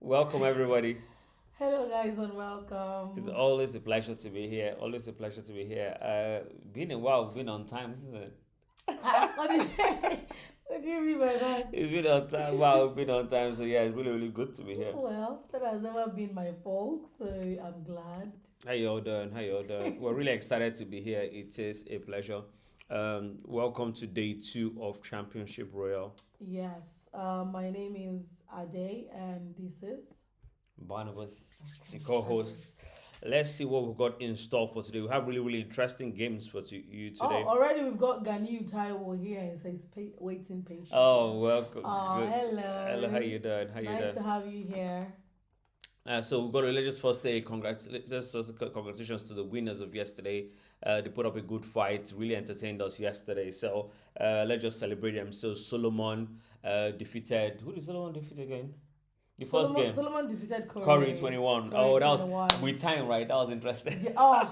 Welcome, everybody. Hello, guys, and It's welcome. always a pleasure to be here. Always a pleasure to be here. Been a while, been on time, isn't it? What, what do you mean by that? It's been on time. Wow, been on time. So yeah, it's really, really good to be here. Well, that has never been my fault, so I'm glad. How you all doing? How you all doing? We're really excited to be here. It is a pleasure. Welcome to day 2 of Championship Royal. Yes, my name is Ade, and this is. Barnabas, the Okay, co-host. Barnabas. Let's see what we've got in store for today. We have really, really interesting games for you Oh, today. already we've got Ganiu Taiwo here. It says waiting patiently. Oh, welcome. Oh, Good. Hello, how hello. you doing? How you Nice doing? to have you here. So we've got to let's just first say congratulations to the winners of yesterday. They put up a good fight, really entertained us yesterday. So let's just celebrate them. So Solomon defeated. Who did Solomon defeat again? The first Solomon, game. Solomon defeated Curry Corey. 21. Corey Oh, that was 21. with time, right? That was interesting. Yeah, oh,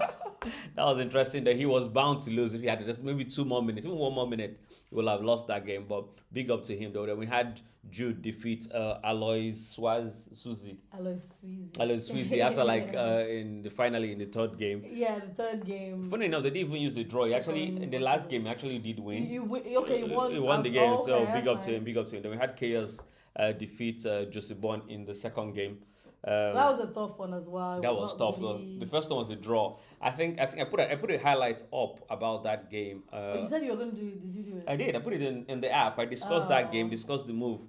That was interesting that he was bound to lose if he had just maybe 2 more minutes, even 1 more minute, he will have lost that game. But big up to him though. Then we had Jude defeat Alois Swaz Suzy. Alois Sweezy. Alois Suzy after like in the finally in the third game. Yeah, the third game. Funny enough, they didn't even use a draw. He actually in Second the was last it? game he actually did win. Okay, he won. He won the game, Oh, so okay, big that's up to nice. him. Big up to him. Then we had Chaos defeat Josebon in the second game. That was a tough one as well. It That was was not tough though. The really. first one was a draw. I put a highlight up about that game. Oh, you said you were going to do it. Did you do it? I did. I put it in the app. I discussed that game, Oh, discussed the move.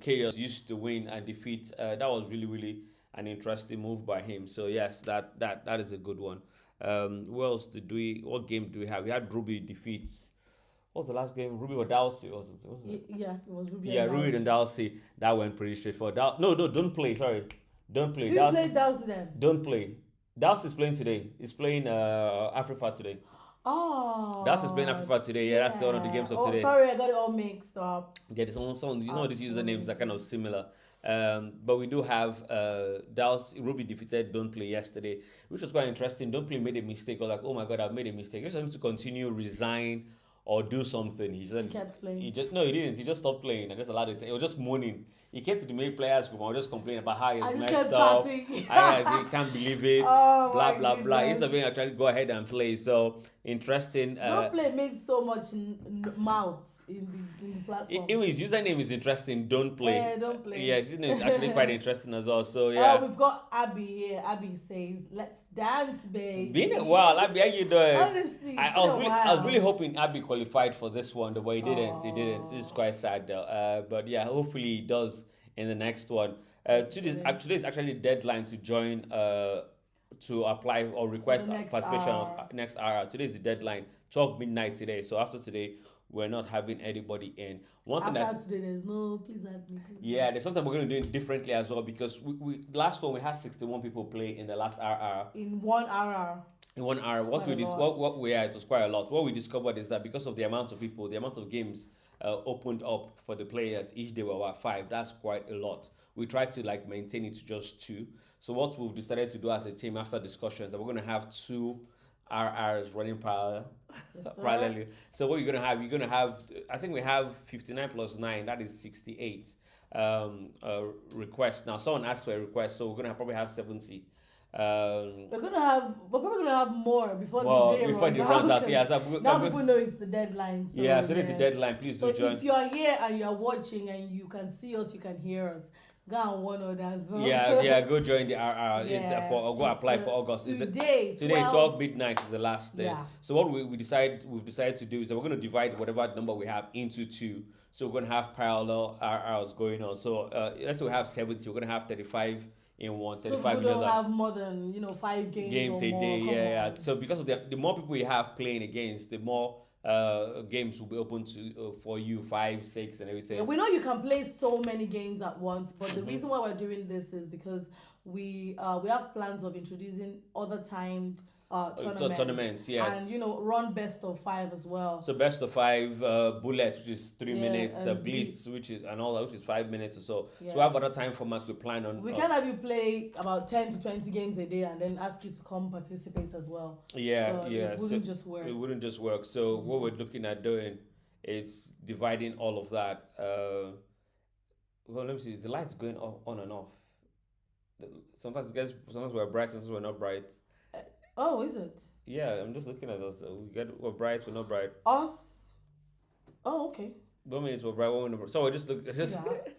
Chaos used to win and defeat. That was really, really an interesting move by him. So yes, that is a good one. Who else did we? What game do we have? We had Ruby defeats. What was the last game? Ruby or Dalsy, wasn't it? yeah, it was Ruby Yeah, and Ruby and Dalsy. Dalsy. That went pretty straightforward. No, no, don't play. Sorry, don't play. You Dalsy, played Dalsy then? don't play. Dalsy is playing today. He's playing Afrifa today. Dalsy is playing Oh, Afrifa today. Yeah, that's one of the yeah. games of Oh, today. sorry, I got it all mixed up. Yeah, there's some you know these usernames are kind of Apologies. similar. But we do have Dals Ruby defeated Don't Play yesterday, which was quite interesting. Don't Play made a mistake. I was like, oh my god, I've made a mistake. He was having to continue, resign, or do something. He He said kept he playing. just no, he didn't. He just stopped playing. I just allowed it. He was just moaning. He came to the main players group. I was just complaining about how I he's just messed kept up. chatting. I can't believe it. Oh Blah my blah blah. He's goodness. of actually go ahead and play. So interesting. Don't play makes so much mouth in the Even platform. his username is interesting. Don't play. Don't play. Yeah, his username is actually quite interesting as well. So yeah, We've got Abby here. Abby says, "Let's dance, been a while. baby." Abby, how you doing? Honestly, I, it's I been was a really, I was really while. hoping Abby qualified for this one, but he didn't. He didn't. It's Oh, quite sad though. But yeah, hopefully he does in the next one. hopefully Today is actually the deadline to join. To apply or for the request next participation of hour. next RR. Today is the deadline, 12 midnight today. So after today, we're not having anybody in. One thing that's After today, there's no. Please add me. Please yeah, add there's something we're going to do it differently as well because we last one we had 61 people play in the last RR me. In 1 hour, in 1 hour. quite a lot. What we had it was quite a lot. What we discovered is that because of the amount of people, the amount of games opened up for the players each day were about five. That's quite a lot. We tried to like maintain it to just two. So what we've decided to do as a team after discussions that we're going to have two RRs running Yes, sir. parallelly. So what you're gonna have. I think we have 59 plus 9. That is 68 requests. Now someone asked for a request, so we're gonna probably have 70. We're probably gonna have more before the Well, day before runs the out runs out, because yeah. So now people know it's the deadline. yeah. So So this is the yeah. deadline. Please So do join. if you're here and you're watching and you can see us, you can hear us. Go and warn others. Yeah, yeah. Go join the RR. It's Yeah, for or go it's apply the for August. Is the today today 12. 12 midnight is the last day. Yeah. So what we've decided to do is that we're going to divide whatever number we have into two. So we're going to have parallel RRs going on. So let's say we have 70. We're going to have 35 in one, So 35 people in don't another. have more than 5 games Games or a day. more. Come Yeah, yeah. on. So because of the more people we have playing against, the more games will be open to for you, five, six, and Yeah, everything. we know you can play so many games at once, but the Hmm. reason why we're doing this is because we have plans of introducing other timed tournaments Tournaments, yes. and run best of five as well. So best of five, bullet, which is three Yeah, minutes, and blitz, blitz. which is and all that, which is 5 minutes or so. So we Yeah. have other time formats we plan on. We can have you play about 10 to 20 games a day and then ask you to come participate as well. Yeah, So yeah. it So wouldn't just work. it wouldn't just work. So what we're Mhm. looking at doing is dividing all of that. Well, let me see. Is the lights going on and off? Sometimes we're bright, sometimes we're not bright. Oh, is it Yeah, I'm just looking at us. We're bright, we're not bright. us? Oh, okay. 1 minute we're bright, 1 minute. So we just look. See Just that?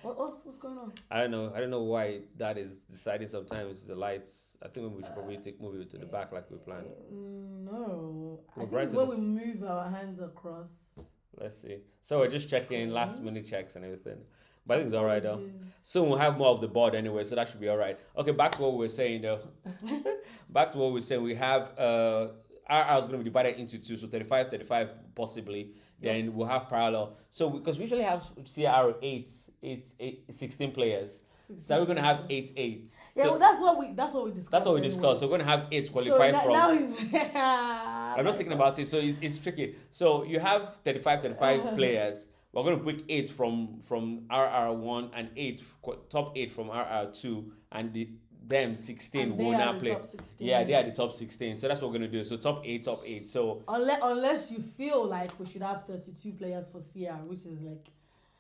What's going on? I don't know. I don't know why that is deciding. Sometimes the lights. I think we should probably move it to the back like we planned. No, I We're think bright it's to when the. we move our hands across. Let's see. So we're just checking last Okay. minute checks and everything. But I think it's all right though. Apologies. Soon we'll have more of the board anyway, so that should be all right. Okay, back to what we were saying though. Back to what we were saying. We have RR is going to be divided into two, so 35, 35 possibly. Then we'll have parallel. So because we usually have CR 16 players. So we're going to have 8. Yeah, So well, that's what we discussed. that's what we anyway. discussed. So we're going to have 8 So qualified from. now is. I'm just thinking about it. So it's tricky. So you have 35 players. We're going to pick 8 from RR1 and top 8 from RR2, and them 16 And they will are now the play. top 16. Yeah, they are the top 16. So that's what we're going to do. So top 8. So Unless you feel like we should have 32 players for CR, which is like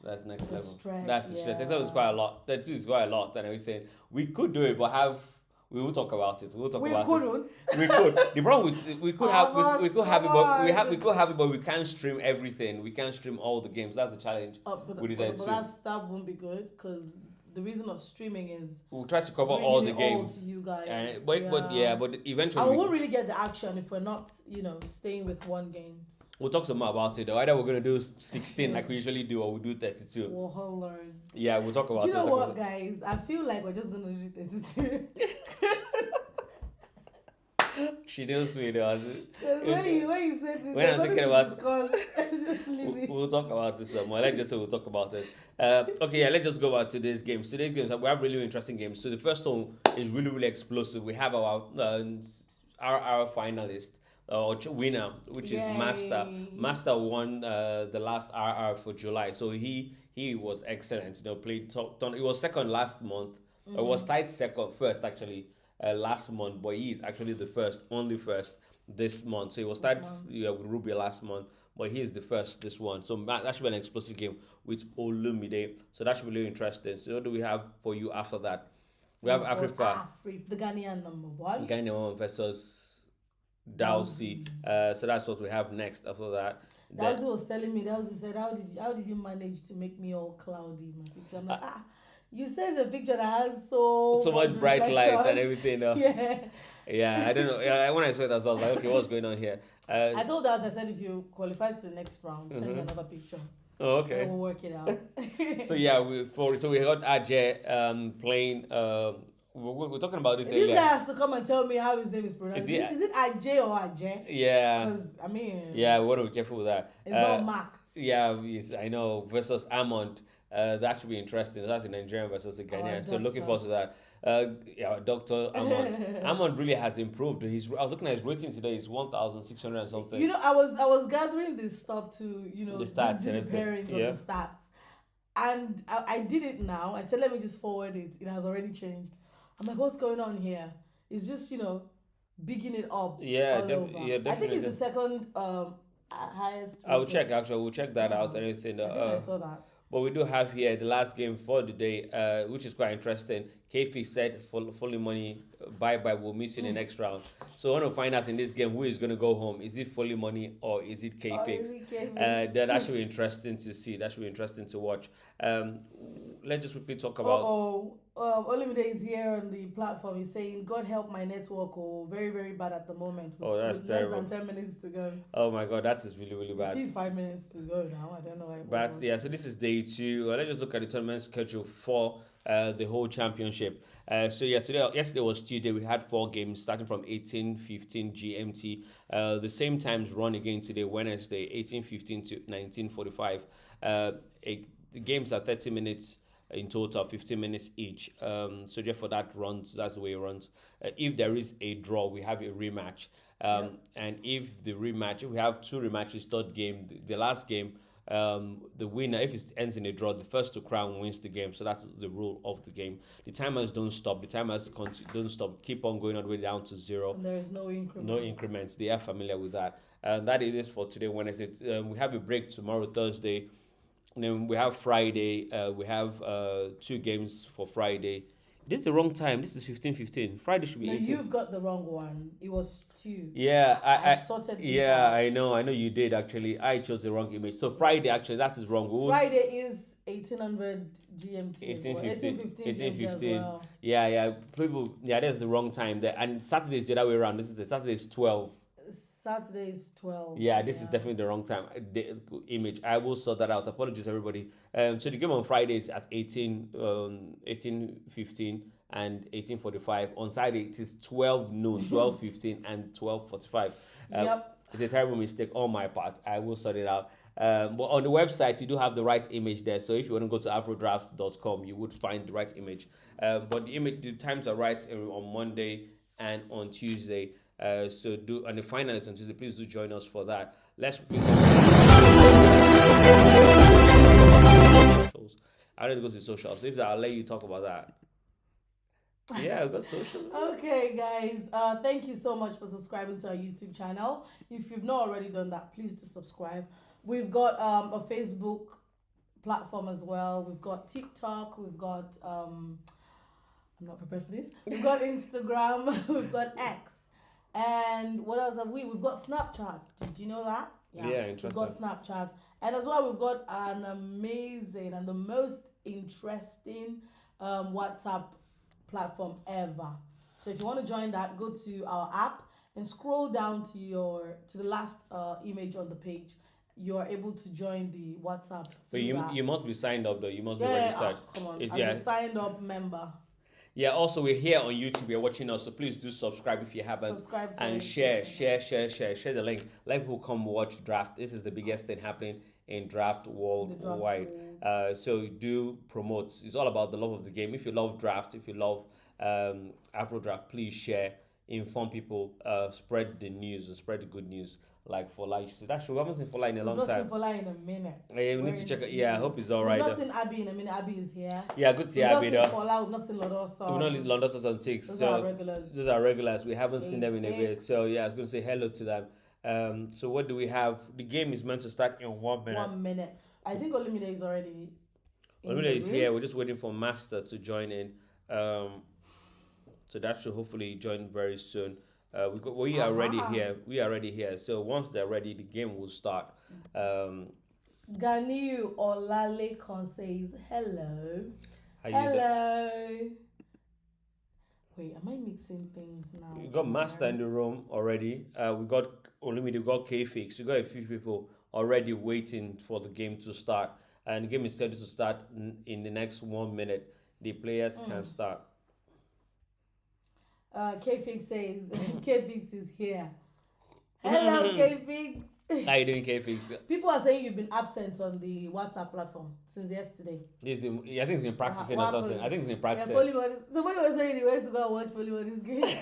that's next a level. stretch. That's the stretch. 32 is yeah. quite a lot. 32 is quite a lot and everything. We could do it, but we will talk about it. We'll talk We about couldn't. it. We could. The problem with we could have we could have it, but we Come could have it, but we can't stream everything. We can't stream all the games. That's the challenge. We did that too. That won't be good because the reason of streaming is We'll try to cover all the bringing it games. to you guys. And but eventually and we won't really get the action if we're not, staying with one game. we'll talk some more about it though. Either we're gonna do 16 like we usually do, or we'll do 32. Well, hold on. Yeah, we'll talk about Do it. you know We'll talk what, about it. guys? I feel like we're just gonna do 32. She knows me though. Because when you said this, When I'm thinking about- just leave it. We'll talk about it some more. Let's just say we'll talk about it. Okay, yeah, let's just go about today's games. Today's games, we have really interesting games. So the first one is really, really explosive. We have our finalist or winner, which is Yay. Master. Master won the last RR for July. So he was excellent. Played top. He was second last month. Or was tied first actually last month, but he is actually the only first this month. So he was tied with Rubio last month, but he is the first this one. So that should be an explosive game with Olumide. So that should be really interesting. So what do we have for you after that? We have Africa, The Ghanaian number one. Ghana versus Dowsey. So that's what we have next after that. Dowsey was telling me, Dowsey said, how did you manage to make me all cloudy in my picture? I'm like, you sent a picture that has so much bright reflection. lights and everything. Yeah. Yeah, I don't know. Yeah, when I saw it, I was like, okay, what's going on here? I told us, I said, if you qualify to the next round, send me another picture. Oh, okay. And we'll work it out. So yeah, we got Ajay playing. We're talking about this This earlier. guy has to come and tell me how his name is pronounced. Is Is it Ajay or Ajay? Yeah. Because, I mean, Yeah, we want to be careful with that. it's not marked. Yeah, I know. Versus Amond. That should be interesting. That's a Nigerian versus a Ghanaian. So looking forward to that. Yeah, Dr. Amond. Amond really has improved. I was looking at his rating today. It's 1,600 and something. I was gathering this stuff to, The stats do and the everything. pairings Yeah. of the stats. And I did it now. I said, let me just forward it. It has already changed. I'm like, what's going on here? It's just, bigging it up. Yeah, all over. yeah, definitely. I think it's the second highest. I will rated. check, actually. We'll check that out and everything. I think I saw that. But we do have here the last game for the day, which is quite interesting. KF said fully money, bye-bye, we'll miss you in the next round. So I want to find out in this game who is going to go home. Is it fully money or is it KF? That should be interesting to see. That should be interesting to watch. Let's just quickly talk about... Olumide is here on the platform. He's saying, God help my network. Very, very bad at the moment. That's terrible. Less than 10 minutes to go. Oh my God, that is really, really bad. It is 5 minutes to go now. I don't know why. But yeah, so this is day 2. Let's just look at the tournament schedule for the whole championship. So yeah, yesterday was Tuesday. We had 4 games starting from 18:15 GMT. The same times run again today, Wednesday, 18:15 to 19:45. The games are 30 minutes in total, 15 minutes each. So therefore that runs, that's the way it runs. If there is a draw, we have a rematch. And if we have 2 rematches, third game, the last game, the winner, if it ends in a draw, the first to crown wins the game. So that's the rule of the game. The timers don't stop. The timers don't stop. Keep on going all the way down to 0. And there is no increment. No increments. They are familiar with that. And that it is for today, Wednesday. We have a break tomorrow, Thursday. And then we have Friday. We have 2 games for Friday. This is the wrong time. This is 15:15. Friday should be No, 18. you've got the wrong one. It was 2. Yeah, I sorted this yeah, out. I know you did actually. I chose the wrong image. So Friday actually, that is wrong. Friday is 1800 GMT as well. 1815 GMT as well. Yeah, yeah. People, yeah, that's the wrong time there. And Saturday is the other way around. This is the Saturday is 12. Saturday is 12. Yeah, this is definitely the wrong time. The image. I will sort that out. Apologies, everybody. So the game on Friday is at 18:15 and 18:45. On Saturday it is 12 noon, 12:15 and 12:45. Yep. It's a terrible mistake on my part. I will sort it out. But on the website, you do have the right image there. So if you want to go to AfroDraught.com, you would find the right image. But the times are right on Monday and on Tuesday. So do, and the finalists on Tuesday, please do join us for that. Let's quickly talk about socials. I need to go to socials. So if I'll let you talk about that. Yeah, I've got social. Okay, guys. Thank you so much for subscribing to our YouTube channel. If you've not already done that, please do subscribe. We've got a Facebook platform as well. We've got TikTok. We've got I'm not prepared for this. We've got Instagram. We've got X. And what else have we? We've got Snapchat. Did you know that? Yeah, interesting. We've got Snapchat. And as well, we've got an amazing and the most interesting WhatsApp platform ever. So if you want to join that, go to our app and scroll down to the last image on the page. You are able to join the WhatsApp. But you must be signed up though. You must be registered. Come on, I'm a signed up member. Yeah, also we're here on YouTube, you're watching us, so please do subscribe if you haven't. Subscribe to and share the link. Let people come watch draft. This is the biggest thing happening in draft worldwide. So do promote. It's all about the love of the game. If you love draft, if you love AfroDraught, please share, inform people, spread the news and spread the good news. Like Fola, that's true. We haven't seen Fola in a long time. We've not seen Fola in a minute. Yeah, we need to check it. Yeah, I hope he's all right. We've not seen Abby in a minute. Abby is here. Yeah, good to see Abby though. We've not seen Lodosa. We've not seen Lodosa on 6. Those so are regulars. Those are regulars. We haven't seen them in a bit. So yeah, I was going to say hello to them. So what do we have? The game is meant to start in 1 minute. 1 minute. I think Olumide is already. Olumide is here. We're just waiting for Master to join in. So that should hopefully join very soon. We are ready here. We are ready here. So once they're ready, the game will start. Ganiu Olalekan says hello. Hello. Wait, am I mixing things now? We got Master in the room already. We got Olumide, we got K-Fix. We got a few people already waiting for the game to start. And the game is scheduled to start in the next 1 minute. The players can start. K-Fix says K-Fix is here. Hello, K-Fix. How you doing, K-Fix? People are saying you've been absent on the WhatsApp platform since yesterday. I think he's been practicing or something. I think he's been practicing. Yeah, somebody was saying he went to go and watch Polybody's game.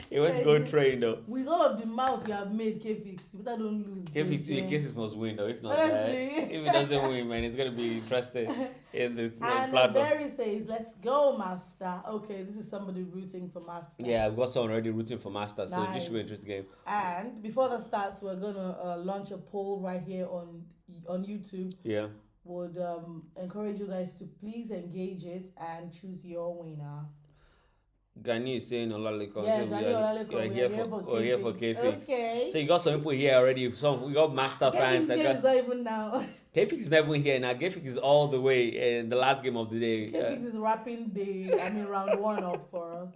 He went to go train though. With all of the mouth you have made, K-Fix, you better don't lose. K-Fix, K-Fix must win though. If not, if he doesn't win, man, it's gonna be interesting in the platform. And Barry says, "Let's go, Master." Okay, this is somebody rooting for Master. Yeah, I've got someone already rooting for Master, so this should be an interesting game. And before that starts, we're gonna launch a poll right here on YouTube. Yeah. Would encourage you guys to please engage it and choose your winner. Gani is saying Olalekan. Yeah, Gani Olalekan. We're here for K-Fix. Okay. So you got some people here already. We got Master fans. K-Fix is not even now. K-Fix is never here now. K-Fix is all the way in the last game of the day. K-Fix is wrapping round 1 up for us.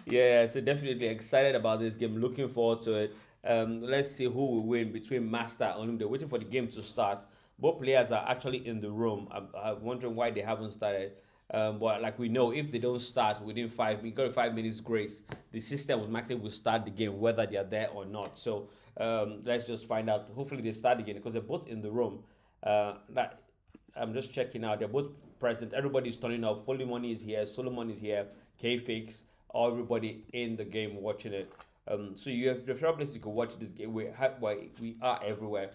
Yeah, so definitely excited about this game. Looking forward to it. Let's see who will win between Master and Olumide. Waiting for the game to start. Both players are actually in the room. I'm wondering why they haven't started. But like we know, if they don't start within 5 minutes grace, the system automatically will start the game whether they are there or not. So let's just find out. Hopefully they start again because they're both in the room. I'm just checking out. They're both present. Everybody's turning up. Foley Money is here. Solomon is here. K-Fix. Everybody in the game watching it. So you have the places you can watch this game. We are everywhere.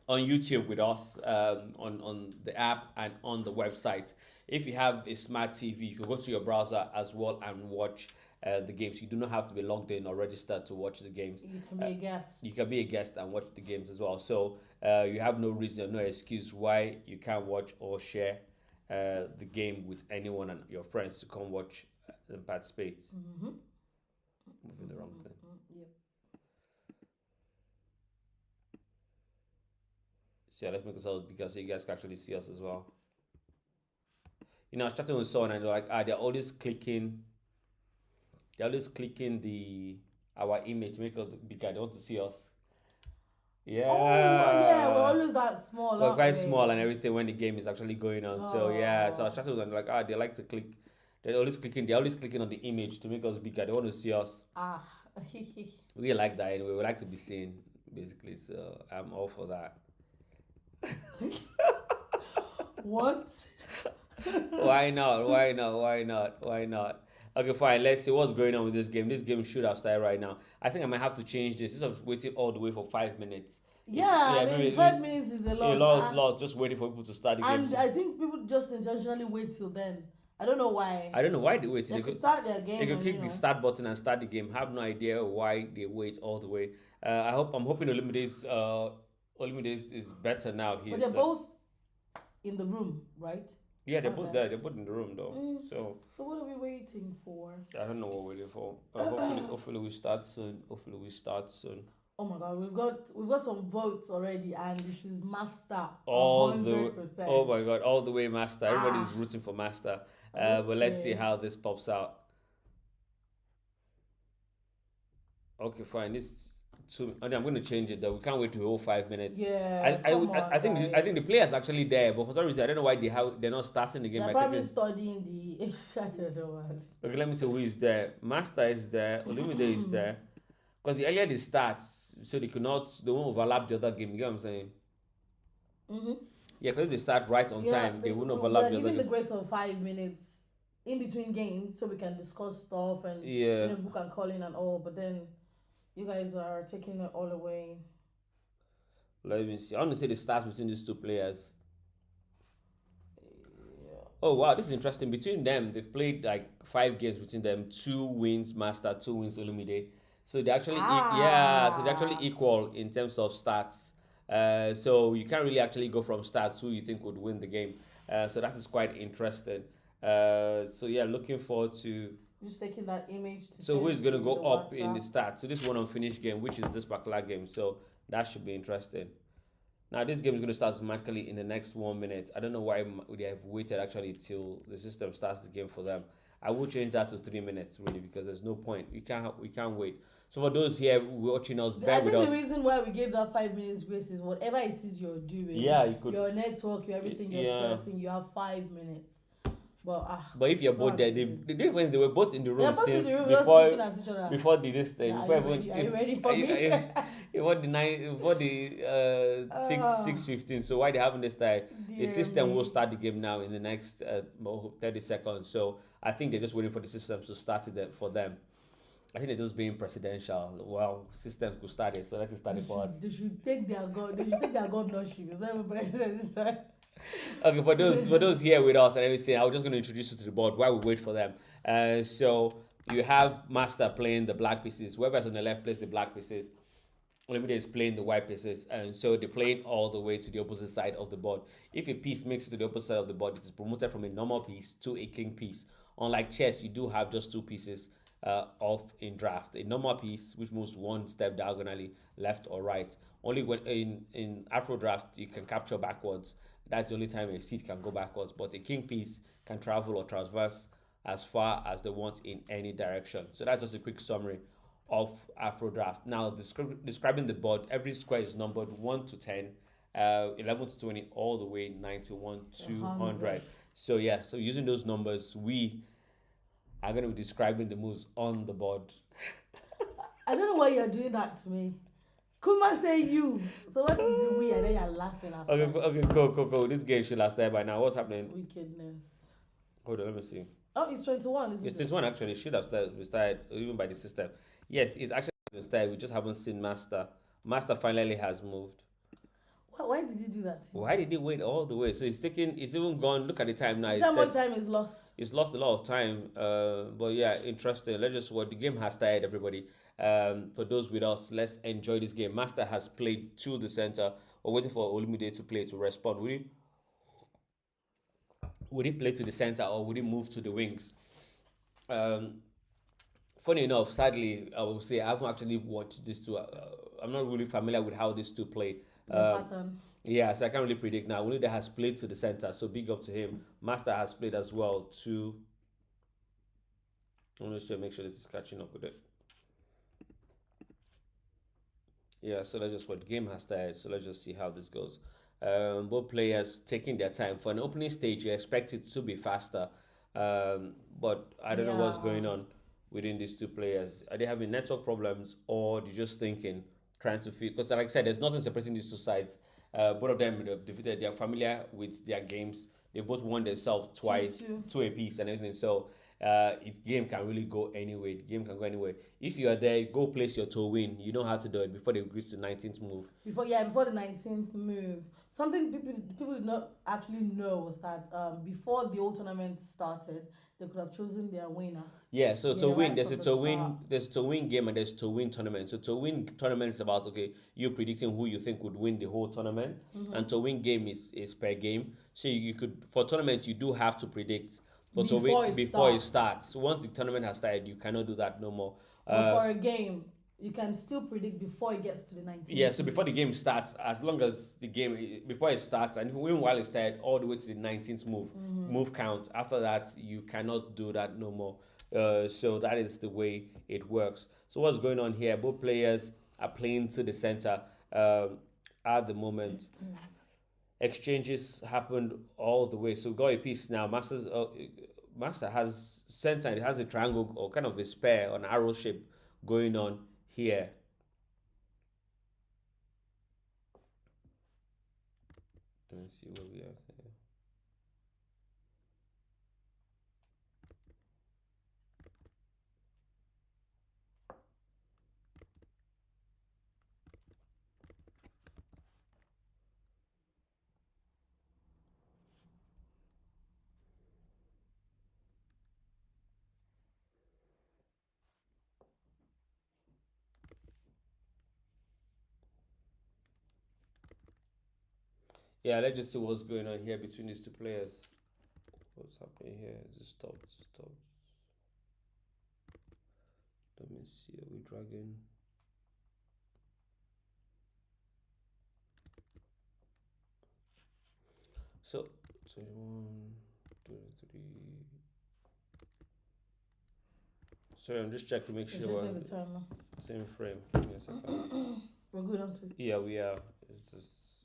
On YouTube with us, on the app and on the website. If you have a smart TV, you can go to your browser as well and watch the games. You do not have to be logged in or registered to watch the games. You can be a guest. You can be a guest and watch the games as well. So you have no reason, no excuse why you can't watch or share the game with anyone and your friends to come watch and participate. Mm-hmm. Moving the wrong thing. Yep. So yeah, let's make ourselves bigger so you guys can actually see us as well. I was chatting with someone and they're like, they're always clicking our image to make us bigger. They want to see us. Yeah. Oh yeah, we're always that small. We're Aren't quite we? small and everything when the game is actually going on. So yeah, so I was Oh. chatting with them like, they like to click. They're always clicking on the image to make us bigger. They want to see us. Ah. We like that anyway. We like to be seen, basically. So I'm all for that. What? Why not? Why not? Why not? Why not? Okay, fine. Let's see what's going on with this game. This game should have started right now. I think I might have to change this instead of waiting all the way for 5 minutes. Yeah, I mean, maybe 5 minutes is a lot. lot, just waiting for people to start the game. And I think people just intentionally wait till then. I don't know why. I don't know why they wait. They could start their game. They could and, click the start button and start the game. Have no idea why they wait all the way. I'm hoping Olimide's is better now. But they're both in the room, right? Yeah, they're both there. They're both in the room though. So what are we waiting for? I don't know what we're waiting for. Hopefully we start soon. Oh my God, we've got some votes already, and this is Master. Oh 100%. my God, all the way Master. Everybody's rooting for Master. But let's see how this pops out. Okay, fine. I'm going to change it though. We can't wait the whole 5 minutes. Yeah, I think the player's actually there, but for some reason I don't know why they're not starting the game. They're probably studying the. I don't know what. Okay, let me see who is there. Master is there. Olumide is there. Because the earlier they start, so they won't overlap the other game. You get what I'm saying? Mm-hmm. Yeah, because if they start right on time, they won't overlap the other game. We're giving the grace of 5 minutes in between games so we can discuss stuff and book and call in and all. But then you guys are taking it all away. Let me see. I want to say the stats between these two players. Yeah. Oh wow, this is interesting. Between them, they've played like 5 games between them. 2 wins Master, 2 wins Olumide. So they actually so they're actually equal in terms of stats. So you can't really actually go from stats who you think would win the game. So that is quite interesting. So yeah, looking forward to just taking that image to so who is going to go up WhatsApp in the stats. So this one unfinished game, which is this particular game. So that should be interesting. Now this game is going to start automatically in the next 1 minute. I don't know why they have waited actually till the system starts the game for them. I will change that to 3 minutes really because there's no point. We can't wait. So for those here watching us, I think the reason why we gave that 5 minutes grace is whatever it is you're doing. Yeah, you could. Your network, everything you're searching, you have 5 minutes. But if you're both there, they were both in the room since before this thing. Are you ready for me? Before the 6:15. So why they haven't started? The system will start the game now in the next 30 seconds. So I think they're just waiting for the system to start it for them. I think they're just being presidential. Well, system could start it, so let's start it for us. They should take their governorship. It's not even president. Okay, for those here with us and everything, I was just going to introduce you to the board while we wait for them. So you have Master playing the black pieces. Whoever's on the left plays the black pieces. Olumide is playing the white pieces, and so they're playing all the way to the opposite side of the board. If a piece makes it to the opposite side of the board, it is promoted from a normal piece to a king piece. Unlike chess, you do have just 2 pieces off in draft. A normal piece which moves 1 step diagonally left or right. Only when in AfroDraught you can capture backwards. That's the only time a seat can go backwards. But a king piece can travel or transverse as far as they want in any direction. So that's just a quick summary of AfroDraught. Now describing the board, every square is numbered 1 to 10, 11 to 20, all the way 91 to 100. So yeah, so using those numbers, we are going to be describing the moves on the board. I don't know why you're doing that to me. Kuma say you. So what is the we and then you're laughing after? Okay, go. This game should have started by now. What's happening? Wickedness. Hold on, let me see. Oh, it's 21, isn't it? It's 21 actually. It should have started even by the system. Yes, it's actually started. We just haven't seen Master. Master finally has moved. Why did you do that? Why did he wait all the way? So it's even gone. Look at the time now. How much time is lost? It's lost a lot of time. But yeah, interesting. Let's just what the game has started, everybody. For those with us, let's enjoy this game. Master has played to the center. We're waiting for Olumide to play to respond. Will you? would he play to the center or would he move to the wings? Um, Funny enough, sadly, I will say I haven't actually watched these two. I'm not really familiar with how these two play. The Um, pattern. yeah, so I can't really predict now. Only that has played to the center, so big up to him. Master has played as well to. I'm just to make sure this is catching up with it. Yeah, so let's just what game has started. So let's just see how this goes. Both players taking their time for an opening stage. You expect it to be faster, but I don't know what's going Yeah. on within these two players. Are they having network problems or they're just thinking, trying to feel? Because like I said, there's nothing separating these two sides. Both of them have defeated. They are familiar with their games. They both won themselves Two twice, two. two apiece, and everything. So it game can really go anywhere. The game can go anywhere. If you are there, go place your toe win. You know how to do it before they reach the 19th move. Before the 19th move. Something people did not actually know was that before the whole tournament started, they could have chosen their winner. Yeah, so to Yeah, win, right from the start. there's a to win game and there's to win tournament. So to win tournament is about okay, you predicting who you think would win the whole tournament, and to win game is per game. So you could for tournament you do have to predict, but to Before win it before it starts. starts. Once the tournament has started, you cannot do that no more. But for a game, you can still predict before it gets to the 19th. Yeah, so before the game starts, as long as the game before it starts, and even while it started, all the way to the 19th move count. After that, you cannot do that no more. So that is the way it works. So what's going on here? Both players are playing to the center at the moment. Exchanges happened all the way. So we got a piece now. Master has center. It has a triangle or kind of a spare, an arrow shape going on here. Let's see where we are here. Yeah, let's just see what's going on here between these two players. What's happening here? Is it stopped? Stopped. Let me see. Are we dragging? So 21, 23. Sorry, I'm just checking to make sure we're the time now. same frame. Give me a second. We're good, aren't we? Yeah, we are. It's just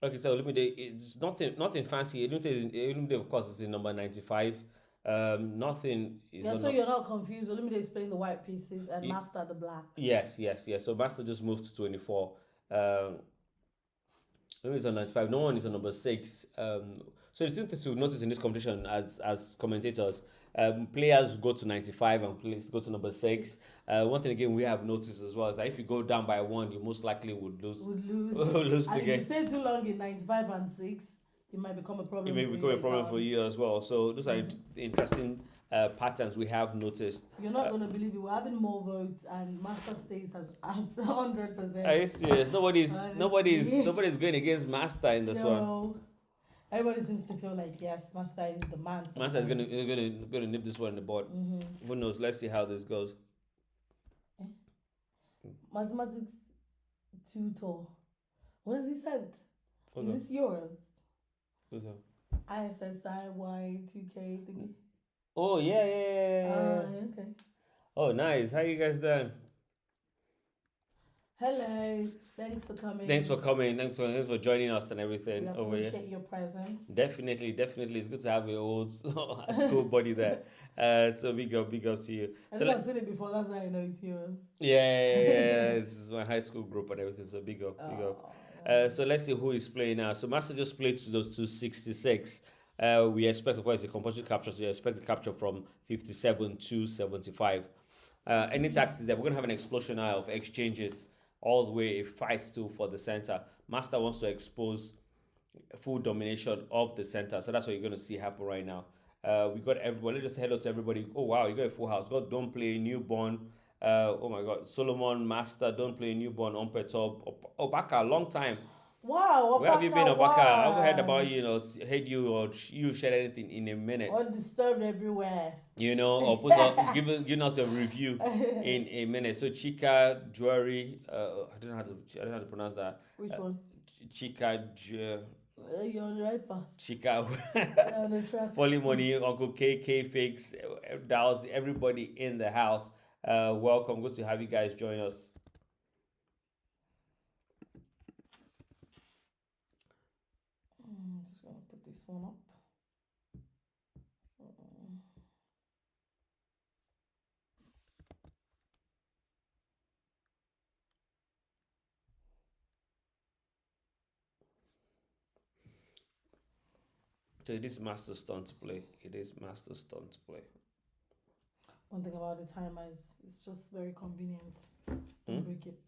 okay. So let me. It's nothing fancy. Even though of course it's in number 95. Nothing is. Yeah, on so you're not confused. Olumide is playing the white pieces and Ye- Master the black. Yes, yes, yes. So Master just moved to 24. No one is on 95. No one is on number 6. So the thing to notice in this competition as commentators, players go to 95 and players go to number 6. One thing again we have noticed as well is that if you go down by 1, you most likely would lose. Would lose. lose the And if game. you stay too long in 95 and 6, it might become a problem. It may for become a later problem on. for you as well. So those are interesting patterns we have noticed. You're not gonna believe it. We're having more votes, and Master stays as 100%. Are you serious? Honestly. Nobody's going against Master in this one. No, everybody seems to feel like yes, Master is the man. for Master is them. gonna nip this one in the bud. Who knows? Let's see how this goes. Mathematics tutor. What has he sent? Hold Is on. this yours? Who's that? ISSIY2K thingy. Oh yeah. Okay. Oh nice. How you guys doing? Hello. Thanks for coming. Thanks for coming. Thanks for joining us and We everything over here. appreciate your presence. Definitely. It's good to have your old school buddy there. So big up to you. I So think I've seen it before. That's why I know it's yours. yeah. This is my high school group and everything. So big up. Oh, So let's see who is playing now. So Master just played to those 266. We expect, of course, a compulsory capture. So you expect the capture from 57 to 75. Any taxes there? We're gonna have an explosion now of exchanges all the way. A fight still for the center. Master wants to expose full domination of the center. So that's what you're gonna see happen right now. We got everybody. Let's just hello to everybody. Oh wow, you got a full house. Got Don't Play, Newborn, Oh my God, Solomon Master, don't play newborn on top. Obaka, long time. Wow, Where have you been, Opaka, Obaka? I haven't heard about why? you, heard you or you shared anything in a minute. Or disturbed everywhere. Or giving us a review in a minute. So Chika Jewelry, I don't know how to pronounce that. Which Uh, one? Chika Ju- You're on the right path. Chika You're on the track. Folly Money, Uncle KK Fakes, that was everybody in the house. Welcome, good to have you guys join us. Just gonna put this one up. Mm. So it is Master Stunt to play. It is Master Stunt to play. One thing about the timer is it's just very convenient. Hmm? Don't break it.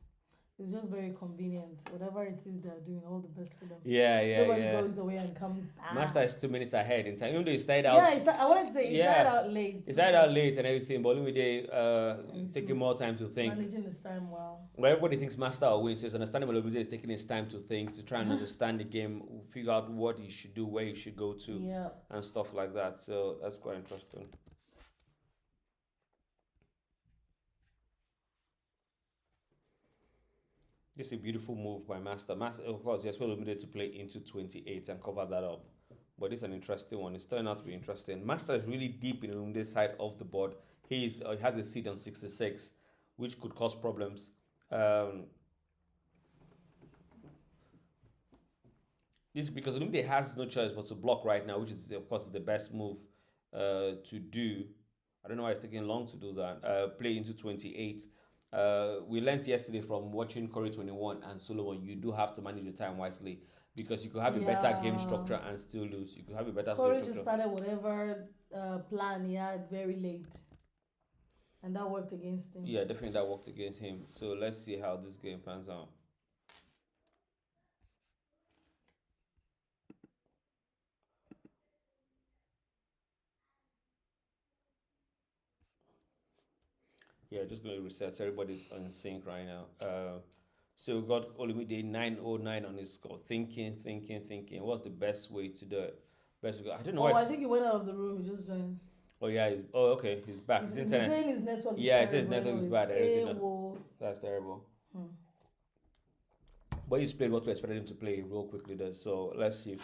It's just very convenient. Whatever it is they're doing, all the best to them. Yeah, Nobody yeah. goes away and comes back. Master is 2 minutes ahead in time. Even though he started out, Yeah, I wanted to say it Yeah. started out late. he started out late and everything, but Olumide It's taking more time to think. Managing this time well. Well, everybody thinks Master will win, so it's understandable Olumide is taking his time to think, to try and understand the game, figure out what he should do, where he should go to, Yeah. and stuff like that. So that's quite interesting. This is a beautiful move by Master. Master, of course, he expected Olumide to play into 28 and cover that up. But this is an interesting one. It's turning out to be interesting. Master is really deep in Olumide's side of the board. He has a seed on 66, which could cause problems. Um, this is because Olumide has no choice but to block right now, which is, of course, the best move to do. I don't know why it's taking long to do that. Play into 28. We learned yesterday from watching Corey 21 and Solomon, you do have to manage your time wisely because you could have a better game Yeah. structure and still lose. You could have a better Corey game just structure. started whatever plan he had very late. And that worked against him. Yeah, definitely that worked against him. So let's see how this game pans out. Yeah, just going to reset. So everybody's on sync right now. So we got Olumide 909 on his score. Thinking. What's the best way to do it? Best way. I don't know Oh, why. I think he went out of the room. He just joined. Oh yeah. Okay. He's back. His He's internet. saying his network is Yeah, it says terrible. network is anyways. bad. Everything. Whoa. That's terrible. Hmm. But he's played what we expected him to play real quickly there. So let's see.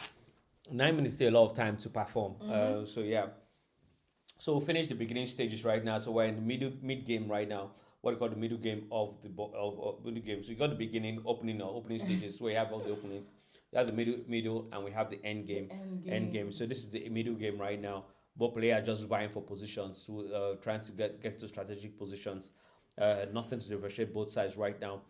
9 minutes still a lot of time to perform. So yeah. So we finished the beginning stages right now. So we're in the mid game right now. What we call the middle game of the game. So you got the beginning, opening stages. So we have all the openings. We have the middle, and we have the end game. End game. So this is the middle game right now. Both players just vying for positions, trying to get to strategic positions. Nothing to differentiate both sides right now.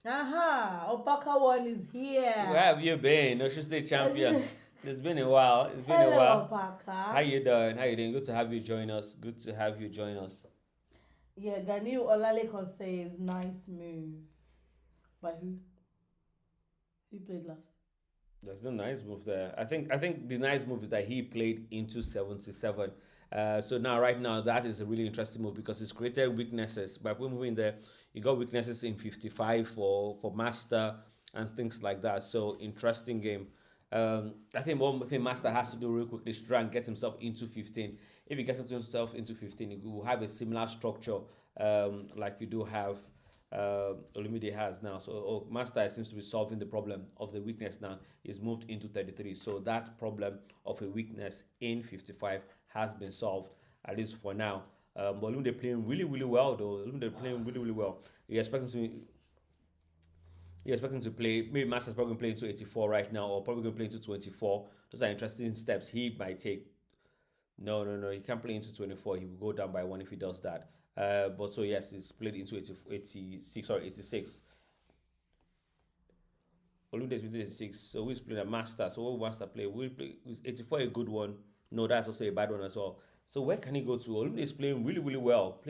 Aha! Opaka one is here. Where have you been? No, she's state champion. It's been a while. It's been a Hello, while. Opaka. How you doing? How you doing? Good to have you join us. Good to have you join us. Yeah, Ganiu Olaleko says nice move. By who? Who played last? There's no nice move there. I think the nice move is that he played into 77. So now right now that is a really interesting move because it's created weaknesses. By moving there, you got weaknesses in 55 for Master and things like that. So interesting game. I think one thing Master has to do real quickly is try and get himself into 15. If he gets himself into 15, he will have a similar structure like you do have Olumide has now. So Master seems to be solving the problem of the weakness now. He's moved into 33. So that problem of a weakness in 55 has been solved, at least for now. But Olumide playing really well though. Olumide playing really well. You expect him to You're expecting to play, maybe Master's probably going to play into 84 right now, or probably going to play into 24. Those are interesting steps he might take. No. He can't play into 24. He will go down by one if he does that. But so, yes, he's played into 86, sorry, 86. Olumide is 86. So we're playing a Master. So what will Master play? Will play, is 84 a good one? No, that's also a bad one as well. So where can he go to? Olumide is playing really well.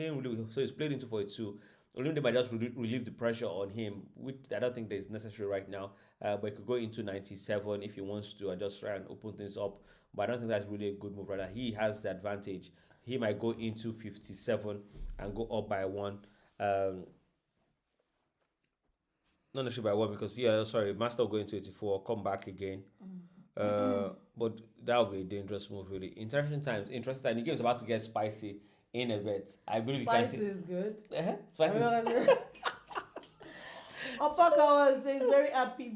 So he's played into 42. Olumide might just relieve the pressure on him, which I don't think that is necessary right now. But he could go into 97 if he wants to and just try and open things up. But I don't think that's really a good move right now. He has the advantage. He might go into 57 and go up by one. Um, not necessarily by one because yeah, sorry, Master going to 84, come back again. But that would be a dangerous move, really. Interesting times, interesting time. The game's about to get spicy in a bit. I believe you can Spicy see. is good. Spicy. Opakawa says very happy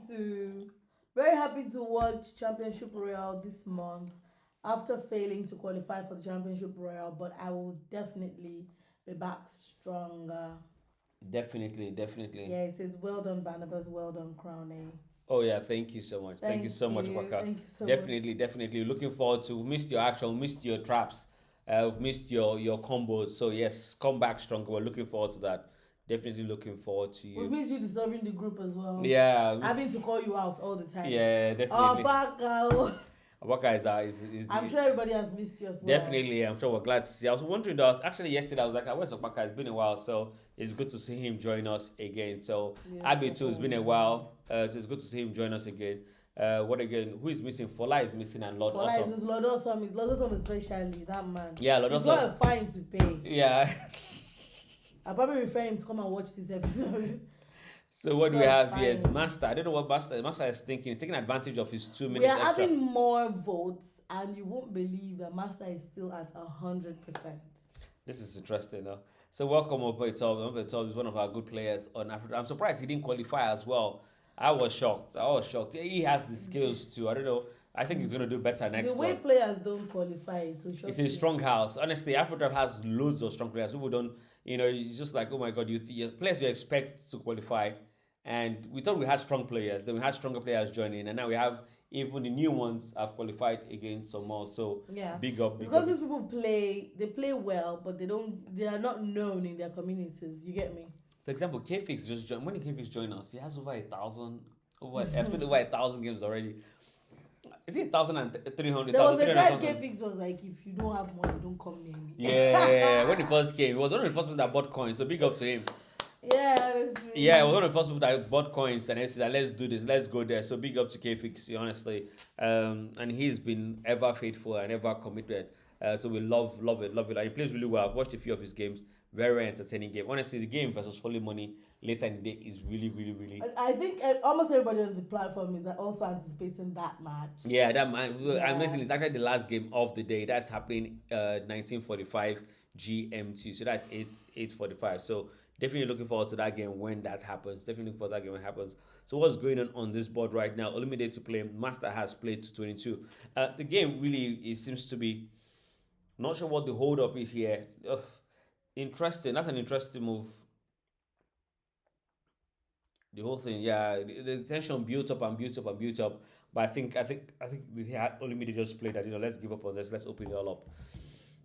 to watch Championship Royale this month after failing to qualify for the Championship Royale, but I will definitely be back stronger. Definitely, definitely. Yeah, it says well done Barnabas, well done Crowley. Oh yeah, thank you so much. Thank you so much, Waka. Thank you so much. Definitely, definitely. Looking forward to. We've missed your action, we've missed your traps, we've missed your combos. So yes, come back stronger. We're looking forward to that. Definitely looking forward to We you. miss you disturbing the group as well. Yeah. Having to call you out all the time. Yeah, definitely. Opakawa. Waka is I'm sure everybody has missed you as well. definitely. I'm sure we're glad to see. I was wondering though. Actually, yesterday I was like, "Where's Waka? It's been a while, so it's good to see him join us again." So Yeah, Abby too. It's been a while. So it's good to see him join us again. What again? Who is missing? Fola is missing, and Lord For Awesome. like, Lord Awesome especially, that man. Yeah, Lord He's Awesome. got a fine to pay. Yeah. I'll probably refer him to come and watch this episode. So what do we God, have here is fine. Master. I don't know what Master is thinking. He's taking advantage of his 2 minutes We are extra. having more votes, and you won't believe that Master is still at 100%. This is interesting, though. So welcome Oboitov. Oboitov is one of our good players on Africa. I'm surprised he didn't qualify as well. I was shocked. He has the skills too. I don't know. I think he's gonna do better next The way one. players don't qualify to show It's a strong house. Honestly, AfroDraught has loads of strong players. People don't, it's just like, oh my god, players you expect to qualify, and we thought we had strong players. Then we had stronger players joining, and now we have even the new ones have qualified against some more. So Yeah. big up, big Because up. these people play well, but they are not known in their communities. You get me? For example, Kfix just joined. When did Kfix join us? He has over 1,000. Has played over 1,000 games already. Is it 1,300? There was a time K-Fix was like, if you don't have money, don't come near me. Yeah, when he first came, he was one of the first people that bought coins. So big up to him. Yeah, honestly. Yeah, he was one of the first people that bought coins and everything. That let's do this, let's go there. So big up to Kfix, honestly. And he's been ever faithful and ever committed. So we love it. Like, he plays really well. I've watched a few of his games. Very entertaining game. Honestly, the game versus Folly Money later in the day is really. I think almost everybody on the platform is also anticipating that match. Yeah, that man. Yeah. Amazing. It's actually the last game of the day. That's happening 1945 GMT. So that's 8:45. So definitely looking forward to that game when that happens. Definitely looking forward to that game when it happens. So what's going on this board right now? Olumide to play. Master has played to 22. The game really it seems to be. Not sure what the hold up is here. Interesting. That's an interesting move. The whole thing, yeah, the tension built up. But I think we had Olumide just played that. Let's give up on this. Let's open it all up.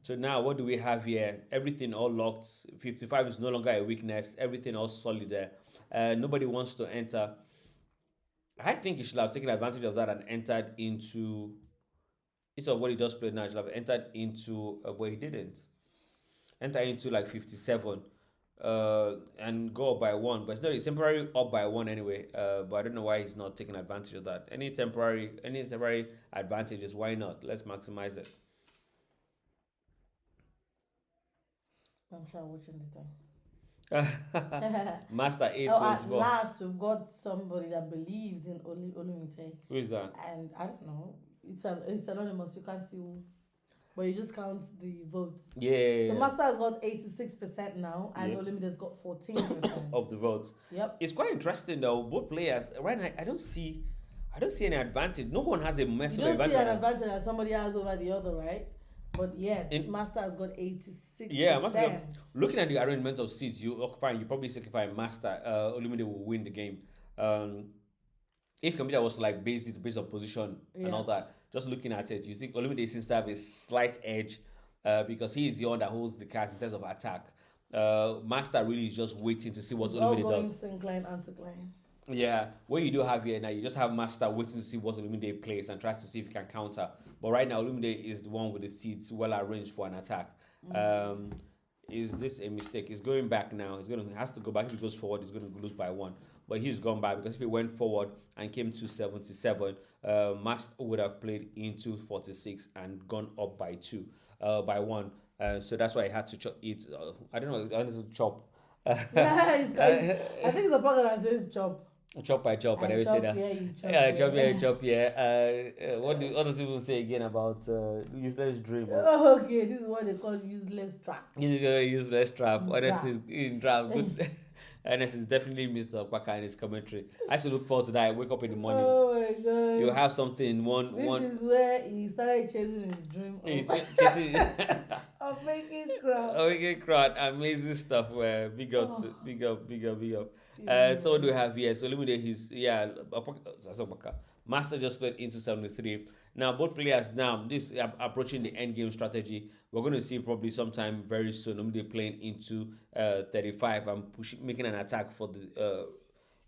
So now, what do we have here? Everything all locked. 55 is no longer a weakness. Everything all solid there. Nobody wants to enter. I think he should have taken advantage of that and entered into. Instead of what he just played now, he should have entered into. But he didn't. Enter into like 57 and go up by one. But it's not a temporary up by one anyway. But I don't know why he's not taking advantage of that. Any temporary advantages, why not? Let's maximize it. I'm sure watching the time. Master 8 at last, we've got somebody that believes in Olumide. Who is that? And I don't know. It's anonymous. You can't see who. But you just count the votes. Yeah. So Master has got 86% now, and Olumide's got 14% of the votes. Yep. It's quite interesting though. Both players right now. I don't see any advantage. No one has a mess You of don't see an advantage. advantage that somebody has over the other, right? But yeah, Master has got 86%. Yeah, Master. Looking at the arrangement of seats, you probably sacrifice Master. Olumide will win the game. If computer was to like based on position and all that, just looking at it, you think Olumide seems to have a slight edge because he is the one that holds the cards in terms of attack. Master really is just waiting to see what Olumide does. Syncline, anticline. Yeah, what you do have here now, you just have Master waiting to see what Olumide plays and tries to see if he can counter. But right now, Olumide is the one with the seeds well arranged for an attack. Is this a mistake? He's going back now. He has to go back. If he goes forward, he's going to lose by one. But he's gone back because if he went forward and came to 77, Master would have played into 46 and gone up by 2, by 1. So that's why he had to chop it. I don't know. I wanted to chop. Yeah, I think it's a pocket that says chop. Chop by chop and I everything. chop here, you chop Yeah, chop here, here. chop here. What does people say again about useless dream? Okay, this is what they call useless trap. Useless trap. Honestly, Trap. in trap. Good. Honestly, it's definitely Mr. Kwaka and his commentary. I should look forward to that. I wake up in the morning. Oh my You god. have something This one. is where he started chasing his dream It's of, chasing. of making crowd. Okay, crowd, amazing stuff. Where big up, Oh, big up, big up, big up. So what yeah. do we have here? So Lumide, he's Master just went into 73. Now both players now this approaching the end game strategy. We're going to see probably sometime very soon. Lumide playing into 35 and pushing, making an attack for the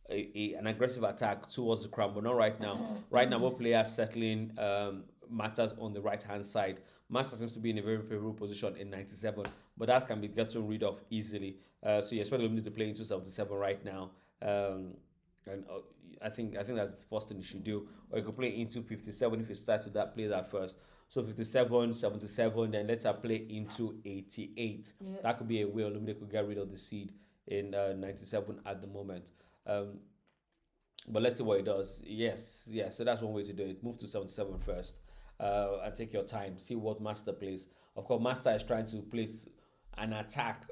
an aggressive attack towards the crown, but not right now. Right now, both players settling matters on the right hand side. Master seems to be in a very favorable position in 97, but that can be gotten rid of easily. So you expect Lumini to play into 77 right now. And I think that's the first thing you should do. Or you could play into 57 if you start with that, play that first. So 57, 77, then let's play into 88. Yeah. That could be a way Lumini could get rid of the seed in 97 at the moment. Um, but let's see what it does. Yes, yeah. So that's one way to do it. Move to 77 first, and take your time. See what Master plays. Of course, Master is trying to place an attack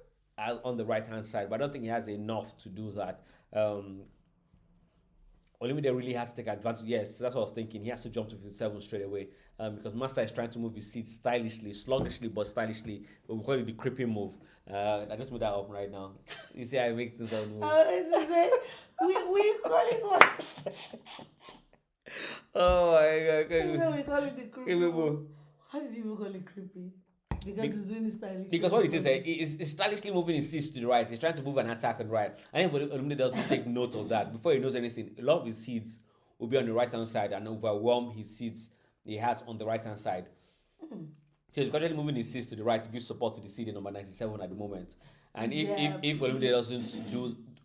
on the right hand side, but I don't think he has enough to do that. Olimide really has to take advantage. Yes, that's what I was thinking. He has to jump to 57 straight away, because Master is trying to move his seat stylishly, sluggishly, but stylishly. We call it the creeping move. I just put that up right now. You see, I make things out. I wanted to say, we call it what? Oh my You know, god. we call it the creepy. Creeping move. How did you even call it creepy? Because Be- he's doing it stylish. Because what it is, he's stylishly moving his seeds to the right. He's trying to move an attack on the right. And if Olumide doesn't take note of that, before he knows anything, a lot of his seeds will be on the right hand side and overwhelm his seeds he has on the right hand side. So he's gradually moving his seeds to the right to give support to the seed in number 97 at the moment. And Yeah. if Olumide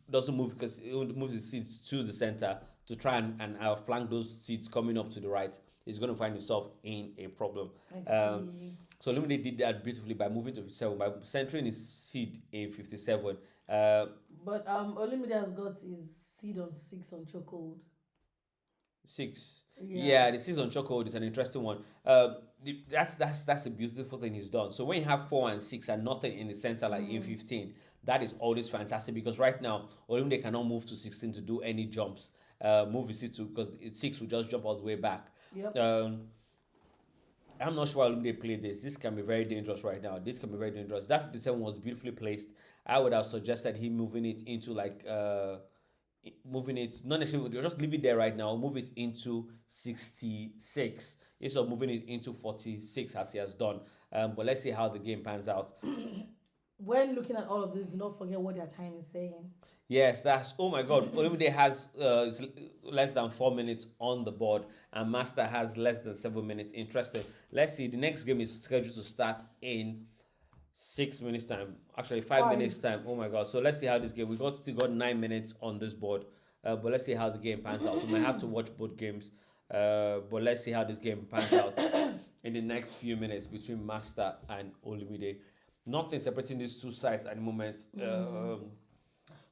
doesn't move, because he moves his seeds to the center to try and outflank those seeds coming up to the right, he's going to find himself in a problem. I see. So Lumine did that beautifully by moving to 57, by centering his seed in 57. But Olimide has got his seed on 6 on chokehold. 6. Yeah. Yeah, the season chokehold is an interesting one. That's the beautiful thing he's done. So when you have 4 and 6 and nothing in the center like in 15, that is always fantastic, because right now Olumide cannot move to 16 to do any jumps. Move his seed to, because 6 will just jump all the way back. Yep. I'm not sure how they play this. This can be very dangerous right now. This can be very dangerous. That 57 was beautifully placed. I would have suggested him moving it into moving it, not necessarily, just leave it there right now. Move it into 66 instead of moving it into 46 as he has done. But let's see how the game pans out. When looking at all of this, do not forget what their time is saying. Yes, that's, oh my god. Olumide has less than 4 minutes on the board, and Master has less than 7 minutes. Interesting. Let's see. The next game is scheduled to start in 6 minutes time. Actually, 5 minutes time. Oh my god. So let's see how this game. We still got 9 minutes on this board, but let's see how the game pans out. We might have to watch both games, but let's see how this game pans out in the next few minutes between Master and Olumide. Nothing separating these two sides at the moment.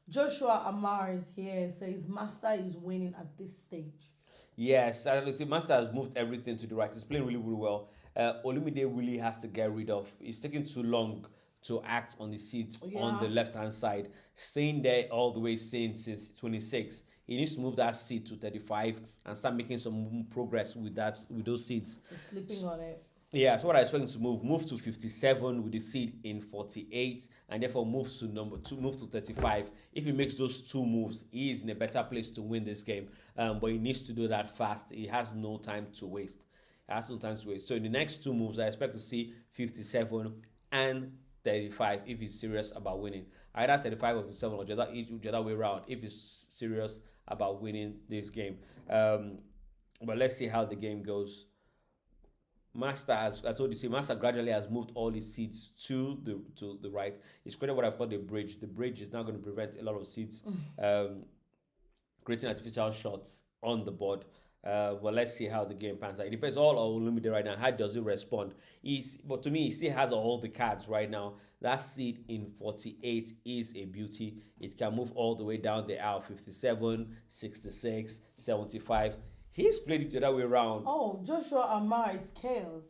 Joshua Amar is here. Says Master is winning at this stage. Yes, I see. Master has moved everything to the right. He's playing really, really well. Olumide really has to get rid of. It's taking too long to act on the seat on the left hand side. Staying there all the way since 26. He needs to move that seat to 35 and start making some progress with those seats. He's sleeping on it. Yeah, so what I expect him to move to 57 with the seed in 48, and therefore move to 35. If he makes those two moves, he is in a better place to win this game. But he needs to do that fast. He has no time to waste. So in the next two moves, I expect to see 57 and 35 if he's serious about winning. Either 35 or 57 or the other way around if he's serious about winning this game. But let's see how the game goes. Master, as I told you, Master gradually has moved all his seeds to the right. He's created what I've called a bridge. The bridge is now going to prevent a lot of seeds creating artificial shots on the board. But let's see how the game pans out. It depends all on Olumide right now. How does he respond? But to me, he still has all the cards right now. That seed in 48 is a beauty. It can move all the way down the aisle 57, 66, 75. He's played it the other way around. Oh, Joshua Amar is chaos.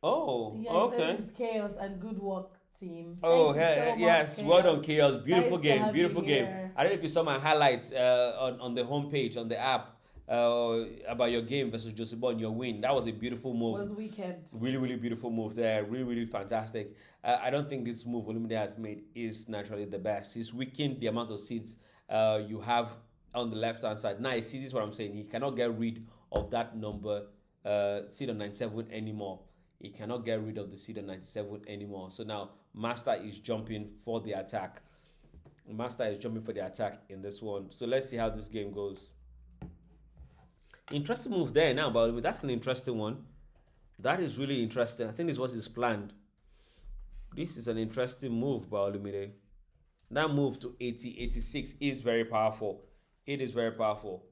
Oh, Yeah, it okay. says it's chaos and good work, team. Oh, Thank you so much, yes. Well done, chaos. Chaos. Beautiful Nice to game. have Beautiful you game. here. I don't know if you saw my highlights on the homepage, on the app, about your game versus Joseph your win. That was a beautiful move. Was weekend. Really, really beautiful move there. Really, really fantastic. I don't think this move Olumide has made is naturally the best. He's weakened the amount of seats you have on the left hand side. Now, you see, this is what I'm saying. He cannot get rid of that number, seat on 97 anymore. He cannot get rid of the seed on 97 anymore. So now Master is jumping for the attack. Master is jumping for the attack in this one. So let's see how this game goes. Interesting move there now, but that's an interesting one. That is really interesting. I think this was his planned. This is an interesting move by Olumide. That move to 80, 86 is very powerful. It is very powerful.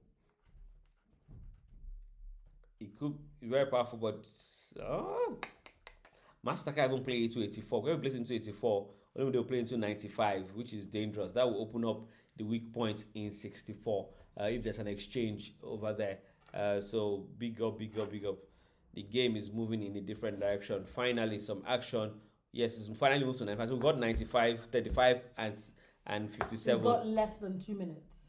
It could be very powerful, but Master can't even play into 84. When we play into 84, only they'll play into 95, which is dangerous. That will open up the weak points in 64 if there's an exchange over there. So big up, big up, big up. The game is moving in a different direction. Finally, some action. Yes, it's finally moved to 95. So we got 95, 35, and 57. He's got less than 2 minutes.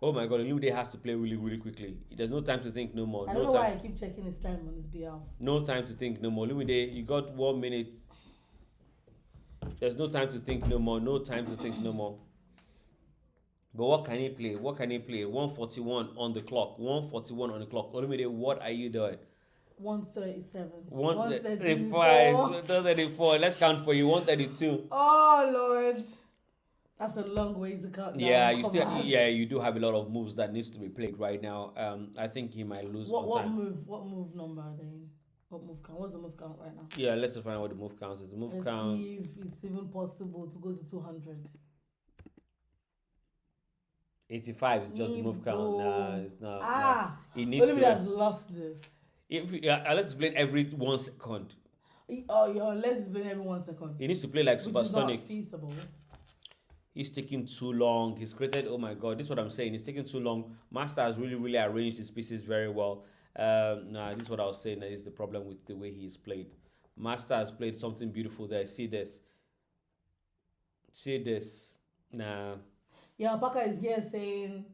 Oh my God, Olumide has to play really, really quickly. There's no time to think no more. I don't know why I keep checking his time on his behalf. No time to think no more. Olumide, you got 1 minute. There's no time to think no more. No time to think no more. But what can he play? What can he play? 141 on the clock. 141 on the clock. Olumide, what are you doing? 137. 135. 134. Let's count for you. 132. Oh Lord. That's a long way to cut down. Yeah, you do have a lot of moves that needs to be played right now. I think he might lose. What move number are they in? What move count? What's the move count right now? Yeah, let's just find out what the move counts is. The move count. See if it's even possible to go to 200. 85 is just the move count. Nah, it's not. Nah. He needs to. Have lost this. If let's explain every 1 second. Let's explain every 1 second. He needs to play like Supersonic. Which is not feasible. He's taking too long. He's created, oh my God, this is what I'm saying. He's taking too long. Master has really, really arranged his pieces very well. This is what I was saying. That is the problem with the way he's played. Master has played something beautiful there. See this. See this. Nah. Yeah, Alpaca is here saying,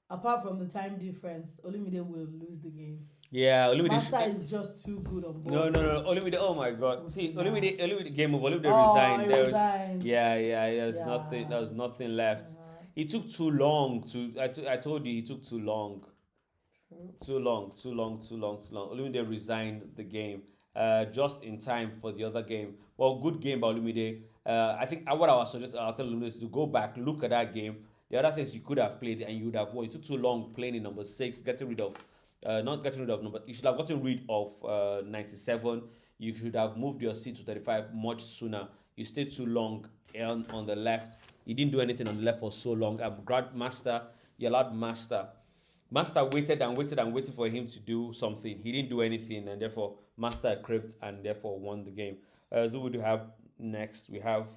apart from the time difference, Olumide will lose the game. Yeah, Olumide. Master is just too good on board. No. Olumide, oh my God. See, Olumide game over. Olumide resigned. Resigned. There's nothing. There was nothing left. He took too long to. I told you he took too long. Too long. Olumide resigned the game just in time for the other game. Well, good game by Olumide. I think what I was suggesting, I'll tell Olumide is to go back, look at that game. The other things you could have played and you would have won. You took too long playing in number 6, getting rid of. Not getting rid of number. You should have gotten rid of 97. You should have moved your seat to 35 much sooner. You stayed too long on the left. You didn't do anything on the left for so long. Master, you allowed Master. Master waited and waited for him to do something. He didn't do anything, and therefore Master crept and therefore won the game. Who would you have next? We have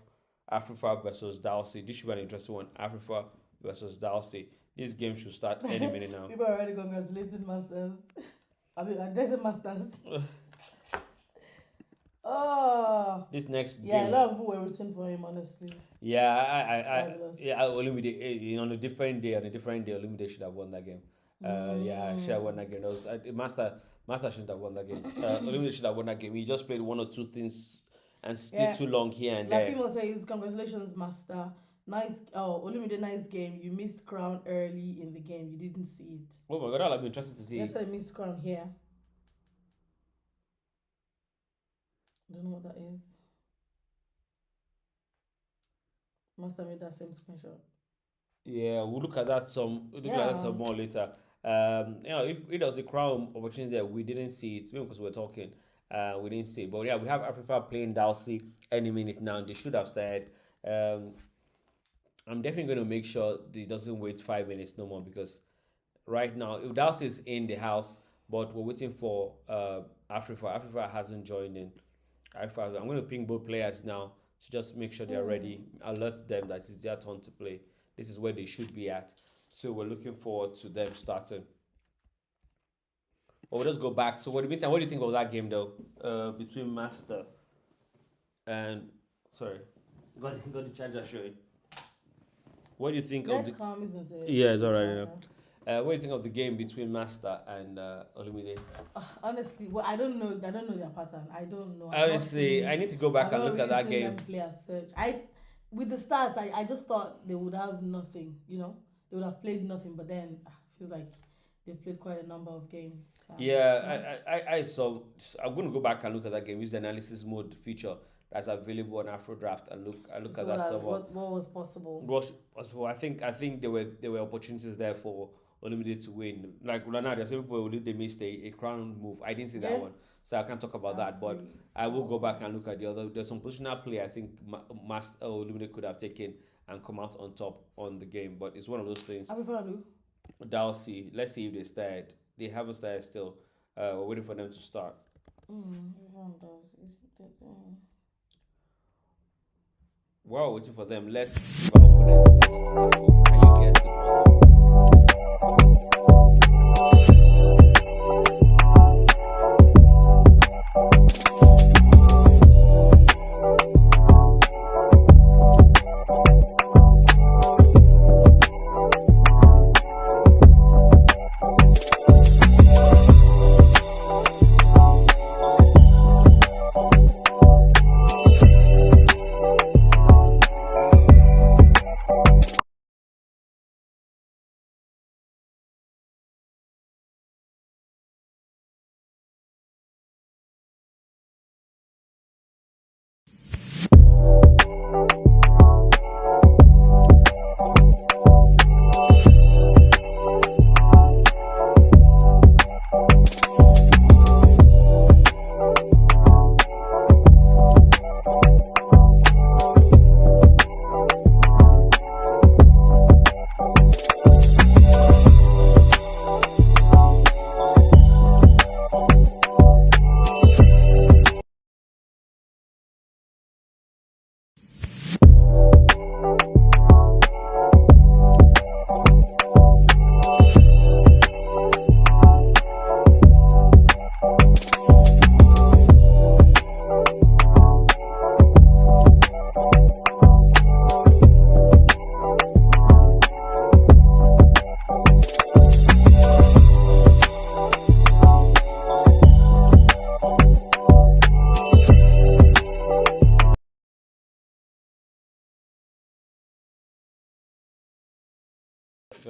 Afrifa versus Dalsey. This should be an interesting one. Afrifa versus Dalsey. This game should start any minute now. People are already congratulating Masters. Desert Masters. Oh. This next game. Yeah, a lot of people were rooting for him, honestly. Olumide, on a different day, Olumide should have won that game. Should have won that game. Master shouldn't have won that game. Olumide should have won that game. He just played 1 or 2 things and stayed too long here and there. Lafimo says, congratulations, Master. Olumide, nice game. You missed crown early in the game. You didn't see it. Oh my God, I'll be interested to see it. Yes, I missed crown here. I don't know what that is. Master made that same screenshot. Yeah, we'll look at that some. We'll look at that some more later. If it was a crown opportunity there, we didn't see it. Maybe because we're talking, we didn't see it. But yeah, we have Africa playing Dalsey any minute now. They should have started. I'm definitely going to make sure he doesn't wait 5 minutes no more because right now. If Dallas is in the house, but we're waiting for Africa. Africa hasn't joined in. Africa, I'm going to ping both players now to just make sure they're Mm. ready. Alert them that it's their turn to play. This is where they should be at. So we're looking forward to them starting. But we'll just go back. So what do you mean? What do you think of that game though? Between Master and sorry, got the charger showing. What do you think of Let's the? come, isn't it? Yeah, it's So alright. China. Yeah. What do you think of the game between Master and Olumide? Honestly, well, I don't know. I don't know their pattern. I don't know. Honestly, I need to go back I've and not look at really that seen them game. play as such. With the stats, I just thought they would have nothing. You know, they would have played nothing. But then I feel like they've played quite a number of games. Yeah. Yeah, I saw. I'm going to go back and look at that game. Use the analysis mode feature that's available on AfroDraught and look So at that somewhat. what was possible? Was possible. I think there were opportunities there for Olumide to win. Like right now, there's some people who they missed a crown move. I didn't see that Yeah. one, so I can't talk about that. But I will go back and look at the other. There's some positional play I think Master Olumide could have taken and come out on top on the game. But it's one of those things. I prefer Anu. Dalsey, let's see if they started. They haven't started still. We're waiting for them to start. Everyone does. While we're waiting for them, let's give our opponents this to tackle. Can you guess the puzzle?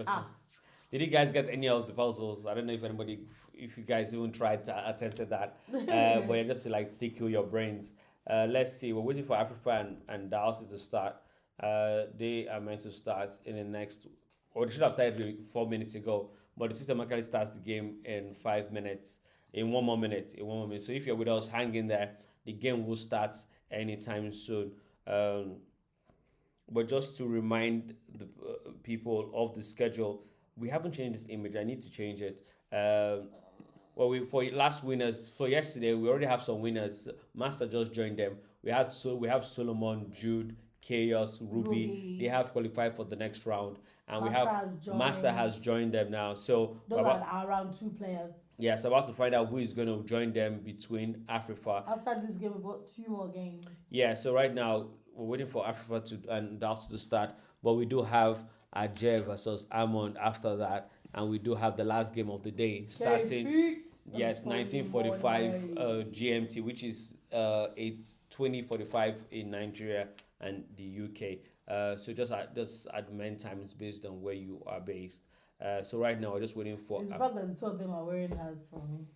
Ah, Did you guys get any of the puzzles? I don't know if anybody, if you guys even tried to attempt that, but yeah, just to like tickle your brains. Let's see. We're waiting for Africa and Dallas to start. They are meant to start in the next, or they should have started 4 minutes ago. But the system actually starts the game in 5 minutes, in 1 more minute, in 1 more minute. So if you're with us, hang in there. The game will start anytime soon. Um, but just to remind the people of the schedule, we haven't changed this image. I need to change it. Well, we for last winners for yesterday, we already have some winners. Master just joined them. We have Solomon, Jude, Chaos, Ruby. They have qualified for the next round, and Master has joined them now. So those are around 2 players. yeah, so about to find out who is going to join them between Africa. After this game, we've got 2 more games. Yeah, so right now we're waiting for Africa to and Dallas to start, but we do have Ajay versus Amon after that, and we do have the last game of the day starting. Yes, 1945 GMT, which is 8:20:45 in Nigeria and the UK. So just add main times based on where you are based. So right now we're just waiting for. It's the fact that the 2 of them are wearing hats for me.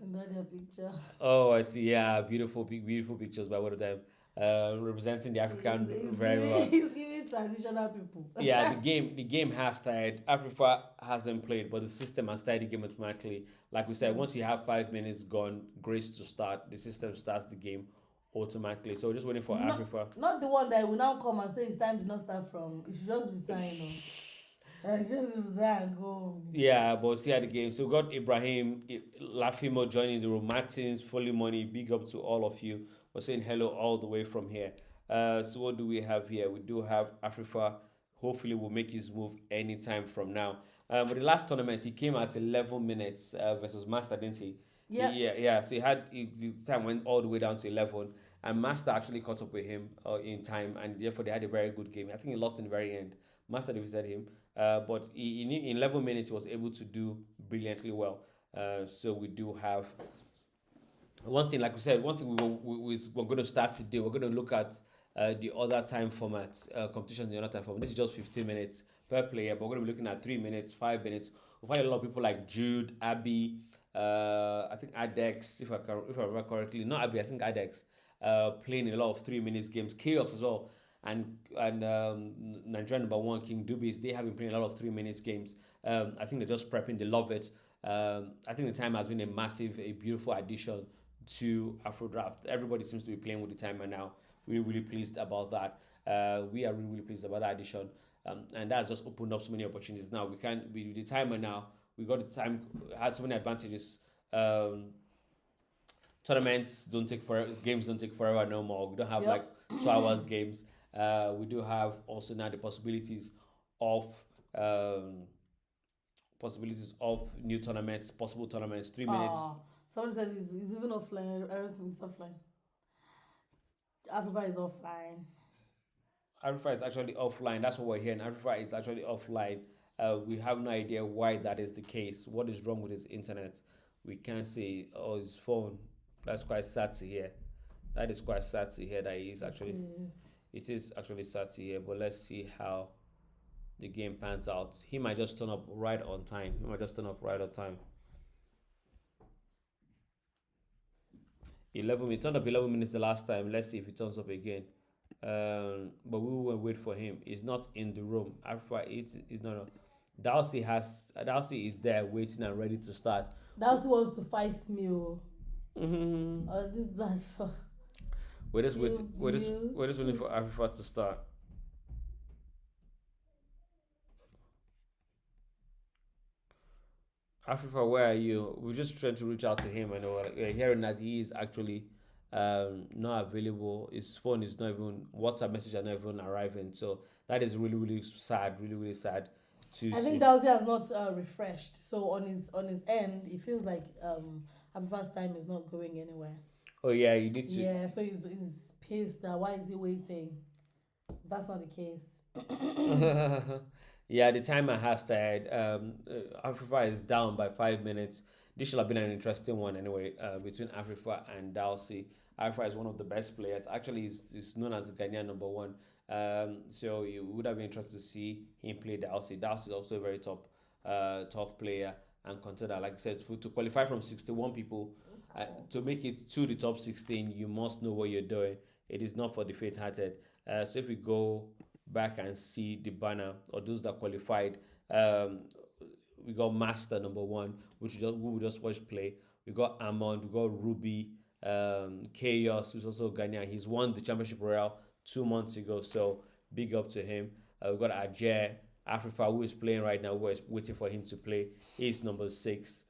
Another picture. Oh, I see. Yeah, beautiful pictures by one of them, representing the African very well. He's giving traditional people. Yeah, the game has started. Africa hasn't played, but the system has started the game automatically. Like we said, once you have 5 minutes gone, grace to start, the system starts the game automatically. So we're just waiting for Africa. Not the one that will now come and say it's time to not start from. It should just be signed on. Just that go. Yeah, but see at the game. So we got Ibrahim, Lafimo joining the room, Martins, Foley Money. Big up to all of you. We're saying hello all the way from here. So what do we have here? We do have Afrifa. Hopefully, will make his move anytime from now. But the last tournament, he came at 11 minutes versus Master, didn't he? Yeah. Yeah. So the time went all the way down to 11, and Master actually caught up with him in time, and therefore they had a very good game. I think he lost in the very end. Master defeated him, but in 11 minutes he was able to do brilliantly well. So we do have one thing, like we said, one thing we're going to start today. We're going to look at the other time formats, competitions in the other time format. This is just 15 minutes per player, but we're going to be looking at 3 minutes, 5 minutes. We find a lot of people like Jude, Abby, I think Adex, if I remember correctly, not Abby, I think Adex, playing a lot of 3 minutes games. Chaos as well, and Nigerian number one King Dubis, they have been playing a lot of 3 minutes games. I think they're just prepping. They love it. I think the time has been a beautiful addition to AfroDraught. Everybody seems to be playing with the timer now. We're really pleased about that. We are really pleased about that addition, and that's just opened up so many opportunities. Now we can with the timer now. We got the time had so many advantages. Tournaments don't take forever. Games don't take forever no more. We don't have like 2 hours games. We do have also now the of um, possibilities of new tournaments, possible tournaments, 3 minutes. Someone said it's even offline. Everything's offline. Africa is offline. Africa is actually offline. That's what we're hearing. Africa is actually offline. We have no idea why that is the case. What is wrong with his internet? We can't say, oh, his phone. That's quite sad to hear. That is quite sad to hear that he is actually. It is actually sad to hear, but let's see how the game pans out. He might just turn up right on time. 11 minutes. Turned up 11 minutes the last time. Let's see if he turns up again. But we will wait for him. He's not in the room. Alpha is not. Dalsy is there waiting and ready to start. Dalsy wants to fight me. This bad for. We're just waiting for Alpha to start. Afrifa, where are you? We're just trying to reach out to him, and we're hearing that he is actually not available. His phone is not even WhatsApp message are not even arriving. So that is really sad. Really sad. I think Dalsy has not refreshed. So on his end, it feels like Afrifa's time is not going anywhere. Oh yeah, you need to. Yeah, so he's pissed. Why is he waiting? That's not the case. Yeah, the timer has started. Afrifa is down by 5 minutes. This should have been an interesting one anyway, between Afrifa and Dalsy. Afrifa is one of the best players. Actually, he's known as the Ghanaian number one. So you would have been interested to see him play Dalsy. Dalsy is also a very tough player and contender. Like I said, to qualify from 61 people, to make it to the top 16, you must know what you're doing. It is not for the faint-hearted. So if we go back and see the banner or those that qualified, we got Master number one, which we just watched play. We got Amond, we got Ruby, Chaos, who's also Ghanaian. He's won the Championship Royale 2 months ago, so big up to him. We got Ajay Afrifa, who is playing right now. We're waiting for him to play. He's number 6.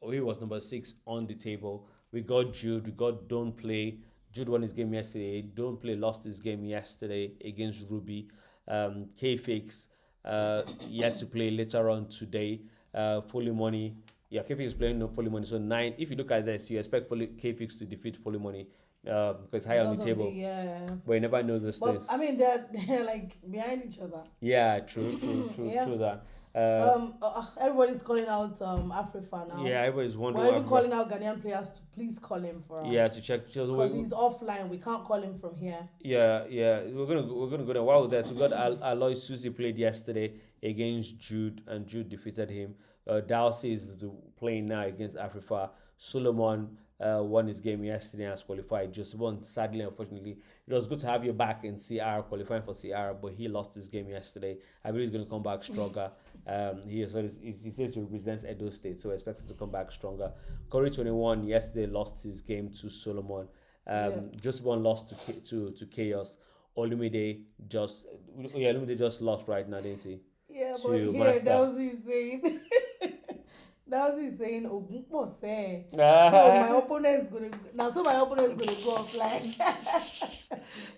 He was number 6 on the table. We got Jude. We got Don't Play. Jude won his game yesterday. Don't Play lost his game yesterday against Ruby. K-Fix yet to play later on today. Fully Money. Yeah, K-Fix is playing no Fully Money. So 9. If you look at this, you expect K-Fix to defeat Fully Money because high on the table. But you never know those things. I mean, they're like behind each other. Yeah, true that. Everybody's calling out Afrifa now. Yeah, everybody's wondering. We're even calling out Ghanaian players to please call him for us. Yeah, to check because he's offline. We can't call him from here. Yeah. We're gonna go there. Wow, that's we got Aloy Susie played yesterday against Jude, and Jude defeated him. Dalsy is playing now against Afrifa. Solomon won his game yesterday and has qualified. Just won, sadly, unfortunately. It was good to have you back in CR, qualifying for CR, but he lost his game yesterday. I believe he's going to come back stronger. He says he represents Edo State, so expects to come back stronger. Corey 21 yesterday lost his game to Solomon. Just one lost to Chaos. Olumide just lost right now, didn't he? Yeah, but to here master. Dowsy is saying Dowsy is saying Ogunpose. So my opponent's gonna now so my opponent's gonna go offline.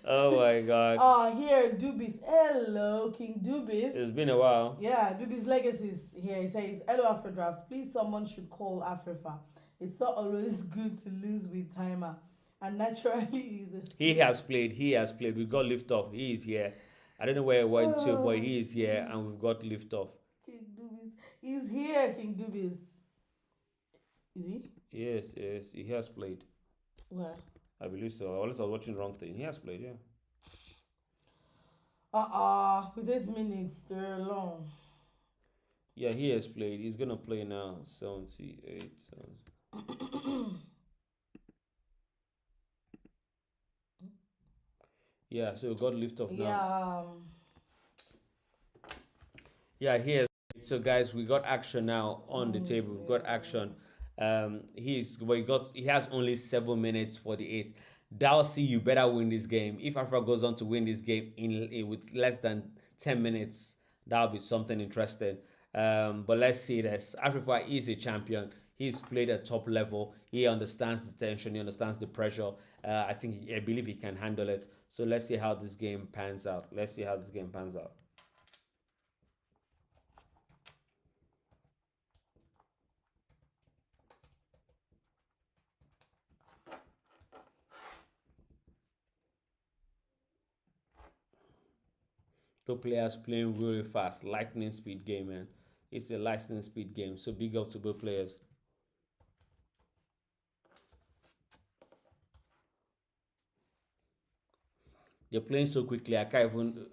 Oh my God. Here Dubis. Hello, King Dubis. It's been a while. Yeah, Dubis Legacies here. He says, hello AfroDraught. Please someone should call Afrifa. It's not always good to lose with timer. And naturally is He has played. He has played. We got lift off. He is here. I don't know where he went to, but he is here, and we've got lift off. King Dubis. He's here, King Dubis. Is he? Yes, yes, he has played. Where? I believe so. Unless I was watching the wrong thing. He has played, yeah. With 8 minutes, they're long. Yeah, he has played. He's gonna play now. 78. Yeah, so we got lift off now. Yeah. Yeah, here. So guys, we got action now on the table. We've got action. He has only 7 minutes for the eight. Dalsy, you better win this game. If Africa goes on to win this game in with less than 10 minutes, that'll be something interesting. But let's see this. Africa is a champion. He's played at top level. He understands the tension. He understands the pressure. I believe he can handle it. So let's see how this game pans out. Let's see how this game pans out. Two players playing really fast, lightning speed game, man. It's a lightning speed game, so big up to both players. They're playing so quickly. I can't even.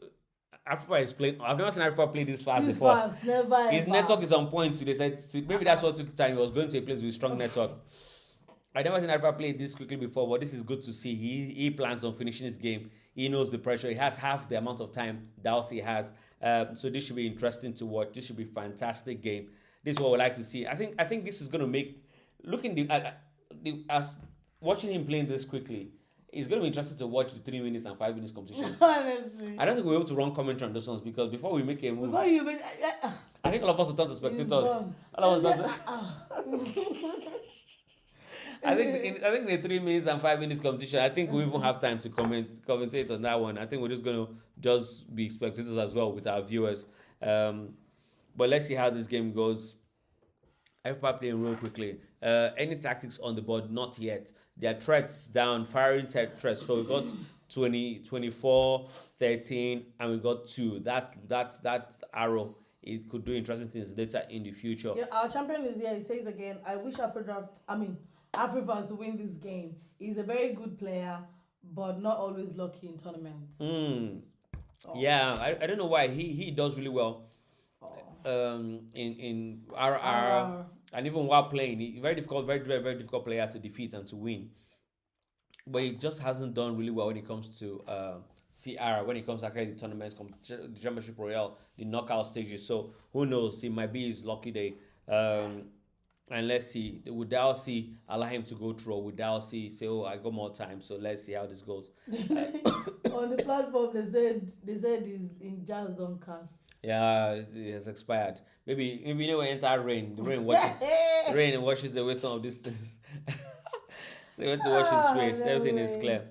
Africa is playing. I've never seen Africa play this fast This before. fast, never His ever. network is on point. So they said maybe that's what took time. He was going to a place with strong network. I never seen Africa play this quickly before, but this is good to see. He plans on finishing his game. He knows the pressure. He has half the amount of time Dowsey has. So this should be interesting to watch. This should be a fantastic game. This is what we like to see. I think this is going to make looking as watching him playing this quickly. It's going to be interesting to watch the 3 minutes and 5 minutes competitions. Honestly. I don't think we're able to run commentary on those ones because before we make a move, Before you make, I think all of us will turn to spectators. gone. All of us turn I think the 3 minutes and 5 minutes competition. I think we even have time to commentate on that one. I think we're just gonna just be spectators as well with our viewers. But let's see how this game goes. Everybody playing real quickly. Any tactics on the board? Not yet. Their threats down, firing threats. So we got 20, 24, 13, and we got 2. That arrow, it could do interesting things later in the future. Yeah, our champion is here. He says again, I wish Afrifans to win this game. He's a very good player, but not always lucky in tournaments. Oh. Yeah, I don't know why he does really well. In RR and even while playing, very difficult, very difficult player to defeat and to win. But he just hasn't done really well when it comes to CR, when it comes to actually the tournaments, the Championship Royale, the knockout stages. So who knows? It might be his lucky day. And let's see, would Dalsey allow him to go through, or would Dalsey say, "Oh, I got more time, so let's see how this goes." On the platform, they said he's in Jazz Don't Cast. Yeah, it has expired. Maybe you know when enter rain. The rain washes away some of these things. So you want to watch his face. Everything is clear.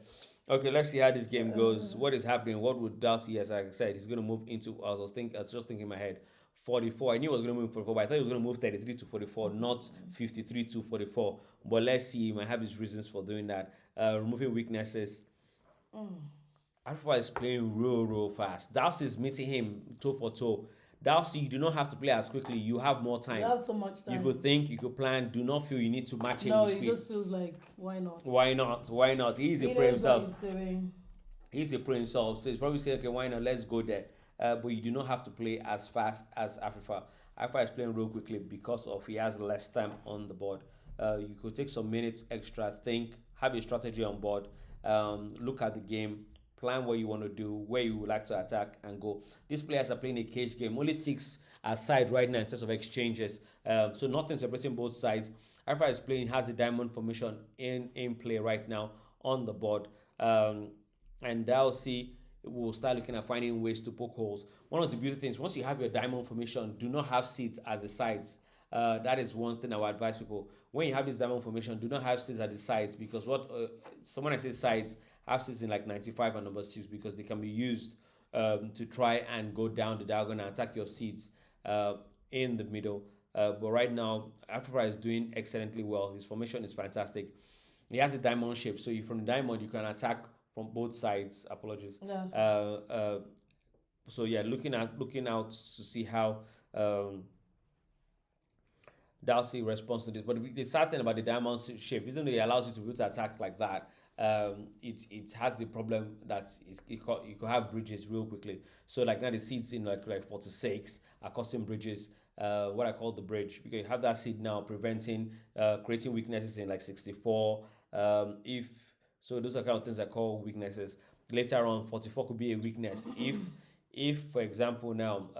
Okay, let's see how this game goes. What is happening? What would Darcy, as I said, he's gonna move into? I was just thinking in my head. 44. I knew I was going to move 44, but I thought he was going to move 33 to 44, not 53 to 44. But let's see. He might have his reasons for doing that. Removing weaknesses. Alpha is playing real fast. Dalsy is meeting him toe for toe. Dalsy, you do not have to play as quickly. You have more time. You have so much time. You could think, you could plan. Do not feel you need to match him. No, it just feels like, why not? Why not? He's a pro himself. He's a pro himself. So he's probably saying, okay, why not? Let's go there. But you do not have to play as fast as Afrifa. Afrifa is playing real quickly because of he has less time on the board. You could take some minutes extra, think, have a strategy on board, look at the game, plan what you want to do, where you would like to attack, and go. These players are playing a cage game. Only 6 aside right now in terms of exchanges. So nothing separating both sides. Afrifa is playing, has a diamond formation in play right now on the board. And Dalsey we'll start looking at finding ways to poke holes. One of the beautiful things, once you have your diamond formation, do not have seats at the sides. That is one thing I would advise people. When you have this diamond formation, do not have seats at the sides, because what someone I say sides, have seats in like 95 and number 6, because they can be used to try and go down the diagonal and attack your seats in the middle. But right now, AfroDraught is doing excellently well. His formation is fantastic. He has a diamond shape, so you from the diamond you can attack from both sides. Apologies. Yes. So yeah, looking out to see how Darcy responds to this. But the sad thing about the diamond shape, even though it allows you to be able to attack like that, it has the problem that you could have bridges real quickly. So like now the seeds in like 46 are custom bridges. What I call the bridge, because you have that seed now preventing creating weaknesses in like 64. If so, those are kind of things I call weaknesses. Later on, 44 could be a weakness if for example now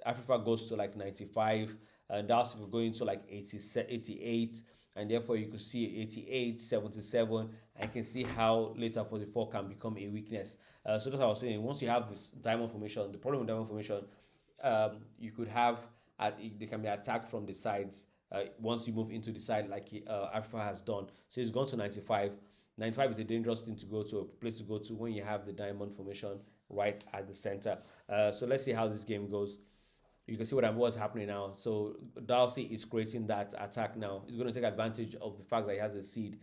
Africa goes to like 95 and Darcy could go into like 88, and therefore you could see 88, 77, and you can see how later 44 can become a weakness. So that's what I was saying. Once you have this diamond formation, the problem with diamond formation, you could have they can be attacked from the sides once you move into the side like Africa has done. So it's gone to 95. 95 is a dangerous thing to go to, a place to go to when you have the diamond formation right at the center. So let's see how this game goes. You can see what's happening now. So Darcy is creating that attack now. He's going to take advantage of the fact that he has a seed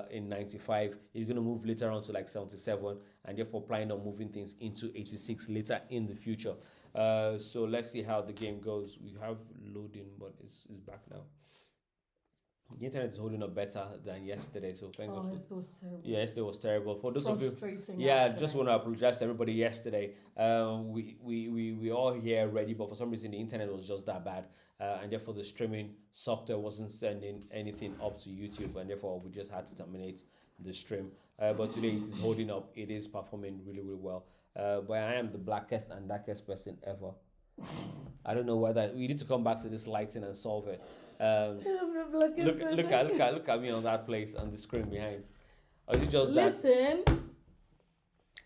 in 95. He's going to move later on to like 77, and therefore planning on moving things into 86 later in the future. So let's see how the game goes. We have loading, but it's back now. The internet is holding up better than yesterday, so thank God. Yesterday was terrible. Yeah, yesterday was terrible. For those of you, Frustrating. yeah, just want to apologize to everybody yesterday. We all here ready, but for some reason the internet was just that bad, and therefore the streaming software wasn't sending anything up to YouTube, and therefore we just had to terminate the stream. But today it is holding up. It is performing really, really well. But I am the blackest and darkest person ever. I don't know whether we need to come back to this lighting and solve it. Look at me on that place on the screen behind. Or is it just Listen. that?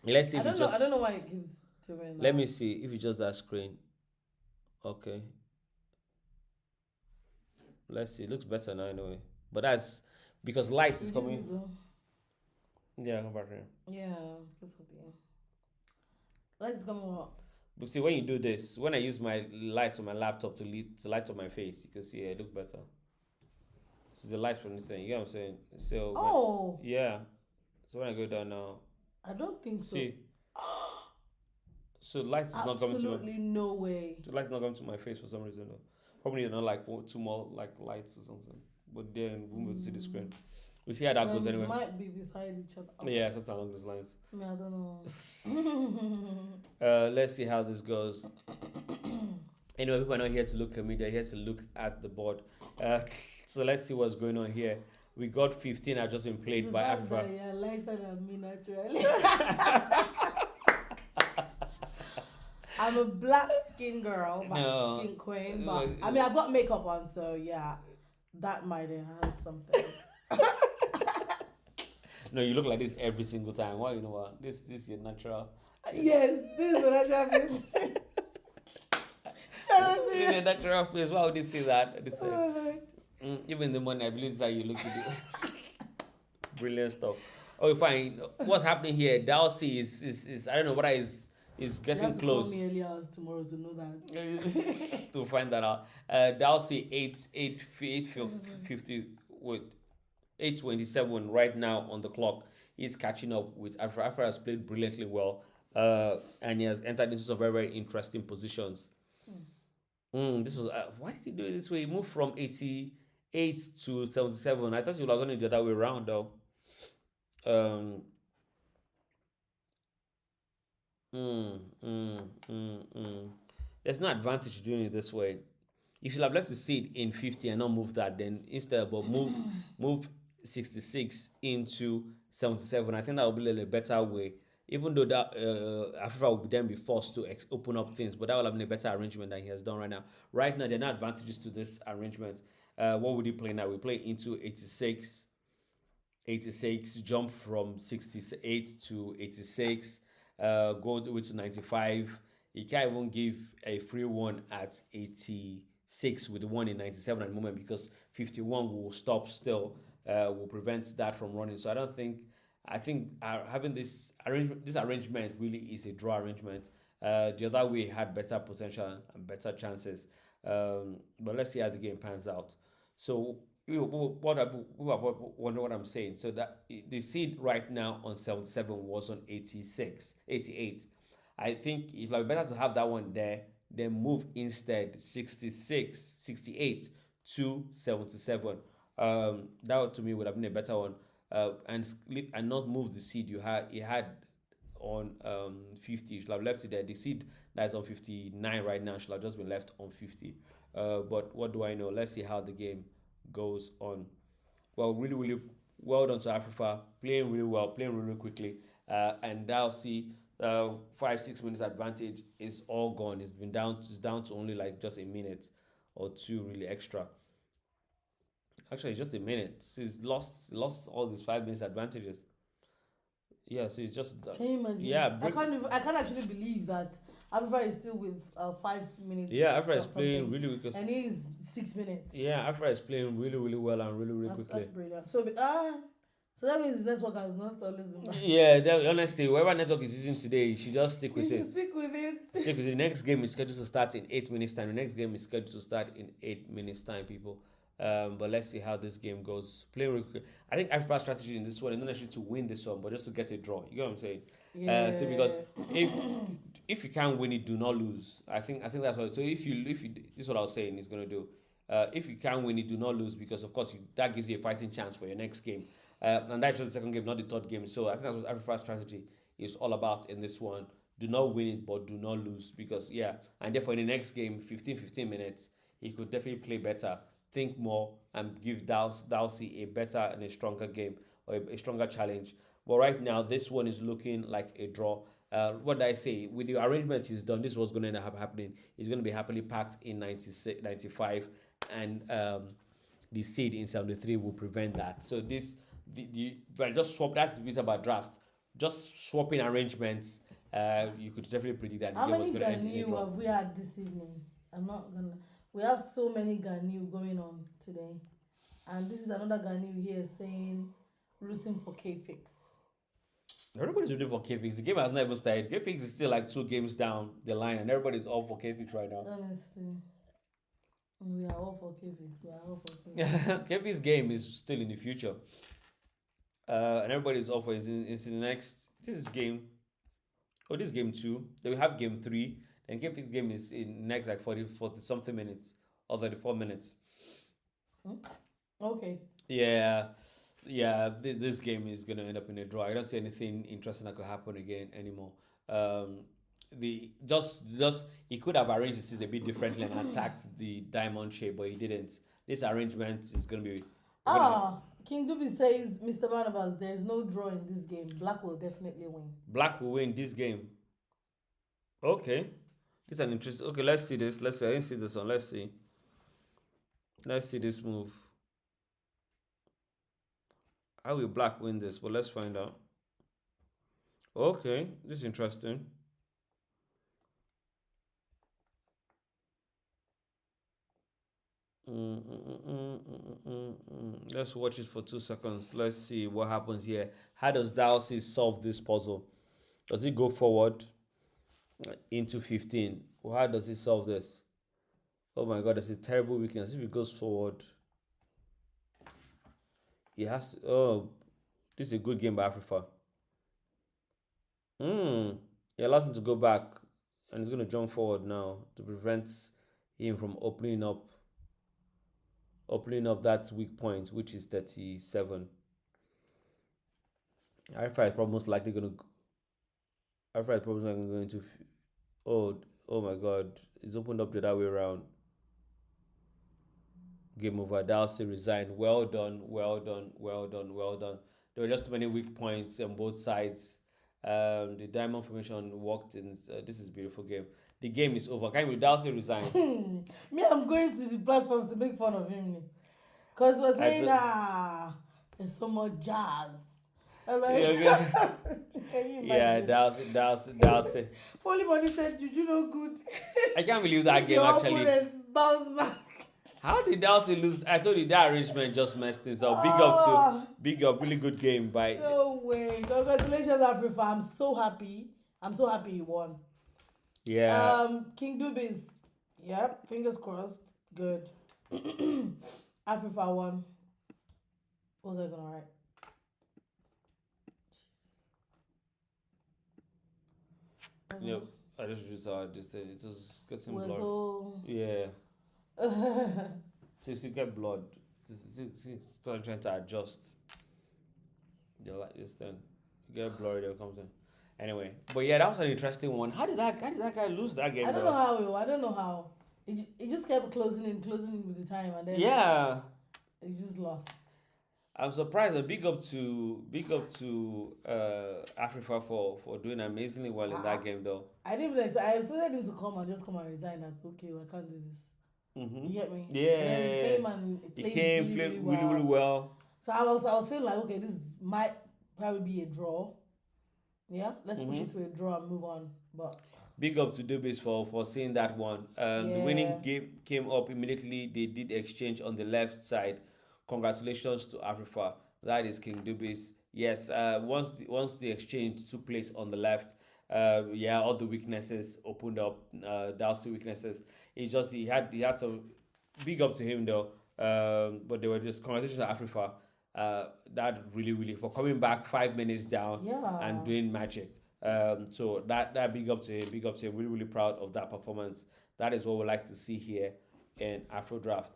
Let's see. I don't know why it keeps doing that. Let me see if it's just that screen. Okay. Let's see. It looks better now anyway. But that's because light is coming. Yeah, come back here. Yeah, because of the light is coming up. But see, when you do this, when I use my light on my laptop to light up my face, you can see it look better. So the light from this thing, you know what I'm saying? So yeah. So when I go down now, I don't think so. See. So light is not coming to my. Absolutely no way. The light's not coming to my face for some reason. Though. Probably not like two more like lights or something. But then we will see the screen. We see how that goes anyway. Might be beside each other. Yeah, something along those lines. I mean, I don't know. Let's see how this goes. Anyway, people are not here to look at me. They're here to look at the board. So let's see what's going on here. We got 15 have just been played by Africa. Yeah, lighter than me naturally. I'm a black skin girl, black skin queen. But I mean, I've got makeup on, so yeah, that might enhance something. No, you look like this every single time. Why? You know what? This is your natural. Yes, this is my natural face. This is your natural face. Why would you say that? Even in the morning, I believe this is how you look at it. Brilliant stuff. Oh, fine. What's happening here? Darcy is I don't know what is getting you have close. To call me early hours tomorrow to know that. To find that out. Darcy 8:50 with 8:27 right now on the clock. He's catching up with Afra. Afra has played brilliantly well, and he has entered into some very, very interesting positions. This was why did he do it this way? He moved from 88 to 77. I thought you were going to do that way around though. There's no advantage to doing it this way. You should have left the seed in 50 and not move that. Then instead, but move 66 into 77. I think that would be a better way. Even though that Africa will then be forced to open up things, but that will have been a better arrangement than he has done right now. Right now, there are no advantages to this arrangement. What would he play now? We play into 86, jump from 68 to 86. go away to 95. He can't even give a free one at 86 with the one in 97 at the moment because 51 will stop still, will prevent that from running. So I don't think. I think having this arrangement really is a draw arrangement. The other way had better potential and better chances. But let's see how the game pans out. So wonder what I'm saying. So that the seed right now on 77 was on 86, 88. I think it would be better to have that one there, then move instead 66, 68 to 77. That to me would have been a better one. And not move the seed you had on 50. You should have left it there. The seed that is on 59 right now should have just been left on 50. But what do I know? Let's see how the game goes on. Well, really, really well done to Africa. Playing really well, playing really quickly. And now see 5 6 minutes advantage is all gone. It's down to only like just a minute or two really extra. Actually, it's just a minute. So he's lost all these 5 minutes advantages. Yeah, so it's just Can you imagine? yeah, I can't actually believe that Africa is still with 5 minutes. yeah. Africa or is playing something, really because and he's 6 minutes. yeah, Africa is playing really really well and really really That's quickly. brilliant. So that means his network has not always been bad. Yeah, honestly, whatever network is using today, you should just stick You with should it. stick with it. Stick with it. The next game is scheduled to start in 8 minutes time. The next game is scheduled to start in 8 minutes time, people. But let's see how this game goes. Play real quick. I think Africa's strategy in this one is not actually to win this one, but just to get a draw. You know what I'm saying? Yeah. So because if if you can't win it, do not lose. I think that's what. So if you this is what I was saying is gonna do. If you can't win it, do not lose because of course that gives you a fighting chance for your next game. And that's just the second game, not the third game. So I think that's what Africa's strategy is all about in this one. Do not win it, but do not lose because yeah. And therefore in the next game, 15 minutes, he could definitely play better, think more, and give Dowsey a better and a stronger game or a stronger challenge. But right now, this one is looking like a draw. What did I say? With the arrangement he's done, this is what's going to end up happening. It's going to be happily packed in 96, 95, and the seed in 73 will prevent that. So but just swap. That's the bit about drafts. Just swapping arrangements. You could definitely predict that the How game was many going to end in a Ghanaian draw. have we had this evening? I'm not gonna. We have so many Ghanaian going on today, and this is another Ghanaian here saying rooting for K-Fix. Everybody's rooting for K-Fix. The game has not even started. K-Fix is still like 2 games down the line, and everybody's all for K-Fix right now. Honestly, we are all for K-Fix. We are all for K-Fix. K-Fix game is still in the future. And everybody's all for it. It's in the next. This is game. Oh, this is game 2. Then we have game 3. Then K-Fix game is in next like 40 something minutes or 34 minutes. Okay. Yeah. Yeah, this game is gonna end up in a draw. I don't see anything interesting that could happen again anymore. The just he could have arranged this a bit differently and attacked the diamond shape, but he didn't. This arrangement is gonna be. King Dubi says, Mr. Barnabas, there is no draw in this game. Black will definitely win. Black will win this game. Okay, this is an interesting. Okay, let's see this. Let's see. I didn't see this one. Let's see. Let's see this move. How will Black win this? But let's find out. Okay, this is interesting. Let's watch it for 2 seconds. Let's see what happens here. How does Dowsey solve this puzzle? Does he go forward into 15? Or how does he solve this? Oh my god, that's a terrible weakness. If he goes forward, he has to. Oh, this is a good game by Africa. He allows him to go back, and he's going to jump forward now to prevent him from opening up that weak point, which is 37. Africa is probably most likely going to. Africa is probably going to. Oh my god, it's opened up the other way around. Game over. Dowsey resigned. Well done. There were just too many weak points on both sides. The diamond formation worked in. This is a beautiful game. The game is over. Can we Dowsey resign? Me, I'm going to the platform to make fun of him. Because we're saying, there's so much jazz. I was Yeah, like, okay. can you Yeah, imagine? that's it. Foley Money said, Juju no good. I can't believe that If game your actually. opponent bounce back. How did Dowsey lose? I told you that arrangement just messed things up. Oh, Big up, really good game by. no way. Congratulations, Africa. I'm so happy. I'm so happy he won. Yeah, King Dubis. Yep, fingers crossed. Good. Africa won. What was I gonna write? you know, I just saw this thing. It was getting Was blood. all. Yeah, see, you get blood. Still trying to adjust. You like this thing. You get blurry, then it comes in. Anyway, but yeah, that was an interesting one. How did that guy lose that game? I don't know how. I don't know how. It just kept closing in with the time, and then Yeah, it just lost. I'm surprised. And big up to Africa for doing amazingly well in that game, though. I didn't even I expected him to come and resign. That's okay. I can't do this. Mm-hmm. You get me? Yeah, And then he came and he played came, really, played really well. really well. So I was feeling like, okay, this might probably be a draw. Yeah, let's push it to a draw and move on. But Big up to Dubis for seeing that one. The winning game came up immediately. They did exchange on the left side. Congratulations to Afrifa. That is King Dubis. Yes, once the exchange took place on the left, all the weaknesses opened up. Dowsey weaknesses. He had some big up to him though. But they were just congratulations to Afrifa. That really for coming back 5 minutes down and doing magic. So that big up to him. Really proud of that performance. That is what we like to see here in AfroDraught.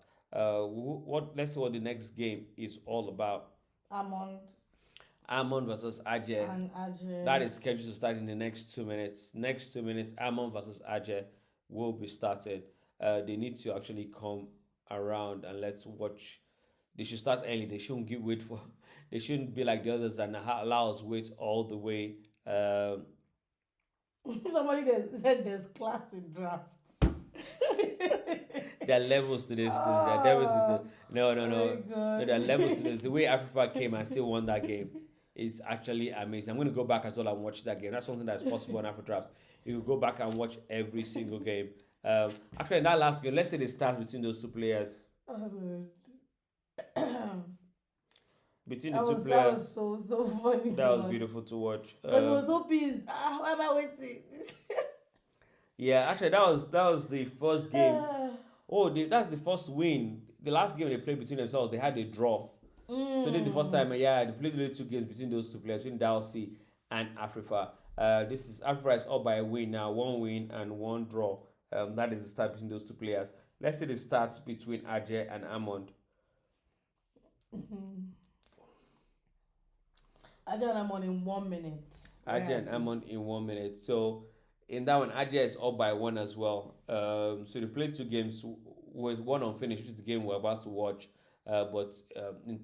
Let's see what the next game is all about. Amon versus Ajay. And Ajay. That is scheduled to start in the next 2 minutes. Next 2 minutes, Amon versus Ajay will be started. They need to actually come around and let's watch. They should start early. They shouldn't wait for. They shouldn't be like the others that allow us wait all the way. Somebody said there's class in draft. There are levels to this. There are levels to this. No. There are levels to this. The way Africa came and still won that game is actually amazing. I'm going to go back as well and watch that game. That's something that's possible on AfroDraught. You go back and watch every single game. Actually, in that last game, let's say the stats between those two players. Between the two players. That was so funny. That was beautiful to watch. Because he was so pissed. Why am I waiting? Yeah, actually, that was the first game. That's the first win. The last game they played between themselves, they had a draw. So this is the first time, they played the 2 games between those two players, between Dowsey and Afrifa. Afrifa is up by a win now, 1 win and 1 draw. That is the start between those two players. Let's see the stats between Ajay and Amon. Ajay and Amon in 1 minute. Ajay and Amon in 1 minute. So in that one, Ajay is up by 1 as well. So they played 2 games with 1 unfinished, which is the game we're about to watch. But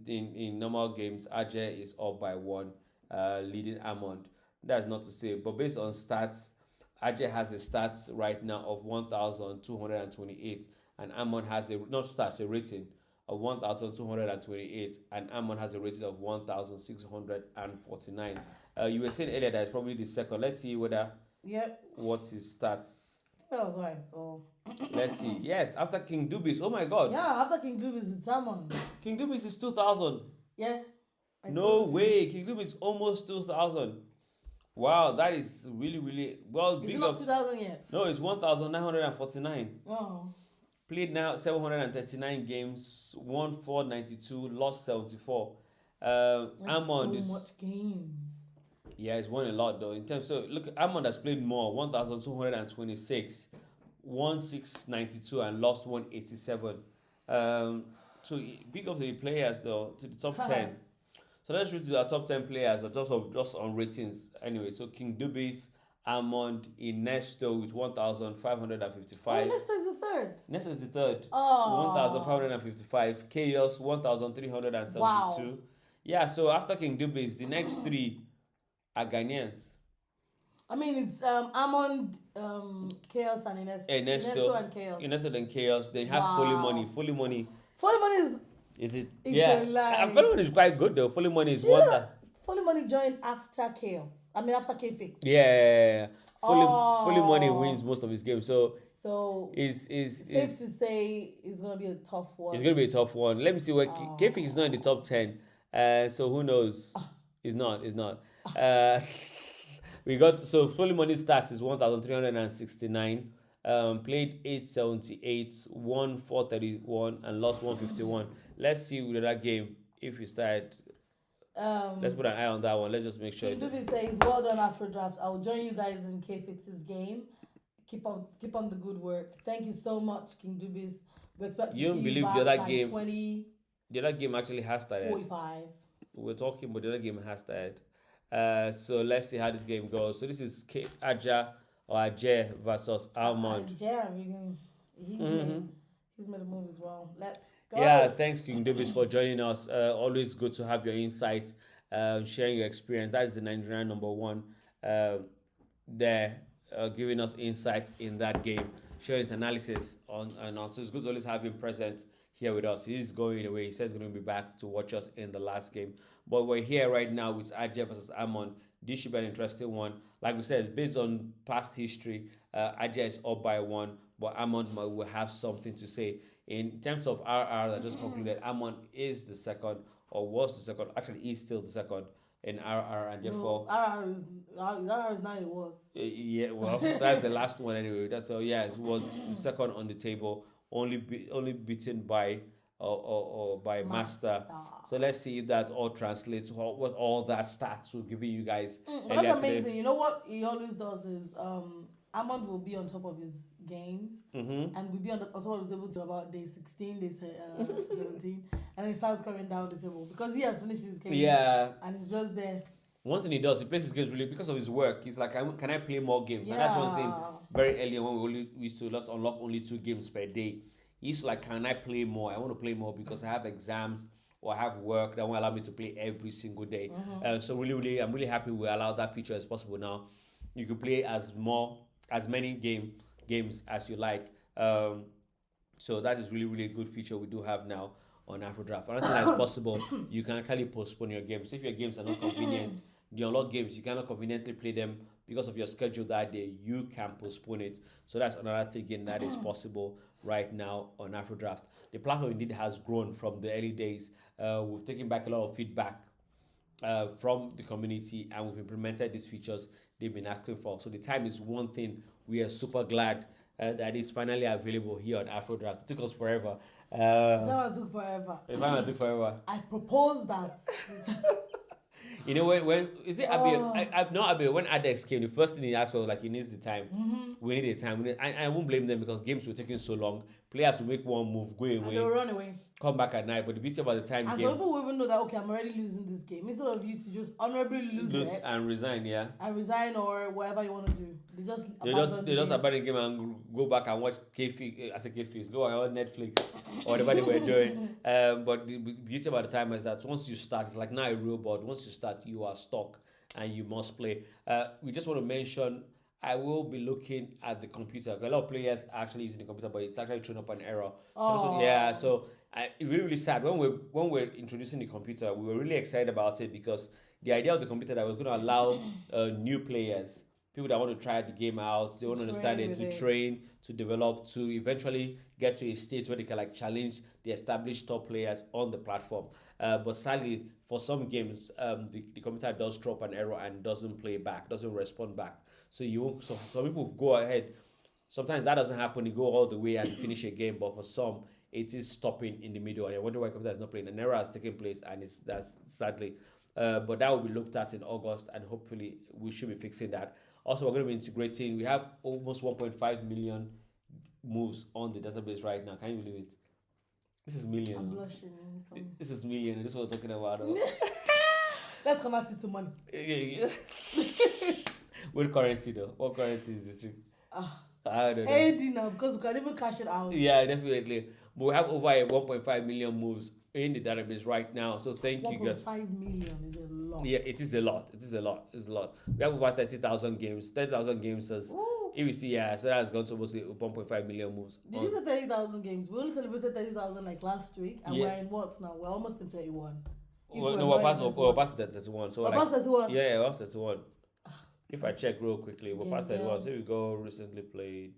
in normal games, Ajay is up by 1, leading Amon. That's not to say, but based on stats, Ajay has a stats right now of 1,228, and Amon has a rating of 1,228, and Amon has a rating of 1,649. You were saying earlier that it's probably the second. Let's see whether what his stats. That was what I saw. Let's see. Yes, after King Dubis. Oh my God. Yeah, after King Dubis, it's Amon. King Dubis is 2,000. Yeah. No way. King Dubis is almost 2,000. Wow, that is really well. Is it not 2,000 yet? No, it's 1,949. Oh. Played now 739 games, won 492, lost 74. Amon is so much games. Yeah, he's won a lot though. In terms, so look, Amon has played more, 1,226, won 692 and lost 187. So big up to the players though, to the top 10. So let's read to our top 10 players, or just on ratings. Anyway, so King Dubis, Amon, Inesto with 1,555. Inesto is the third. Inesto is the third. Oh. 1,555. Chaos, 1,372. Wow. Yeah, so after King Dubis, the next 3 are Ghanaians. I mean, it's Amon, Chaos, and Inesto. Inesto and Chaos. Inesto and Chaos. They have Fully Money. Fully Money is... Is it? It's a lie. Fully Money is quite good though. Fully Money is one. Fully Money joined after Chaos. I mean, after K-Fix. Yeah, fully money Oh, wins most of his games. So so safe to is say it's gonna be a tough it's one. going to be a tough one. Let me see where Kefik is not in the Oh, top 10. So who knows? It's not. It's not. We got so fully money stats is 1,369. Played 878, won 431, and lost 151. Let's see with that game if we start. Let's um, put an eye on that one. Let's just make sure. King Dubi says, "Well done, AfroDraught. I will join you guys in K-Fix's game. Keep on the good work. Thank you so much, King Dubis. We expect to You see don't you believe the back other by game. 2045. The other game actually has started. We're talking, but the other game has started. So let's see how this game goes. So this is Aja versus Almond. Jerry, Mm-hmm. he's made a move as well. Let's Yeah, go. thanks King Davis for joining us. Always good to have your insights, sharing your experience. That is the Nigerian number one uh, there, giving us insight in that game, sharing his analysis on and also it's good to always have him present here with us. He's going away. He says he's going to be back to watch us in the last game. But we're here right now with Ajay versus Amon. This should be an interesting one. Like we said, based on past history, Ajay is up by one, but Amon will have something to say. In terms of RR that just concluded, Amon is the second, or was the second, actually is still the second in RR, and therefore, No, RR is not. It was. yeah, well, that's the last one anyway. That's all. Yeah, it was the second on the table, only beaten by or by Master. Master. So let's see if that all translates. What all that stats will giving you guys But earlier that's today. amazing. You know what he always does is Ahmad will be on top of his games and will be on top of the table till about day 16, day 17, and he starts coming down the table because he has finished his game. Yeah. And he's just there. One thing he does, he plays his games really because of his work. He's like, can I play more games? And that's one thing. Very early on, we used to just unlock only 2 games per day. He's like, can I play more? I want to play more because I have exams or I have work that won't allow me to play every single day. So really, I'm really happy we allow that feature as possible now. You can play as many games as you like. So that is really a good feature we do have now on AfroDraught. Another thing that's possible, you can actually postpone your games. If your games are not convenient, the unlocked games, you cannot conveniently play them because of your schedule that day, you can postpone it. So that's another thing that is possible right now on AfroDraught. The platform indeed has grown from the early days. We've taken back a lot of feedback from the community and we've implemented these features they've been asking for. So the time is one thing. We are super glad that it's finally available here on AfroDraught. It took us forever. That took forever. It took forever. I proposed that. You know when is it Abiel? I no Abiel. When Adex came, the first thing he asked was like he needs the time. We need the time. I won't blame them because games were taking so long. Players will make one move, go away, And they'll run away. come back at night. But the beauty about the time And game, so people will even know that okay, I'm already losing this game. Instead of you to just honorably lose it and resign. Yeah. and resign or whatever you want to do. They just abandon the game and go back and watch K-Fix, as a K-Fix, go on Netflix or whatever they were doing. But the beauty about the time is that once you start, it's like now a real board. Once you start, you are stuck and you must play. We just want to mention, I will be looking at the computer. A lot of players are actually using the computer, but it's actually throwing up an error. So it's really sad. When we're introducing the computer, we were really excited about it because the idea of the computer that was going to allow new players, people that want to try the game out, they want to understand it, to train, to develop, to eventually get to a state where they can like challenge the established top players on the platform. But sadly, for some games, the computer does drop an error and doesn't play back, doesn't respond back. So some people go ahead. Sometimes that doesn't happen. You go all the way and finish a game, but for some, it is stopping in the middle, and I wonder why the computer is not playing. An error has taken place, and that's sadly. But that will be looked at in August, and hopefully we should be fixing that. Also, we're going to be integrating. We have almost 1.5 million moves on the database right now. Can you believe it? This is million. I'm blushing. This is million. This is what we're talking about. Let's convert it to money. What currency though? What currency is this? I don't know. AD now, because we can even cash it out. Yeah, definitely. But we have over 1.5 million moves in the database right now. So thank you guys. 1.5 million is a lot. Yeah, it is a lot. It's a lot. We have over 30,000 games. 30,000 games says. If you see, so that's gone to almost 1.5 million moves. Did you say 30,000 games? We only celebrated 30,000 like last week, and we're in what now? We're almost in 31. If Well, we're no, not in we're 31. past 31. So We're like, past 31. yeah, we're past 31. If I check real quickly, we're Game past 31. down. Say we go recently played.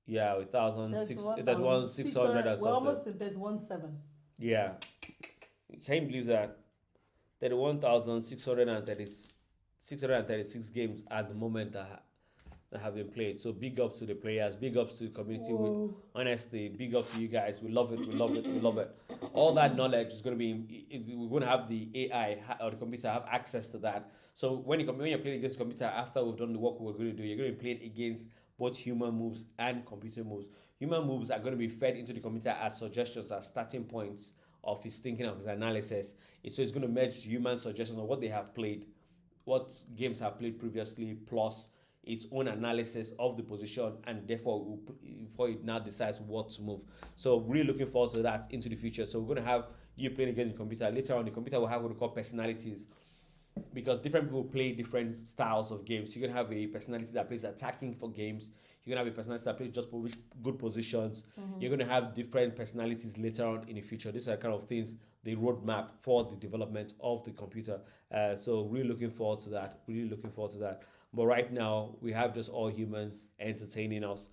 Yeah, with thousand six, that one six 31,600. hundred and We're something. almost in 31,700. Yeah, can you believe that? 636 games at the moment that have been played. So big ups to the players, big ups to the community. Whoa. Honestly, big ups to you guys. We love it. We love it. We love it. All that knowledge is going to be. We're going to have the AI or the computer have access to that. So when you're playing against the computer after we've done the work we're going to do, you're going to be playing against both human moves and computer moves. Human moves are going to be fed into the computer as suggestions, as starting points of his thinking, of his analysis. So it's going to merge human suggestions of what they have played, what games have played previously, plus its own analysis of the position, and therefore before it now decides what to move. So really looking forward to that into the future. So we're going to have you playing against the computer. Later on, the computer will have what we call personalities, because different people play different styles of games. You're gonna have a personality that plays attacking for games. You're gonna have a personality that plays just for good positions. You're gonna have different personalities later on in the future. These are kind of things, the roadmap for the development of the computer. So really looking forward to that. Really looking forward to that. But right now we have just all humans entertaining us.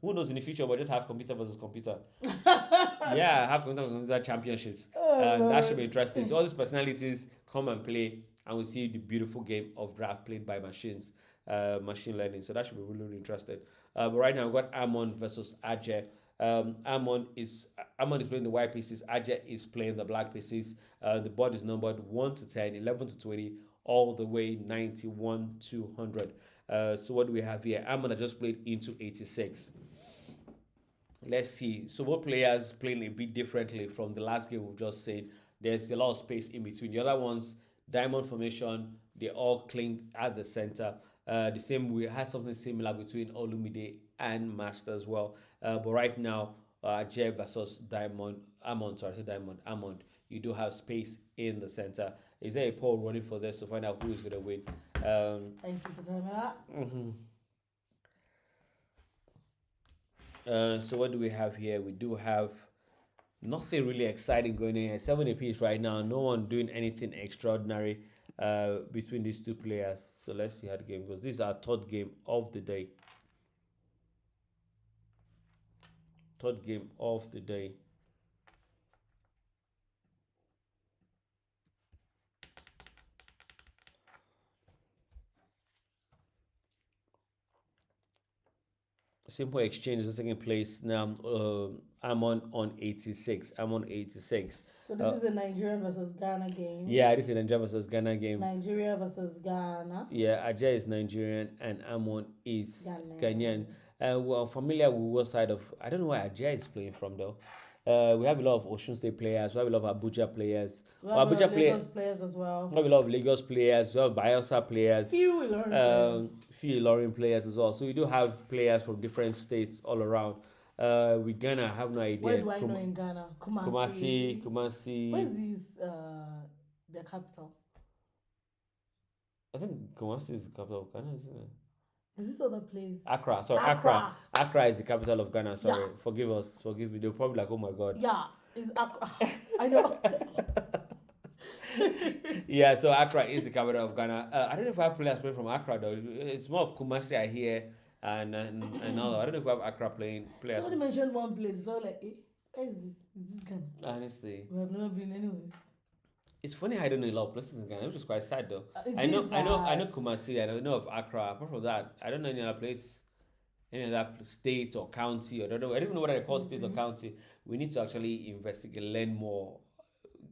Who knows in the future we'll just have computer versus computer. Yeah, have computer versus computer championships. That should be interesting. So all these personalities come and play, and we see the beautiful game of draft played by machines, machine learning. So that should be really, really interesting. But right now we've got Amon versus Ajay. Amon is playing the white pieces. Ajay is playing the black pieces. The board is numbered 1 to 10, 11 to 20, all the way 91 to 100. So what do we have here? Amon has just played into 86. Let's see. So both players playing a bit differently from the last game we've just seen. There's a lot of space in between. The other ones, diamond formation, they all cling at the center. The same, we had something similar between Olumide and Master as well. But right now, Jay versus Diamond, Amon, sorry, I said Diamond, Amon, you do have space in the center. Is there a poll running for this to find out who is going to win? Thank you for telling me that. So what do we have here? We do have nothing really exciting going on here. 7 apiece right now. No one doing anything extraordinary between these two players. So let's see how the game goes. This is our third game of the day. Third game of the day. Simple exchange is taking place now. I'm on 86. I'm on 86. So this is a Nigerian versus Ghana game. Yeah, this is Nigeria versus Ghana game. Nigeria versus Ghana. Yeah, Ajay is Nigerian and Amon is Ghanaian. We're familiar with what side of. I don't know where Ajay is playing from though. We have a lot of Osun State players. We have a lot of Abuja players. We have a lot of Lagos players as well. We have a lot of Lagos players. We have Bayelsa players. Few Ilorin players. Few Ilorin players as well. So we do have players from different states all around. We Ghana, I have no idea. Where do I know in Ghana? Kumasi. Where's this the capital? I think Kumasi is the capital of Ghana, isn't it? Is this other place? Accra. Sorry, Accra. Accra is the capital of Ghana. Sorry. Yeah. Forgive us. Forgive me. They're probably like, oh my God. Yeah, it's Accra. I know. Yeah, so Accra is the capital of Ghana. I don't know if I have players playing from Accra though. It's more of Kumasi I hear and all. I don't know if we have Accra playing players. Somebody mentioned one place. Felt like, where is this? Is this Ghana? Honestly, we have never been anywhere. It's funny I don't know a lot of places in Ghana, which is quite sad though. I know Kumasi, I know of Accra. Apart from that, I don't know any other place, any other state or county. I don't even know what I call state or county. We need to actually investigate, learn more,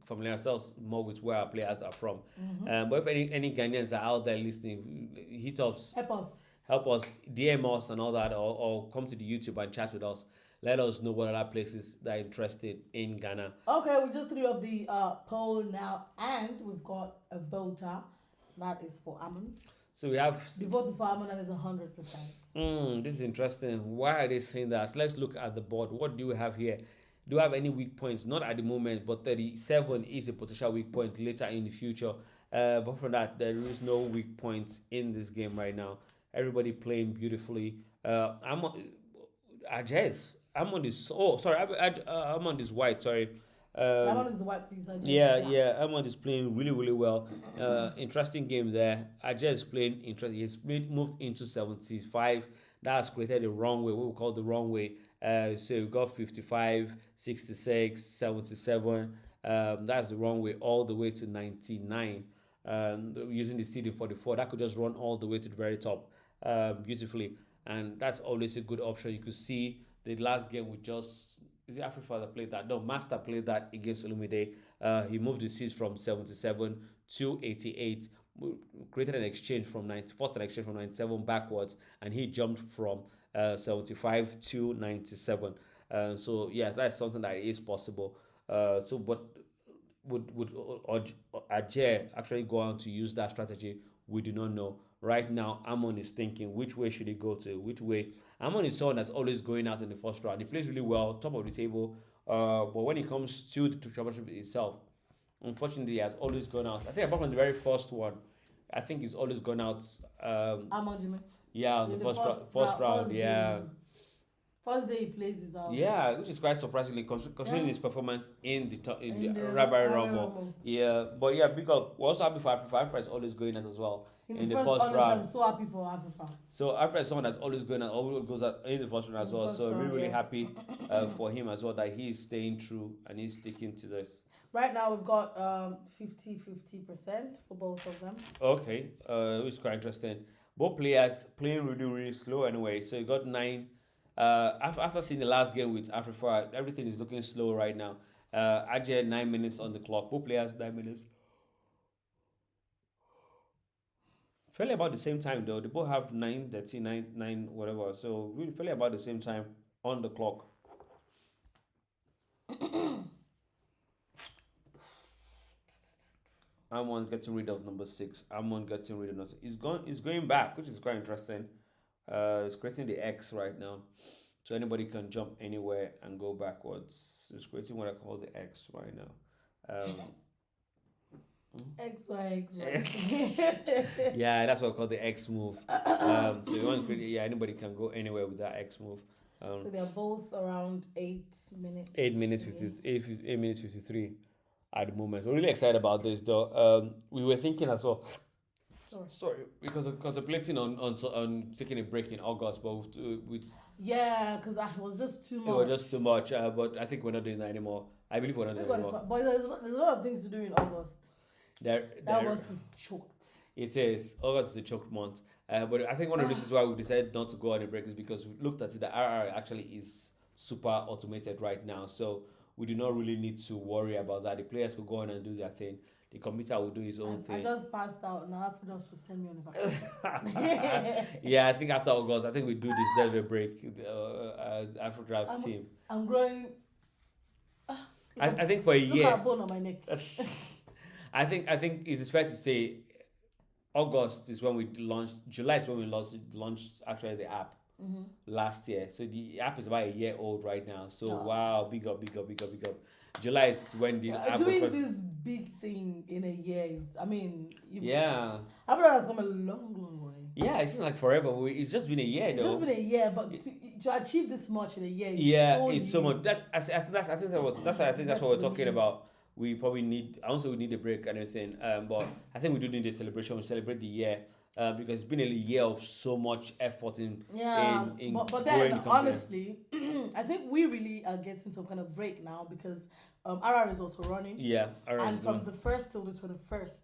familiar ourselves more with where our players are from. But if any Ghanaians are out there listening, hit us, help us, DM us and all that, or come to the YouTube and chat with us. Let us know what other places that are interested in Ghana. Okay, we just threw up the poll now, and we've got a voter that is for Amon. So we have the vote is for Amon and it's 100%. This is interesting. Why are they saying that? Let's look at the board. What do we have here? Do we have any weak points? Not at the moment, but 37 is a potential weak point later in the future. But from that, there is no weak points in this game right now. Everybody playing beautifully. I'm on this white. Sorry, That one is the white piece. Yeah, yeah, Ahmad is playing really, really well. Interesting game there. Ajay is playing interesting. Moved into 75. That's created the wrong way, what we call the wrong way. So we got 55, 66, 77. That's the wrong way, all the way to 99. Using the CD 44, that could just run all the way to the very top beautifully. And that's always a good option. You could see the last game with just is it Africa that played that? No, Master played that against Olumide. He moved the seeds from 77 to 88, created an exchange from 90, forced an exchange from 97 backwards, and he jumped from 75 to 97. So yeah, that's something that is possible. But would Ajay actually go on to use that strategy? We do not know. Right now, Amon is thinking which way should he go to, which way. Amon is someone that's always going out in the first round. He plays really well, top of the table. But when it comes to the championship itself, unfortunately, he has always gone out. I think apart from the very first one, I think he's always gone out. Amon, you mean? Yeah, In the the first round. Yeah. game. First day he plays is out. Yeah, which is quite surprisingly considering his performance in In the the Rivalry Rivalry Rumble. Rumble. Yeah, but yeah, big up. We're also happy for Africa. Africa is always going out as well in the first honestly, round. I'm so happy for Africa. So Africa is someone that's always going out, always goes out in the first round as In the well. first So round, really, really yeah. happy for him as well that he is staying true and he's sticking to this. Right now we've got 50% for both of them. Okay, which is quite interesting. Both players playing really, really slow anyway. So you got 9. After seeing the last game with Africa, everything is looking slow right now. Ajay 9 minutes on the clock. Both players 9 minutes. Fairly about the same time though. They both have 9, 13, 9, 9, whatever. So really fairly about the same time on the clock. Amon getting rid of number 6. Amon getting rid of number 6. He's going back, which is quite interesting. It's creating the X right now. So anybody can jump anywhere and go backwards. It's creating what I call the X right now. X, Y, X, Y. Yeah, that's what I call the X move. So you want to create, yeah, anybody can go anywhere with that X move. So they're both around 8 minutes. 8 minutes 8 minutes 53 at the moment. So really excited about this though. We were thinking as well. Sorry, because of contemplating on taking a break in August, but with Yeah, because it was just too it much. was just too much. But I think we're not doing that anymore. I believe we're not doing it anymore. But there's a lot of things to do in August. August is choked. It is. August is a choked month. But I think one of the reasons why we decided not to go on a break is because we looked at it. The RR actually is super automated right now, so we do not really need to worry about that. The players will go on and do their thing. The computer will do its own I thing. just passed out now. AfroDraught will send me on a vacation. Yeah, I think after August, I think we do deserve a break. The AfroDraught team. I'm growing. I think for a Look year. at a bone on my neck. I think it is fair to say August is when we launched. July is when we launched actually the app last year. So the app is about a year old right now. So wow, big up. July is when the app doing was this big thing in a year is, I mean, yeah. AfroDraught has come a long way. Yeah, it seems like forever. But it's just been a year It's though. just been a year, but to achieve this much in a year, It's so much. I think that's what we're talking about. We probably need. I don't say we need a break and everything, but I think we do need a celebration. We celebrate the year because it's been a year of so much effort in but then honestly, I think we really are getting some kind of break now because RR is also running. Yeah, and from the 1st till the 21st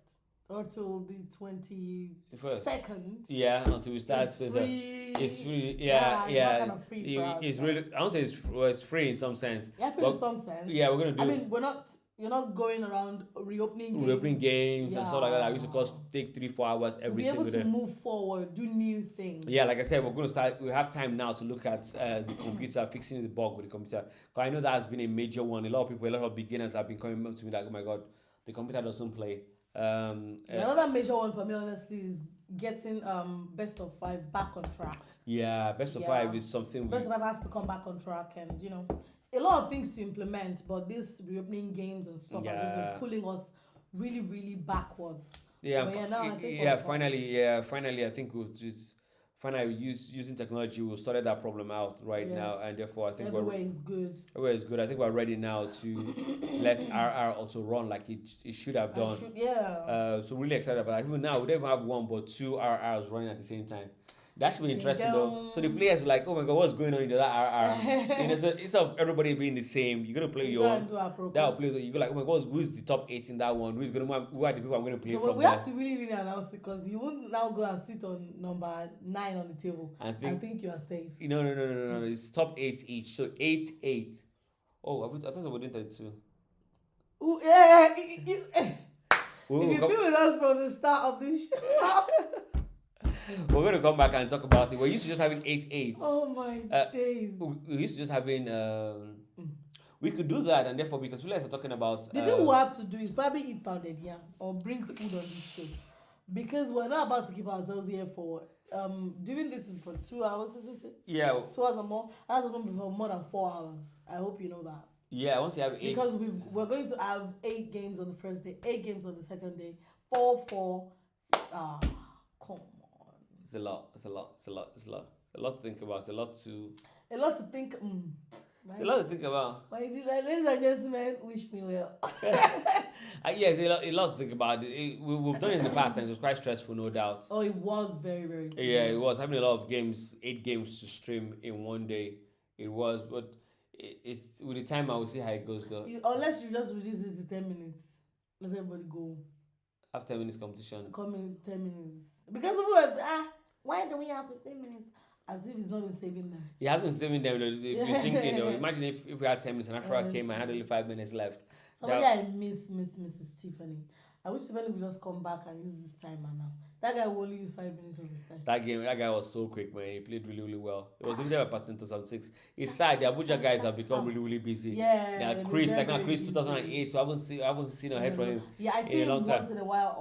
or till the 22nd. Yeah, until we start. It's free. It's free. Yeah. Yeah. Kind of free for us, it's really. I don't say it's free in some sense. Yeah, free in some sense. Yeah, we're gonna do. I mean, you're not going around reopening games and stuff like that. I used to take 3-4 hours every single day. Be able to move forward, do new things. Yeah, like I said, we're going to start. We have time now to look at the computer, fixing the bug with the computer. Because I know that has been a major one. A lot of beginners have been coming up to me like, oh my god, the computer doesn't play. Another major one for me, honestly, is getting best of 5 back on track. Yeah, best of 5 is something. Best of 5 has to come back on track, and a lot of things to implement, but this reopening games and stuff has just been pulling us really, really backwards. Yeah, But now I think finally, I think finally using technology, we've sorted that problem out right now, and therefore I think everywhere is good. everywhere is good. I think we're ready now to let RR also run like it should have done. So really excited about it. Even now, we don't even have one but two RRs running at the same time. That should be interesting though. So the players were like, oh my god, what's going on in the RR? You know, so instead of everybody being the same, you're gonna play your own. That will play. You go like, oh my god, who's the top 8 in that one? Who are the people I'm gonna play so from? We have to really announce it, because you won't now go and sit on number 9 on the table and think you are safe. No. It's top 8 each. So 8. Oh, I thought we were doing 32. Ooh, yeah. If you've been with us from the start of this show. We're going to come back and talk about it. We're used to just having 8. Oh my days. We used to just having. We could do that, and therefore, because we are talking about. The thing we have to do is probably eat pounded yam or bring food on this show, because we're not about to keep ourselves here for. Doing this is for 2 hours, isn't it? Yeah. 2 hours or more. That's going to be for more than 4 hours. I hope you know that. Yeah, once you have 8. Because we're going to have 8 games on the first day, 8 games on the second day, 4. Come on. It's a lot to think about. It's a lot to think. Right? It's a lot to think about. Ladies and gentlemen, wish me well. Yes, a lot to think about. We've done it in the past, and it was quite stressful, no doubt. Oh, it was very, very true. Yeah, it was. Having a lot of games, 8 games to stream in one day. It was, but it's with the time I will see how it goes though. Unless you just reduce it to 10 minutes. Let everybody go. Have 10 minutes competition. Come in 10 minutes. Because people were, why do we have 15 minutes? As if it's not been saving them. It has been saving them. They've been thinking, imagine if we had 10 minutes and after I came and had only 5 minutes left. Somebody I miss Mrs. Tiffany. I wish Tiffany would just come back and use this timer now. That guy will only use 5 minutes of his time. That guy was so quick, man. He played really, really well. It was even by passing to some 6. It's sad. The Abuja guys have become really, really busy. Yeah. Chris, Chris 2008. So I haven't seen a head from him. Yeah, I see him once in a while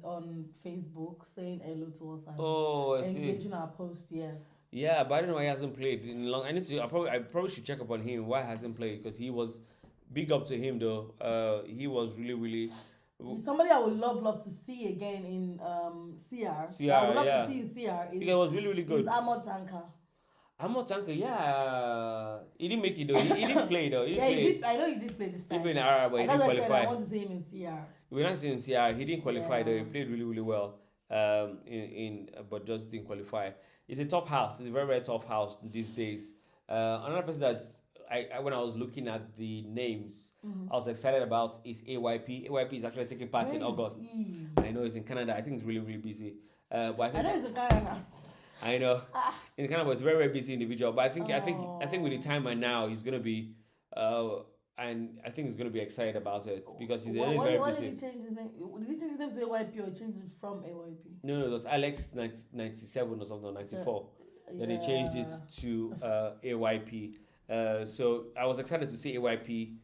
on Facebook saying hello to us and engaging our post. Yes. Yeah, but I don't know why he hasn't played in long. I probably should check up on him why he hasn't played, because he was big up to him though. He was really, really. He's somebody I would love to see again in CR. I would love to see in CR. Because it was really, really good. It's Armored Tanker, yeah. He didn't make it though. He didn't play though. He did. I know he did play this time. He played in RR, but he didn't qualify. I want to see him in CR. We're not seeing CR. He didn't qualify though. He played really, really well. But just didn't qualify. It's a top house. It's a very, very tough house these days. Another person that's when I was looking at the names, I was excited about is AYP. AYP is actually taking part in August. I know it's in Canada. I think it's really, really busy. But I know it's in Canada. I know. In Canada, it's a very, very busy individual. But I think with the timer now, he's gonna be and I think he's gonna be excited about it because he's very busy. Why did he change his name? Did he change his name to AYP or change it from AYP? No, it was Alex 97 or something, 94. Then they changed it to AYP. So I was excited to see AYP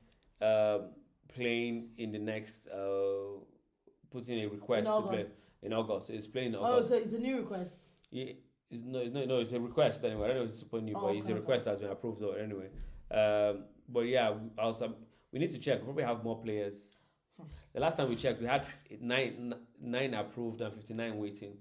playing in the next, putting a request to play in August. So it's playing in August. Oh, so it's a new request. Yeah, it's a request anyway. I don't know if it's super new, but it's a request that's been approved though anyway. But yeah, we need to check. We probably have more players. The last time we checked, we had nine approved and 59 waiting.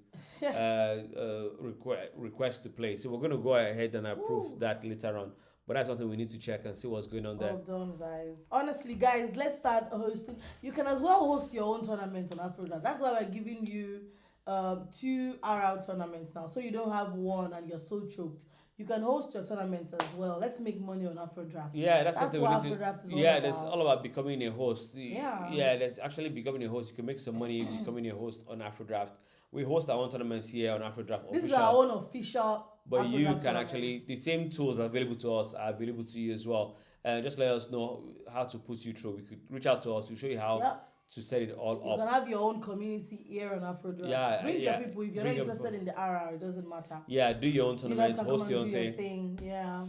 Request to play. So we're going to go ahead and approve that later on. But that's something we need to check and see what's going on there. Well done, guys. Honestly, guys, let's start hosting. You can as well host your own tournament on AfroDraught. That's why we're giving you 2 RR tournaments now. So you don't have one and you're so choked. You can host your tournaments as well. Let's make money on AfroDraught. Yeah, that's something what we need AfroDraught is all about. That's all about becoming a host. Yeah, that's actually becoming a host. You can make some money becoming a host on AfroDraught. We host our own tournaments here on AfroDraught. This is our own official. But AfroDraught you can tournament. actually, the same tools available to us are available to you as well. Just let us know how to put you through. We could reach out to us. We'll show you how to set it all up. You can have your own community here on AfroDraught. Bring your people. If you're not interested in the RR, it doesn't matter. Yeah, do your own tournament, host your own thing. Yeah.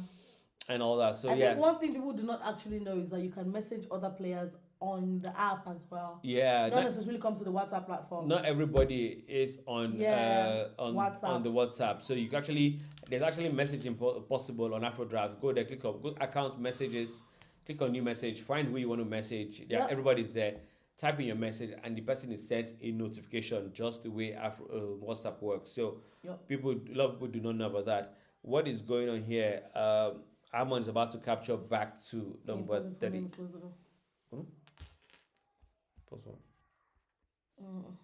And all that. So I think one thing people do not actually know is that you can message other players on the app as well. Yeah. You don't necessarily come to the WhatsApp platform. Not everybody is on WhatsApp. On the WhatsApp. So you can there's actually messaging possible on AfroDraught. Go there, click on account messages, click on new message, find who you want to message. Everybody's there. type in your message, and the person is sent a notification, just the way WhatsApp works. So Yep. a lot of people do not know about that. What is going on here? Amon is about to capture back to Can you number pause this one? Let 30. me close the door. Hmm? Pause one. Mm.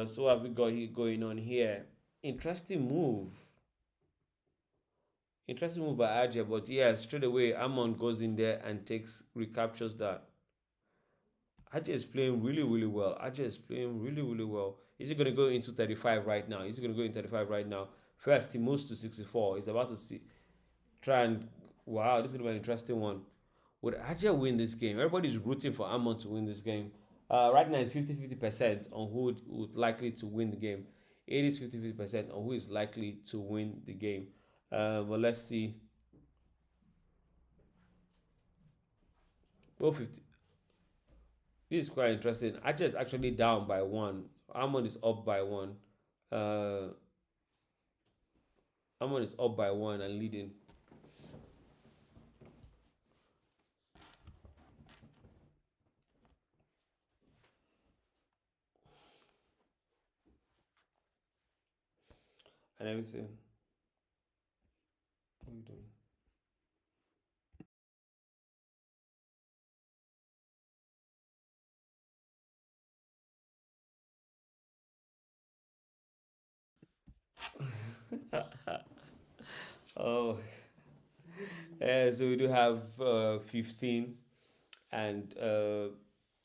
So what have we got going on here? Interesting move. Interesting move by Ajay, but yeah, straight away Amon goes in there and recaptures that. Ajay is playing really, really well. Ajay is playing really, really well. Is he going to go into 35 right now? Is he going to go in 35 right now? First, he moves to 64. He's about to try and. Wow, this is going to be an interesting one. Would Ajay win this game? Everybody's rooting for Amon to win this game. Right now, it's 50-50% on who would likely to win the game. It is 50-50% on who is likely to win the game. But let's see. Both 50. This is quite interesting. Ajay is actually down by one. Amon is up by one. Uh, Amon is up by one and leading. And everything. What are you doing? Oh, so we do have 15 and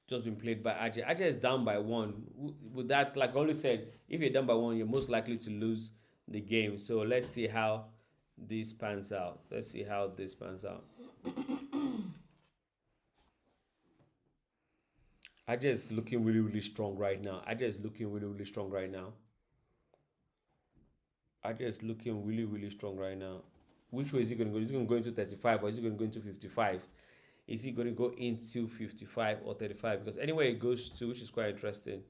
just been played by Ajay. Ajay is down by one. With that, like I always said, if you're down by one, you're most likely to lose the game. So let's see how this pans out. Let's see how this pans out. Ajay is looking really, really strong right now. Ajay is looking really, really strong right now. Ajay is looking really, really strong right now. Which way is he going to go? Is he going to go into 35 or is he going to go into 55? Is he going to go into 55 or 35? Because anywhere it goes to, which is quite interesting.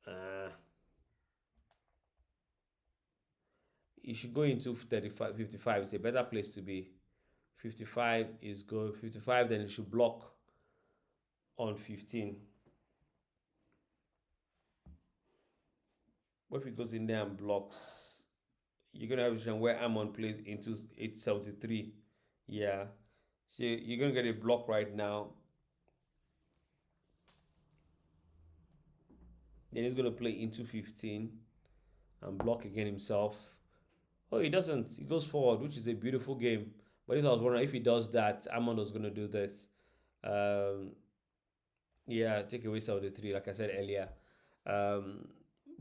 Uh, he should go into 35, 55. It's a better place to be. 55 is good. 55, then he should block on 15. What if he goes in there and blocks? You're going to have a situation where Amon plays into 873. Yeah. So you're going to get a block right now. Then he's going to play into 15 and block again himself. Oh, he doesn't. He goes forward, which is a beautiful game. But this I was wondering if he does that, Amon was going to do this. Um, yeah, take away 73, like I said earlier. Um,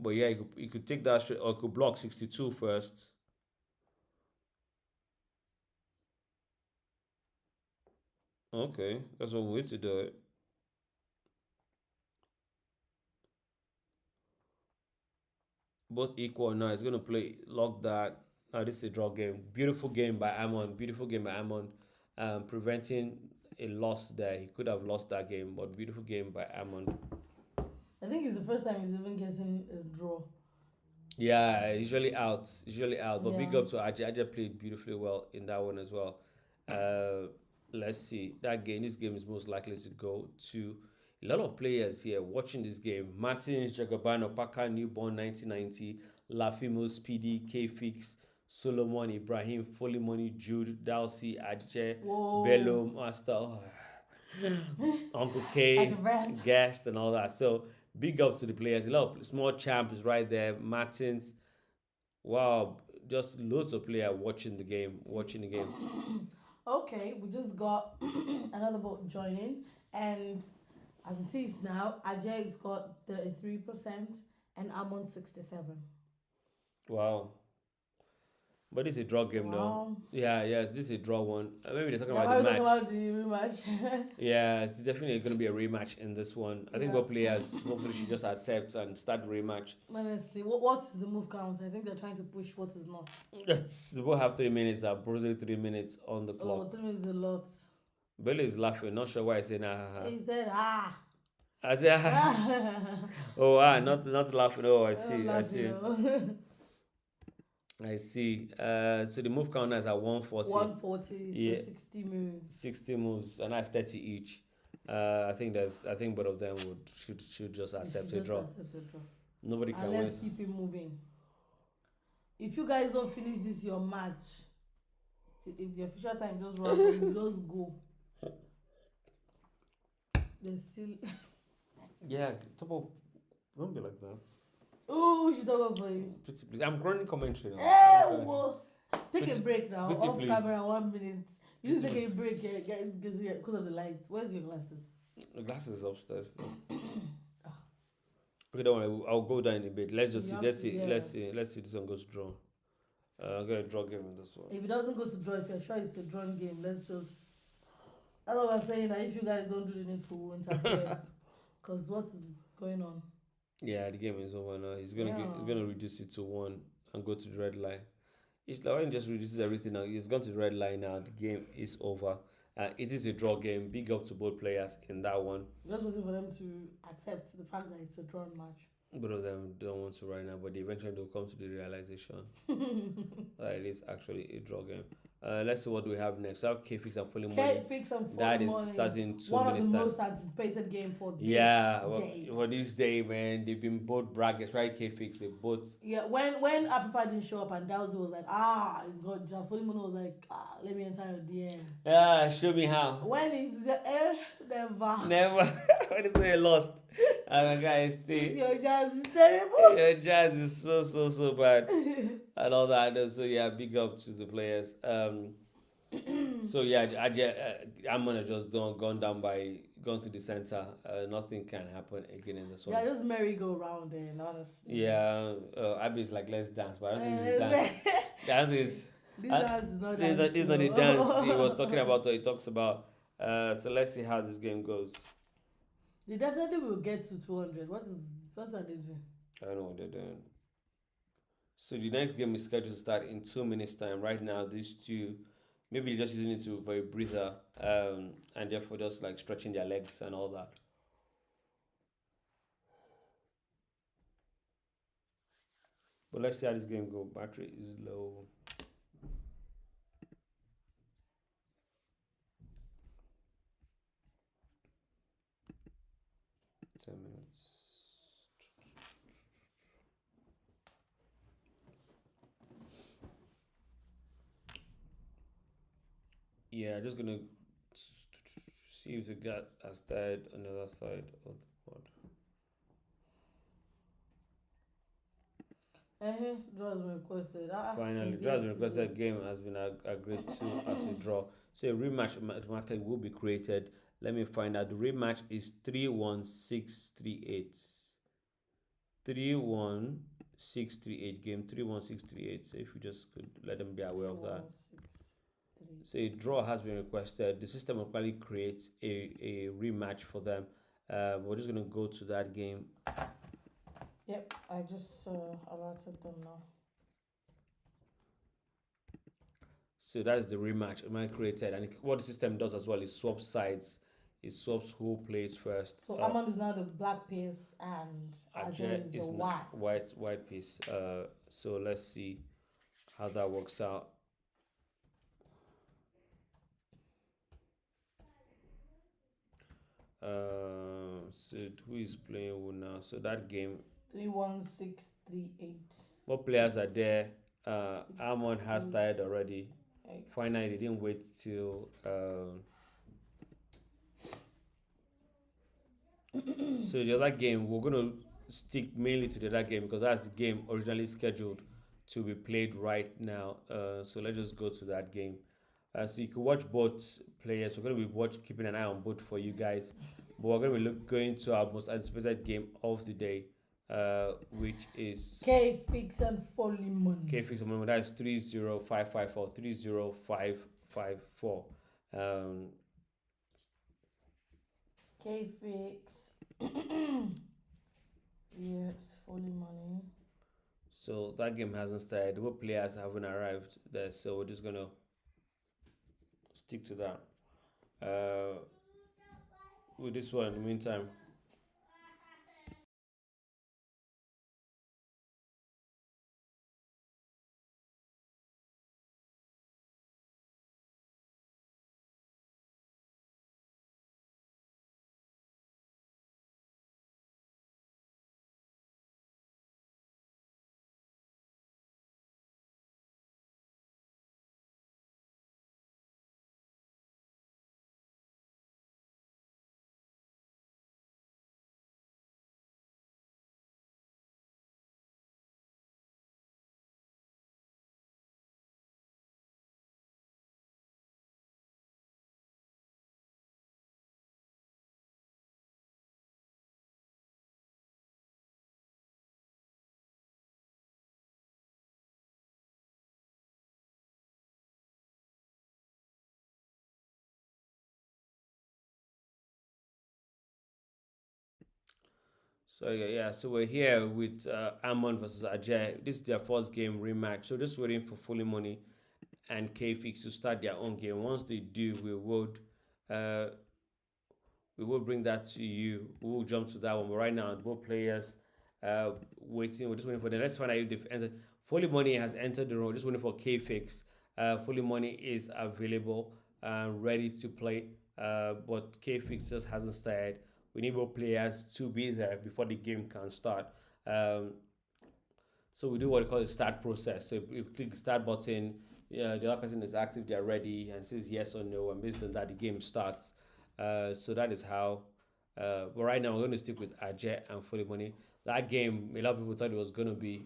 but yeah, he could take that straight, or could block 62 first. Okay, that's one way to do it. Both equal now. He's gonna play lock that. Now this is a draw game. Beautiful game by Amon. Beautiful game by Amon. Preventing a loss there. He could have lost that game, but beautiful game by Amon. I think it's the first time he's even getting a draw. Yeah, usually out. Usually out. But big Yeah. up to Ajay. Ajay played beautifully well in that one as well. Uh, let's see. This game is most likely to go to a lot of players here watching this game. Martins, Jagabano, Paka, Newborn, 1990, Lafimo, Speedy, K-Fix, Solomon, Ibrahim, Folimoni, Jude, Dalsy, Ajay, Whoa. Bello, Master, Uncle K, Guest, and all that. So big up to the players. A lot of small champs right there. Martins. Wow, just loads of players watching the game. Watching the game. Okay, we just got another vote joining, and as it is now, Ajay's got 33% and I'm on 67. Wow. But this is a draw game now. Wow. Yeah, yes, this is a draw one. Maybe they're talking Now, about why the are we talking match. about the rematch? Yeah, it's definitely going to be a rematch in this one. I think Yeah. both players hopefully should just accept and start the rematch. Honestly, what is the move count? I think they're trying to push what is not. Both have 3 minutes. Are brutally 3 minutes on the Oh, clock. 3 minutes is a lot. Bello is laughing, not sure why I say nah. He said, ah. I say, oh, not laughing. Oh, I I'm see, I laughing. see, Oh. I see. So the move counter is at 140. 140, so Yeah, 60 moves. 60 moves, and that's 30 each. I think both of them should just They accept should a just draw. accept the draw. Nobody And can let's win. keep it moving. If you guys don't finish this your match, if the official time just run, you just go. There's still. Yeah, Topo, don't be like that. Oh, she's over for you. Pretty please. I'm running commentary now. Hey, Running commentary. whoa. Take a Pretty, break now. pretty Off please. camera, 1 minute. You Pretty take a please. break because of the lights. Where's your glasses? The glasses is upstairs. Though. Okay, don't worry. I'll go down in a bit. Let's just You see. have Let's to, see. yeah. Let's see. This one goes draw. I'm gonna draw game in this one. If it doesn't go to draw, if you're sure it's a drawn game, let's just. That's what we're saying. That if you guys don't do the needful, we'll interfere. Because what is going on? Yeah, the game is over now. He's Yeah. gonna reduce it to 1 and go to the red line. It's like when he just reduces everything now. He's gone to the red line now. The game is over. It is a draw game. Big up to both players in that one. Just waiting for them to accept the fact that it's a drawn match. Both of them don't want to right now, but eventually they'll come to the realization that it is actually a draw game. Let's see what we have next. We have K-Fix and Fully Money. Fix and That Fully is Money. starting 2 One of minutes the time. most anticipated game for this Yeah, day. for this day, man, they've been both brackets, right? K-Fix, they both. Yeah, when Afifa didn't show up and Dowsy was like, it's got just Fully Money was like, let me enter your DM. Yeah, show me how. When it's never. Never. When is it lost? And guys, stay. Your jazz is terrible. Your jazz is so bad, and all that. So yeah, big up to the players. So yeah, I'm gonna just gone to the center. Nothing can happen again in this one. Yeah, just merry-go-round then, honestly. Yeah, Abby's like, let's dance, but I don't think it's dance. That is. This dance is not This is not the dance he was talking about. Or he talks about. So let's see how this game goes. They definitely will get to 200. What are they doing? I don't know what they're doing. So the next game is scheduled to start in 2 minutes time. Right now, these two, maybe they're just using it for a breather, and therefore just like stretching their legs and all that. But let's see how this game goes. Battery is low. Yeah, just gonna see if the got has died on the other side of the board. Draw has been requested. Finally, draw has been requested. Game has been agreed to as a draw. So a rematch automatically will be created. Let me find out. The rematch is 31638. 31638 game 31638. So if you just could let them be aware of that. So a draw has been requested. The system will probably create a rematch for them. We're just gonna go to that game. Yep, I just alerted them now. So that's the rematch Amon created, and what the system does as well is swap sides. It swaps who plays first. So Amon is now the black piece and Ajay is the white piece. So let's see how that works out. So who is playing who now? So that game 31638. What players are there? Amon has tired already. Finally, they didn't wait till. So the other game, we're gonna stick mainly to the other game because that's the game originally scheduled to be played right now. So let's just go to that game. So you can watch both players. We're gonna be keeping an eye on both for you guys. But we're gonna be going to our most anticipated game of the day, which is K-Fix and Fully Money. K-Fix and Fully Money. That is 30554 30554. K-Fix. Yes, Fully Money. So that game hasn't started. Both players haven't arrived there, so we're just gonna stick to that. uh, with this one in the meantime. So yeah, so we're here with Amon versus Ajay. This is their first game rematch. So just waiting for Fully Money and KFix to start their own game. Once they do, uh, we will bring that to you. We will jump to that one. But right now, both players waiting. We're just waiting for the next find out if they've entered. Fully Money has entered the room. Just waiting for KFix. Fully Money is available and ready to play. But KFix just hasn't started. We need both players to be there before the game can start. Um, so we do what we call a start process. So you click the start button, yeah, the other person is asked if they're ready and says yes or no, and based on that, the game starts. So that is how. But right now, we're going to stick with Ajay and Fully Money. That game, a lot of people thought it was going to be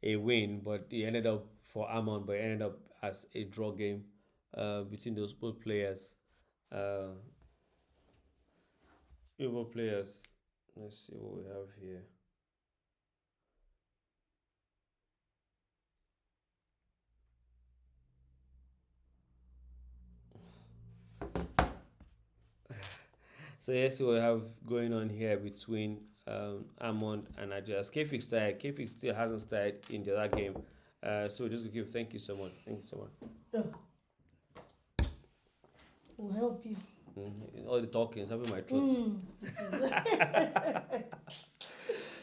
a win, but it ended up for Amon, but it ended up as a draw game between those both players. Uh, both players. Let's see what we have here. So let's see what we have going on here between Amon and Nigeria. As Kfix started, Kfix still hasn't started in the other game. So just give thank you so much. Thank you so much. We'll help you. All the talking is helping my throat. Mm.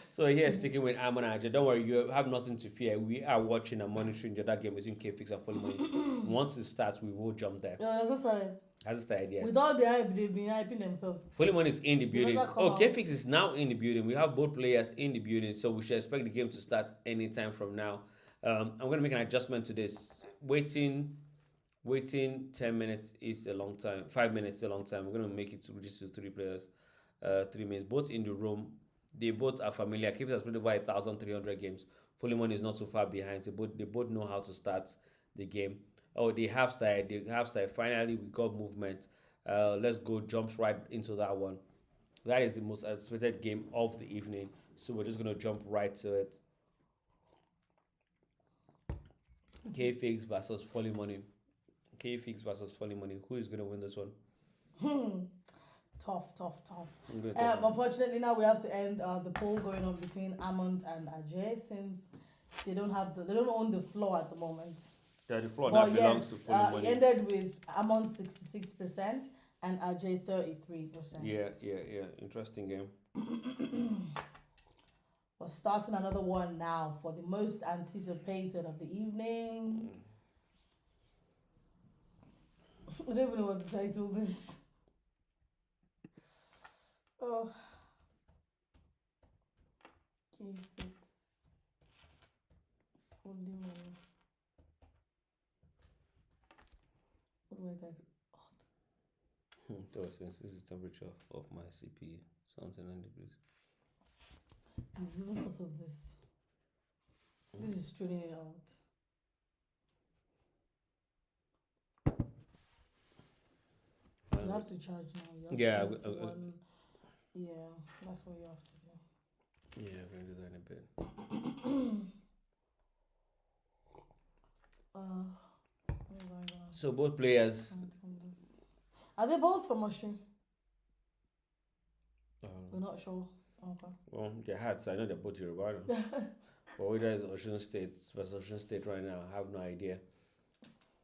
So here, sticking with Amon and Ajay. Don't worry, you have nothing to fear. We are watching and monitoring the other game between Kfix and Fully Money. Once it starts, we will jump there. Yeah, that's just like, Hasn't started yet. with all the hype, they've been hyping themselves. Fully Money is in the They building. never come Oh, out. KFix is now in the building. We have both players in the building, so we should expect the game to start anytime from now. I'm going to make an adjustment to this. Waiting 10 minutes is a long time. 5 minutes is a long time. We're going to make it to reduce to 3 players. 3 minutes. Both in the room. They both are familiar. KFix has played over 1,300 games. Fully Money is not so far behind. So they both know how to start the game. Oh, they have started. Finally, we got movement. Let's go. Jumps right into that one. That is the most anticipated game of the evening. So we're just gonna jump right to it. KFix versus Folly Money. KFix versus Folly Money. Who is gonna win this one? Tough. I'm gonna tell you. Unfortunately, now we have to end the poll going on between Amond and Ajay since they don't own the floor at the moment. Yeah, the floor now But belongs yes, to Folly it Money. ended with Amond 66% and Ajay 33%. Yeah. Interesting game. We're starting another one now for the most anticipated of the evening. I don't even know what to title this. Oh. KFix. Fully Money. What do I title? Since this is the temperature of my CPU. Something 90 degrees. It's even because of this. This is straining it out. You have to charge now. You have Yeah, to charge to one. Yeah, that's what you have to do. Yeah, we're gonna do that in a bit. What have I got? So both players. Are they both from Oshun? We're Um, not sure. Okay. well, their hats. I know they're both Yoruba. But whether it's Ocean State versus Ocean State right now, I have no idea.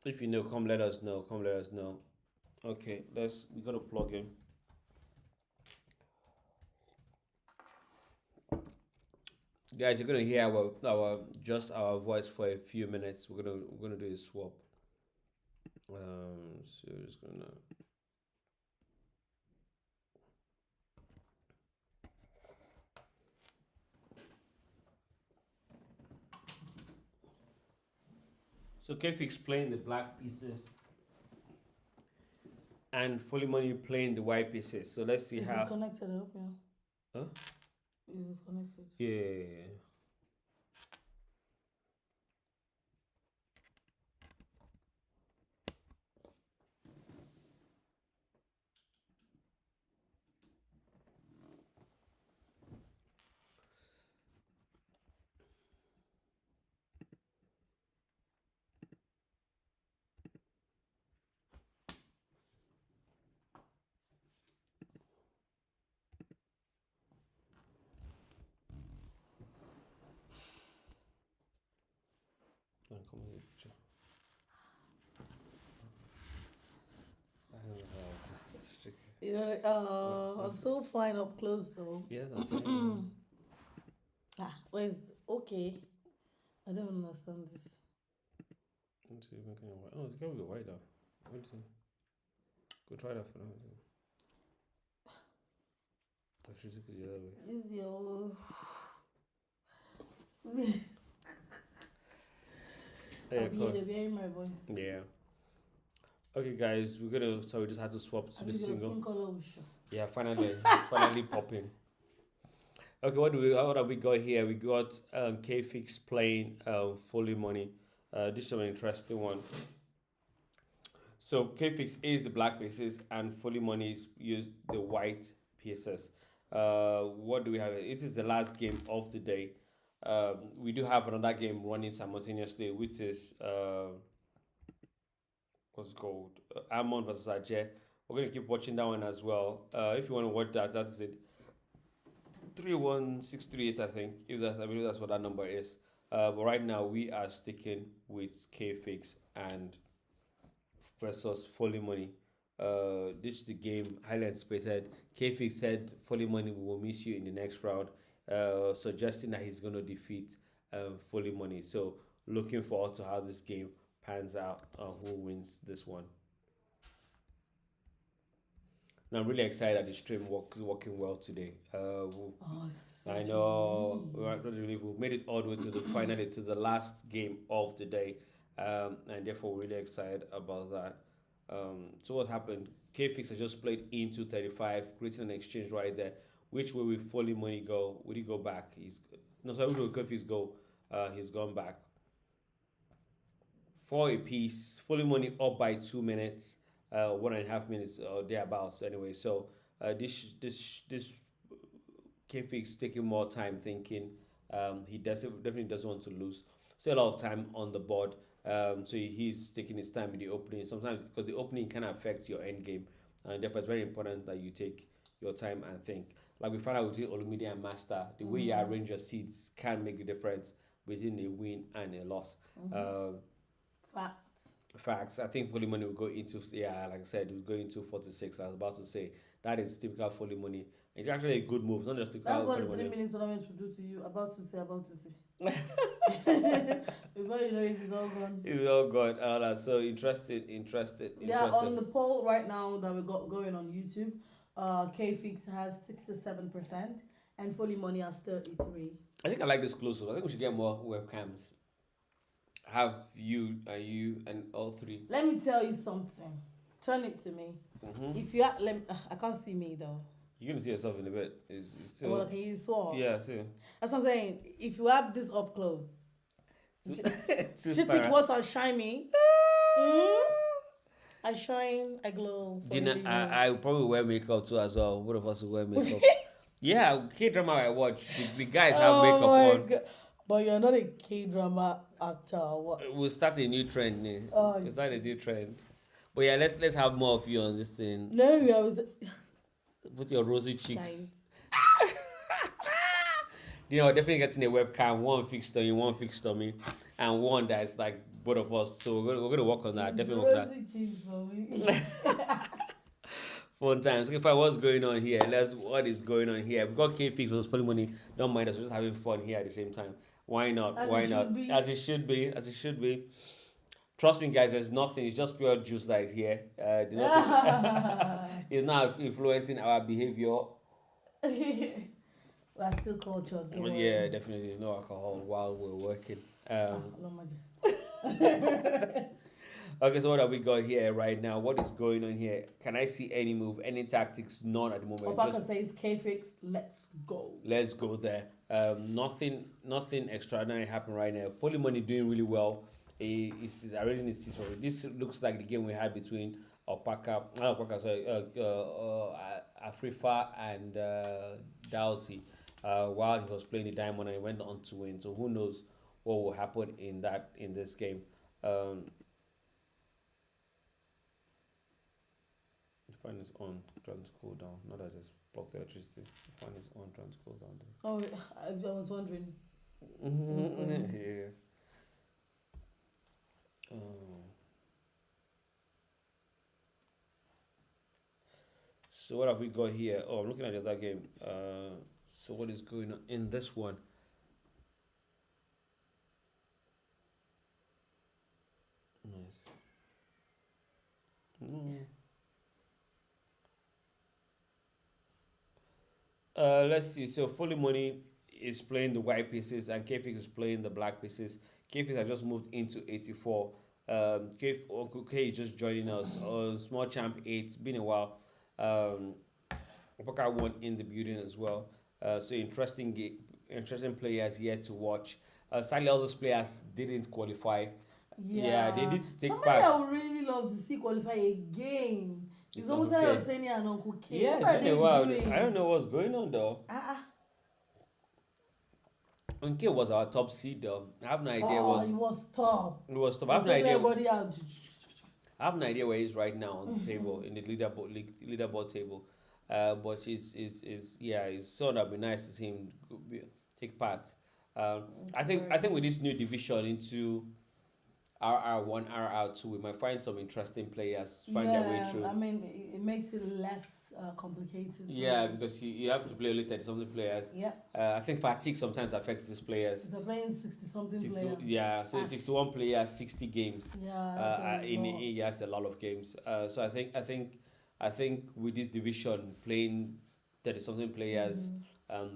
If you know, come let us know. Come let us know. Okay, we gotta plug in. Guys, you're gonna hear our voice for a few minutes. We're gonna do a swap. So it's gonna. So Kfix playing the black pieces and Fully Money playing the white pieces. So let's see Is how. this connected? I hope yeah. Huh? Is this connected? Yeah. Come in the picture. I don't know how to stick. You're like, I'm so fine up close though. Yeah, that's what I'm saying. Where's okay? I don't understand this. Let's see if we can white. Oh, it's gotta be white though. Let's see. Go try that for now. Actually, it's the other way. Is your Yeah, cool. you're hearing my voice. Yeah. Okay, guys, so we just had to swap to At the least your single. skin color will show. Yeah, finally popping. Okay, what have we got here? We got K-Fix playing Fully Money. This is an interesting one. So K-Fix is the black pieces and Fully Money is used the white pieces. What do we have? It is the last game of the day. We do have another game running simultaneously, which is what's it called? Amon versus Ajay. We're gonna keep watching that one as well. If you want to watch that, that's it. 31638, I think. I believe that's what that number is. But right now we are sticking with K-Fix and versus Folly Money. This is the game highly anticipated. K-Fix said Folly Money will miss you in the next round, suggesting that he's going to defeat Folly Money. So looking forward to how this game pans out. Who wins this one? Now I'm really excited that the stream is working well today. I know we've made it all the way to the finally to the last game of the day, and therefore we're really excited about that. So what happened? K-Fix has just played into 35, creating an exchange right there. Which way will Folly Money go? Will he go back? Which way will K-Fix go? He's gone back. 4 apiece. Folly Money up by 2 minutes, 1.5 minutes or thereabouts. Anyway, so this K-Fix taking more time thinking. He definitely doesn't want to lose. So a lot of time on the board. So he's taking his time in the opening. Sometimes because the opening can affect your end game, and therefore it's very important that you take your time and think. Like we found out with Olumide and Master, the way you arrange your seats can make the difference between a win and a loss. Facts. I think Folly Money will go into like I said, will go into 46. I was about to say that is typical Folly Money. It's actually a good move, not just typical. That's what the 3 minutes tournament will do to you. About to say. Before you know it, it's all gone. It's all gone. So interested. Yeah, on the poll right now that we got going on YouTube, K-Fix has 67% and Folly Money has 33%. I think I like this close-up. I think we should get more webcams. Have you and all three. Let me tell you something. Turn it to me. If you I can't see me though. You're gonna see yourself in a bit. It's still. Well, can you swap? Yeah, see. That's what I'm saying. If you have this up close, Too what are shiny? I shine, I glow. I probably wear makeup too as well. Both of us will wear makeup. Yeah, K-drama I watch. The guys have makeup on. God. But you're not a K-drama actor. What? We'll start a new trend. We'll start a new trend. But yeah, let's have more of you on this thing. No, I was. Put your rosy cheeks. Guys. Definitely getting a webcam, one fixed on you, one fixed on me, and one that's like both of us. So we're gonna work on that. It's the Definitely work on that. rosy cheeks for me. Fun times. Okay, fine. What's going on here? What is going on here? We've got K Fix versus Fully Money. Don't mind us. We're just having fun here at the same time. Why not? As Why it not? should be. As it should be. As it should be. Trust me, guys. There's nothing. It's just pure juice that is here. The nothing. It's not influencing our behavior. We're still cultured. Don't Yeah, worry. definitely no alcohol while we're working. No magic. Okay, so what have we got here right now? What is going on here? Can I see any move, any tactics? None at the moment. Opaka Just says K-Fix, let's go. let's go there. Nothing extraordinary happened right now. Fully Money doing really well. Is already in his season. This looks like the game we had between Afrifa and Dowsey. While he was playing the diamond and he went on to win. So who knows what will happen in this game. The fan is on, trying to cool down. Not that I just blocked electricity. The fan is on, trying to cool down. Oh, I was wondering. What's going on? Yeah. So what have we got here? Oh, I'm looking at the other game. So what is going on in this one? Nice. Let's see. So Fully Money is playing the white pieces and Kfix is playing the black pieces. Kfix has just moved into 84. Okay, is just joining us on Small Champ 8. It's been a while. Opaka won in the building as well. So interesting players here to watch. Sadly, all those players didn't qualify. Yeah, they did take Somebody part. I would really love to see qualify again. It's It's almost like Uncle you're K. saying and Uncle K. Yeah, What it's are been they a while. doing? I don't know what's going on though. Ah, Uncle was our top seed though. I have no idea oh, it was top. it was top. It was taking everybody out. I have no idea where he's right now on the table in the leaderboard table. But his son would be nice to see him take part. I think with this new division into RR1, RR2, we might find some interesting players find their way Yeah, through. I mean, it makes it less complicated. for Yeah, them. because you have to play only 30 something players. Yeah, I think fatigue sometimes affects these players. if you're playing 60-something 60, players. yeah, so Ah. 61 players, 60 games. Yeah, that's a lot. He has a lot of games. So I think with this division playing 30 something players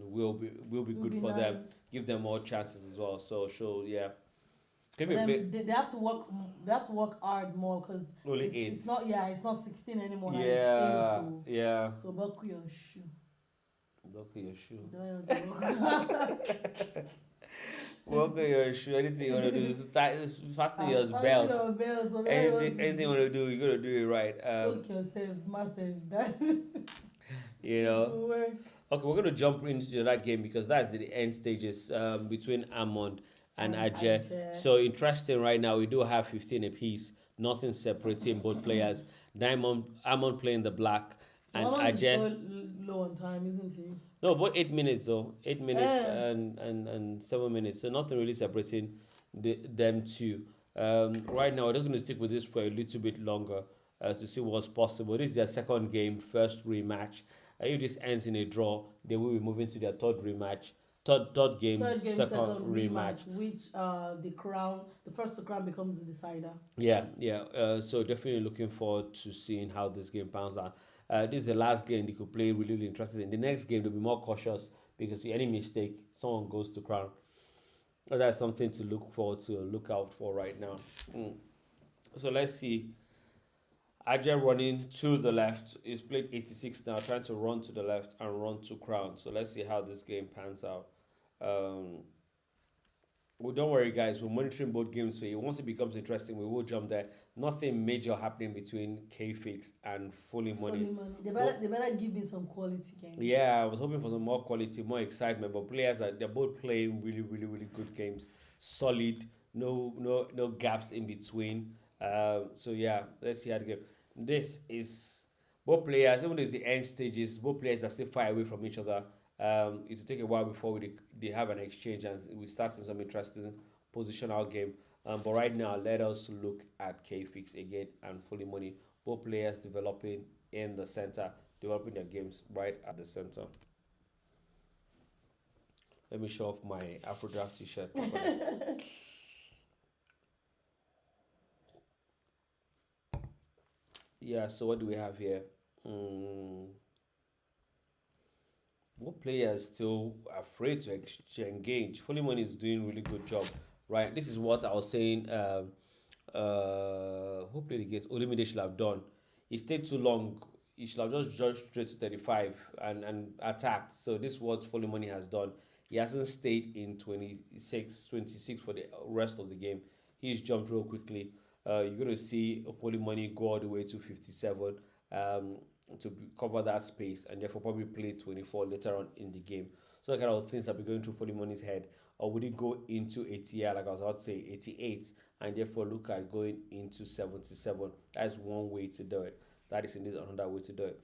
will be Will good be for them. nice. Give them more chances as well. So yeah. Give But me a then play. they have to work. They have to work hard more because Only it's, eight. it's not. Yeah, it's not 16 anymore. Like Yeah, it's 8 oh. yeah. So buckle your shoe. Look at your shoe. Buckle Walk on your shoe. Anything you wanna do is fasten your your belt. belt. So Anything you wanna do, you gotta do it right. Look yourself, massive. That You know. will work. Okay, we're gonna jump into that game because that's the end stages between Amon and Ajay. Ajay. So interesting right now. We do have 15 apiece. Nothing separating both players. Amon playing the black and One is Ajay. so low on time, isn't he? No, but 8 minutes though. 8 minutes Yeah. and 7 minutes. So nothing really separating them two. Right now, we're just going to stick with this for a little bit longer to see what's possible. This is their second game, first rematch. If this ends in a draw, they will be moving to their third rematch. Third game, Third game, second second rematch. rematch, which the first to crown becomes the decider. Yeah. So definitely looking forward to seeing how this game pans out. This is the last game they could play really interested in. The next game they'll be more cautious because any mistake, someone goes to crown. So that's something to look out for right now. So let's see. Ajay running to the left. He's played 86 now, trying to run to the left and run to crown. So let's see how this game pans out. Well, don't worry, guys. We're monitoring both games, so once it becomes interesting, we will jump there. Nothing major happening between K-Fix and Fully Money. Only money. They better give me some quality games. Yeah, I was hoping for some more quality, more excitement, but they're both playing really, really, really good games. Solid, no gaps in between. So yeah, let's see how the game. This is both players, even though it's the end stages, both players are still far away from each other. It will take a while before they have an exchange and we start seeing some interesting positional game. But right now, let us look at KFix again and Fully Money. Both players developing in the center, developing their games right at the center. Let me show off my AfroDraught t-shirt properly. Yeah, so what do we have here? Mm, what players still afraid to engage? Fully Money is doing really good job, right? This is what I was saying. Who played against Olumide should have done. He stayed too long. He should have just judged straight to 35 and attacked. So this is what Fully Money has done. He hasn't stayed in 26 for the rest of the game. He's jumped real quickly. You're going to see Fully Money go all the way to 57 um, to cover that space and therefore probably play 24 later on in the game. So that kind of things that be going through Fully Money's head. Or would he go into 80, like I was about to say, 88, and therefore look at going into 77? That's one way to do it. That is indeed another way to do it.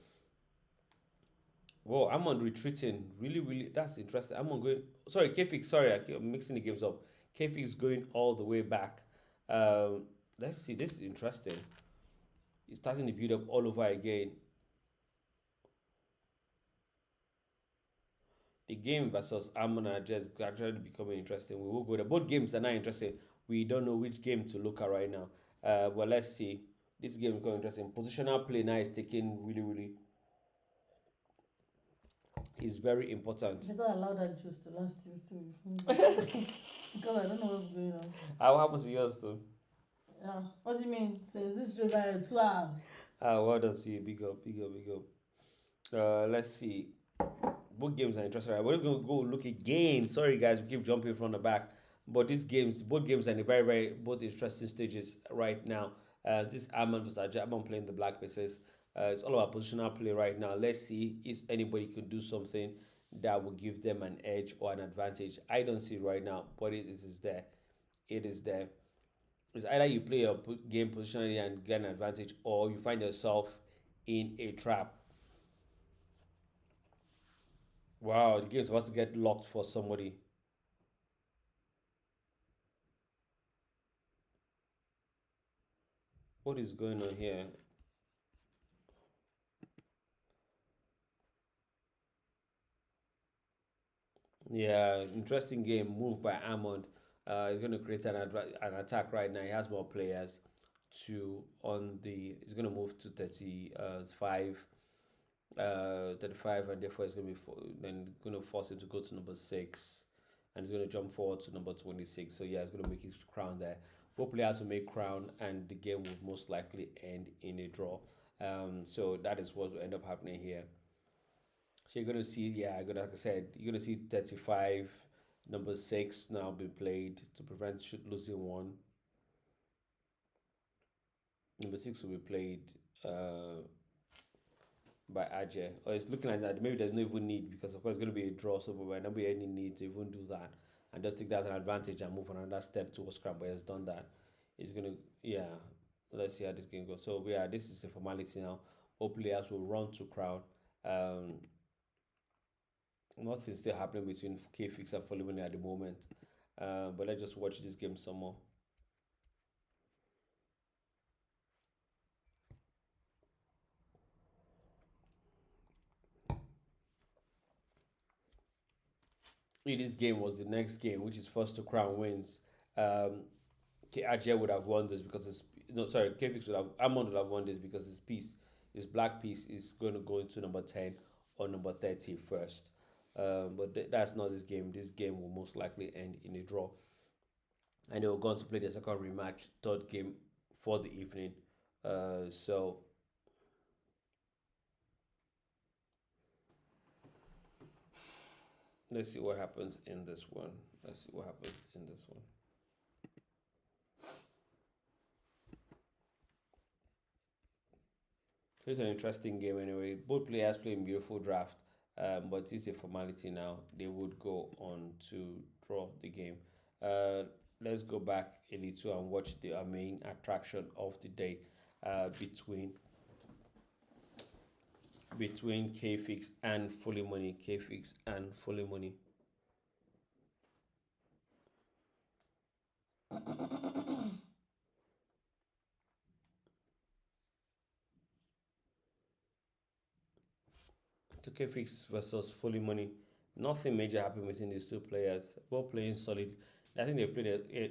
Whoa, I'm on retreating. Really, really, that's interesting. I'm on going. Sorry, Kfix. Sorry, I'm mixing the games up. Kfix going all the way back. Um, let's see. This is interesting. He's starting to build up all over again. The game versus Amon are just gradually becoming interesting. We will go there. Both games are not interesting. We don't know which game to look at right now. But let's see. This game is becoming interesting. Positional play now is taking really, really is very important. Better allow that juice to last you too. Because I don't know what's going on. How happens to yours too? Yeah. What do you mean? Since this should be 2 hours. Well done, see. Big up, big up, big up. Let's see. Both games are interesting. Right? We're gonna go look again. Sorry guys, we keep jumping from the back. But these games, both games are in a very, very both interesting stages right now. This Arman versus Ajay. Arman playing the black pieces. It's all about positional play right now. Let's see if anybody could do something that will give them an edge or an advantage. I don't see it right now, but it is there. It is there. It's either you play your game positionally and get an advantage, or you find yourself in a trap. Wow, the game's about to get locked for somebody. What is going on here? Yeah, interesting game. Move by Amond. He's going to create an attack right now. He has more players to on the. He's going to move to 35, 35, and therefore it's going to be then going to force him to go to number 6, and he's going to jump forward to number 26. So yeah, he's going to make his crown there. Both players will make crown, and the game will most likely end in a draw. So that is what will end up happening here. So you're gonna see, yeah, gonna like I said, you're gonna see 35, number 6 now being played to prevent losing one. Number 6 will be played by Ajay. Or it's looking like that. Maybe there's no even need because of course it's gonna be a draw, so there not be any need to even do that and just take that as an advantage and move another step towards scramble. He has done that. It's gonna yeah. Let's see how this game goes. So yeah, this is a formality now. All players will run to crown. Um, Nothing's still happening between KFix and Folimone at the moment. But let's just watch this game some more. This game was the next game, which is first to crown wins. Ajay would have won this because his no sorry, KFix would have Amon would have won this because his black piece is going to go into number 10 or number 30 first. But that's not this game. This game will most likely end in a draw. And they will go on to play the second rematch, third game for the evening. So let's see what happens in this one. Let's see what happens in this one. So it's an interesting game anyway. Both players playing beautiful draft, but it's a formality now. They would go on to draw the game. Uh, let's go back a little and watch the main attraction of the day between KFix and Fully Money. KFix and Fully Money. 2K Fix versus Fully Money. Nothing major happened between these two players. Both playing solid. I think they played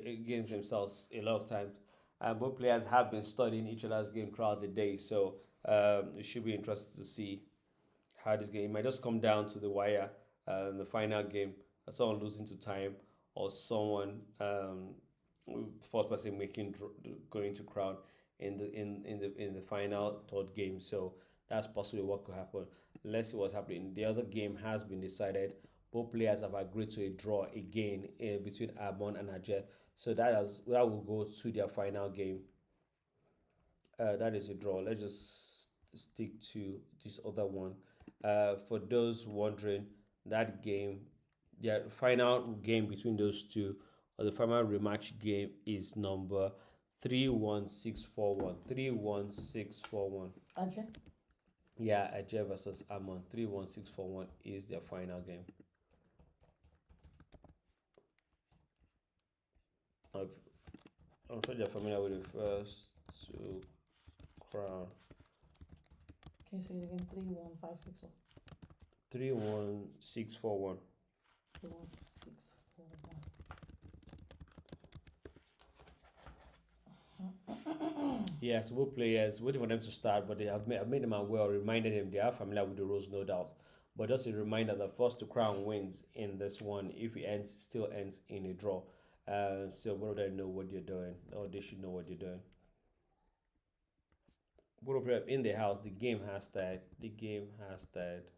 against themselves a lot of times. And both players have been studying each other's game throughout the day. So it should be interesting to see how this game it might just come down to the wire in the final game. Someone losing to time or someone first person going to crown in the final third game. So that's possibly what could happen. Let's see what's happening. The other game has been decided. Both players have agreed to a draw again between Amon and Ajay. So that will go to their final game. That is a draw. Let's just stick to this other one. For those wondering, that game, the final game between those two, or the final rematch game is number 31641. 31641. Ajay. Yeah, Ajay versus Amon. 31641 is their final game. I'm sure you're familiar with the first two crown. Can you say it again? 31561. 31641. 31641. Yes, both players waiting for them to start, but I've made them aware, reminded them they are familiar with the rules, no doubt. But just a reminder that first to crown wins in this one. If it still ends in a draw. So both of them know what they're doing, or they should know what they're doing. Both of them in the house. The game has started. The game has started.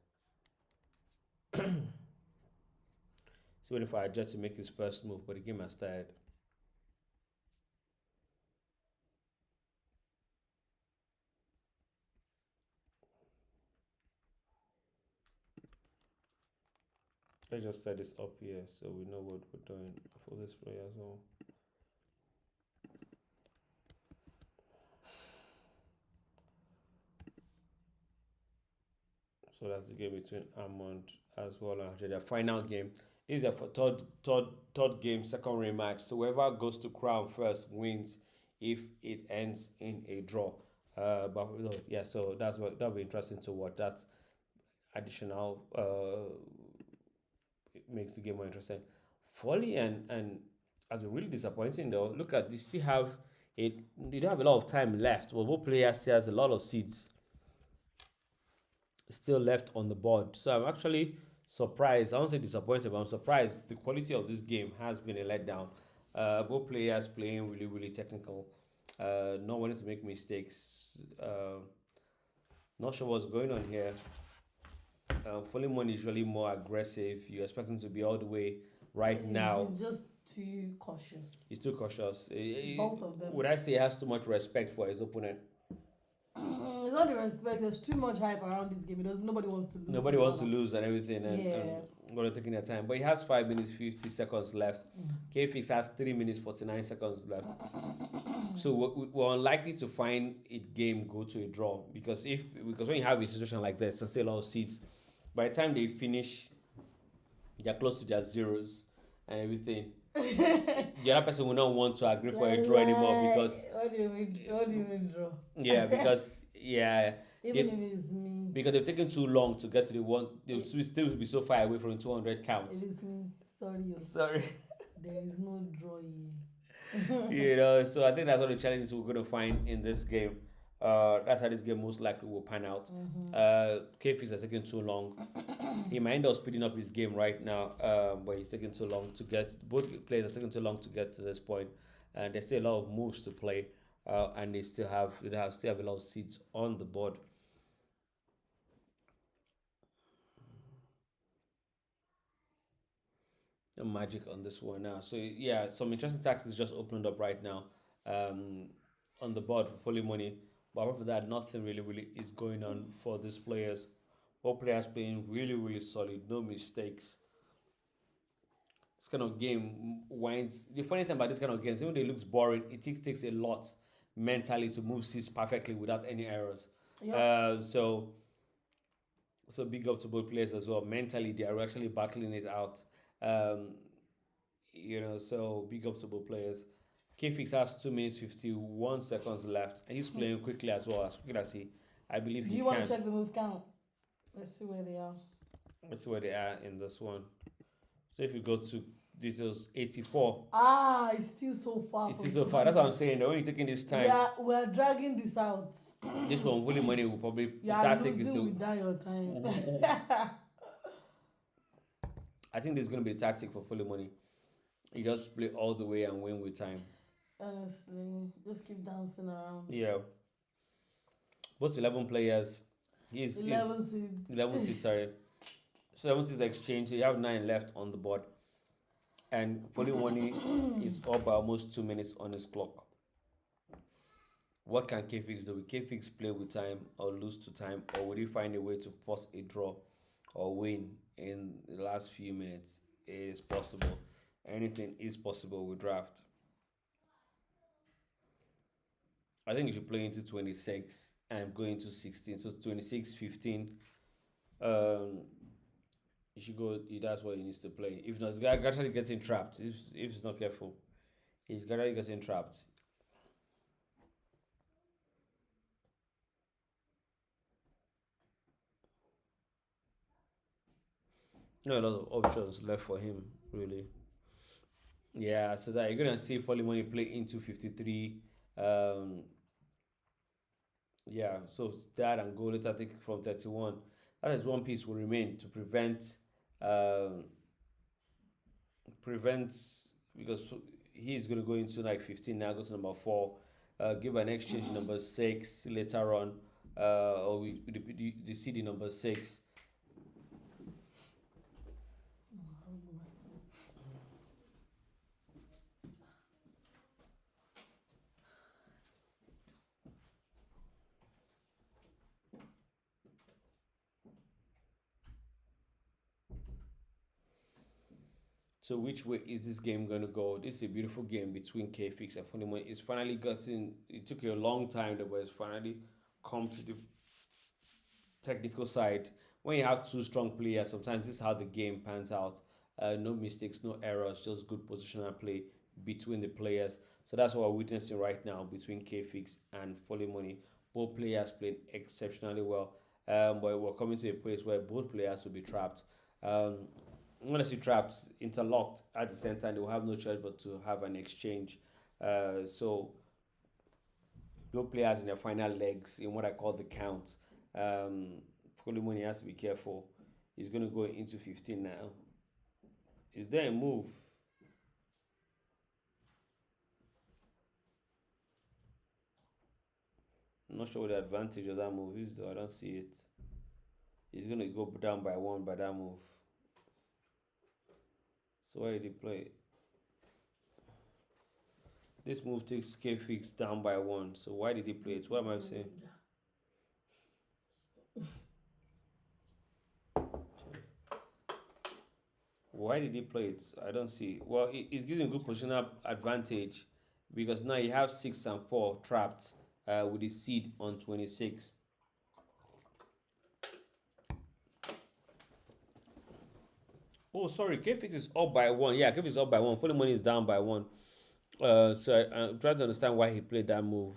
So waiting for Ajay to make his first move, but the game has started. Let's just set this up here so we know what we're doing for this player as well. So that's the game between Amond as well and their final game. This is a third game, second rematch. So whoever goes to crown first wins if it ends in a draw. But yeah, so that'll be interesting to watch. That's additional it makes the game more interesting. Folly and has been really disappointing though. Look at this. See have it. They don't have a lot of time left, but both players still has a lot of seats still left on the board. So I'm actually surprised. I won't say disappointed, but I'm surprised. The quality of this game has been a letdown. Both players playing really, really technical. Not wanting to make mistakes. Not sure what's going on here. Folimon is usually more aggressive. You expect him to be all the way right now. He's just too cautious. He's too cautious. Both of them. Would I say he has too much respect for his opponent? It's not the respect. There's too much hype around this game. Nobody wants to lose. Nobody wants to lose and everything, and Yeah. going to taking their time. But he has 5 minutes 50 seconds left. KFix has 3 minutes 49 seconds left. So we're unlikely to find a game go to a draw because when you have a situation like this, there's still a lot of seats. By the time they finish, they're close to their zeros and everything. The other person will not want to agree for a draw anymore because What do you mean draw? yeah, because yeah, Even if it's me. because they've taken too long to get to the one. They'll still be so far away from the 200 count. If it's me, sorry. Sorry. There is no draw here. So I think that's one of the challenges we're going to find in this game. That's how this game most likely will pan out. KFix has taken too long. He might end up speeding up his game right now, but he's taking too long to get. Both players are taking too long to get to this point, and there's still a lot of moves to play, and they still have a lot of seats on the board. The magic on this one now. So yeah, some interesting tactics just opened up right now on the board for Fully Money. But apart from that, nothing really is going on for these players. All players playing really solid, no mistakes. This kind of game winds. The funny thing about this kind of games, even though it looks boring, it takes a lot mentally to move seats perfectly without any errors. Yeah. So big up to both players as well. Mentally, they are actually battling it out. So big up to both players. KFix has 2 minutes 51 seconds left, and he's playing quickly as well, as quickly as I believe Do he you can. want to check the move count? Let's see where they are. Let's see where they are in this one. So if you go to details 84, Ah, it's still so far it's from still so far. That's what I'm 200. saying. They're only taking this We time. are we are dragging this out. This one, Volley Money will probably You are tactic is losing to. without your time. I think this is gonna be a tactic for Volley Money. You just play all the way and win with time. Honestly, just keep dancing around. Yeah, both 11 players. He's 11 seeds. 11 seats. Sorry, so 11 seats exchange. So you have 9 left on the board, and Volley Money is up by almost 2 minutes on his clock. What can K-Fix do? Will K-Fix play with time or lose to time, or will he find a way to force a draw or win in the last few minutes? It is possible. Anything is possible with draft. I think you should play into 26 and go into 16. So 26, 15. Um, you should go. That's what he needs to play. If not, this guy gradually gets trapped. If he's not careful, he's gradually getting trapped. Not a lot of options left for him, really. Yeah, so that you're gonna see Folly Money play into 53. Um, yeah, so that and go later take from 31. That is one piece will remain to um, prevent because he's gonna go into like 15 now, go to number 4, give an exchange number 6 later on, or the CD number 6. So which way is this game going to go? This is a beautiful game between K-Fix and Funimon. It's finally gotten. It took a long time, but it's finally come to the technical side. When you have two strong players, sometimes this is how the game pans out. No mistakes, no errors, just good positional play between the players. So that's what we're witnessing right now between K-Fix and Foley Money. Both players playing exceptionally well. But we're coming to a place where both players will be trapped. Um, Honestly, trapped, interlocked at the center, and they will have no choice but to have an exchange. So both players in their final legs in what I call the count. Kolumoni has to be careful. He's going to go into 15 now. Is there a move? I'm not sure what the advantage of that move is, though. I don't see it. He's going to go down by 1 by that move. So why did he play? This move takes K-Fix down by 1. So why did he play it? What am I saying? Why did he play it? I don't see. Well, it's giving a good positional advantage because now you have 6 and 4 trapped with the seed on 26. Oh, sorry. K-Fix is up by 1. Yeah, K-Fix is up by 1. Fully Money is down by 1. So I'm trying to understand why he played that move.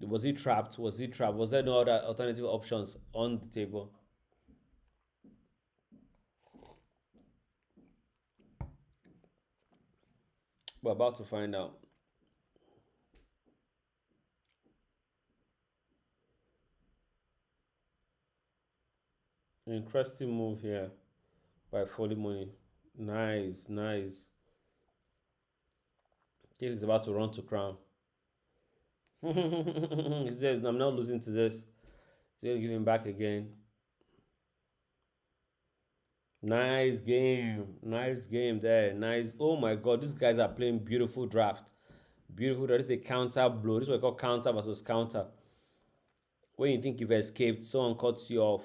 Was he trapped? Was he trapped? Was there no other alternative options on the table? We're about to find out. Interesting move here by Foley Money. Nice, nice. Kate is about to run to crown. He says, I'm not losing to this. He's going to give him back again. Nice game. Nice game there. Nice. Oh my God, these guys are playing beautiful draft. Beautiful draft. This is a counter blow. This is what we call counter versus counter. When you think you've escaped, someone cuts you off.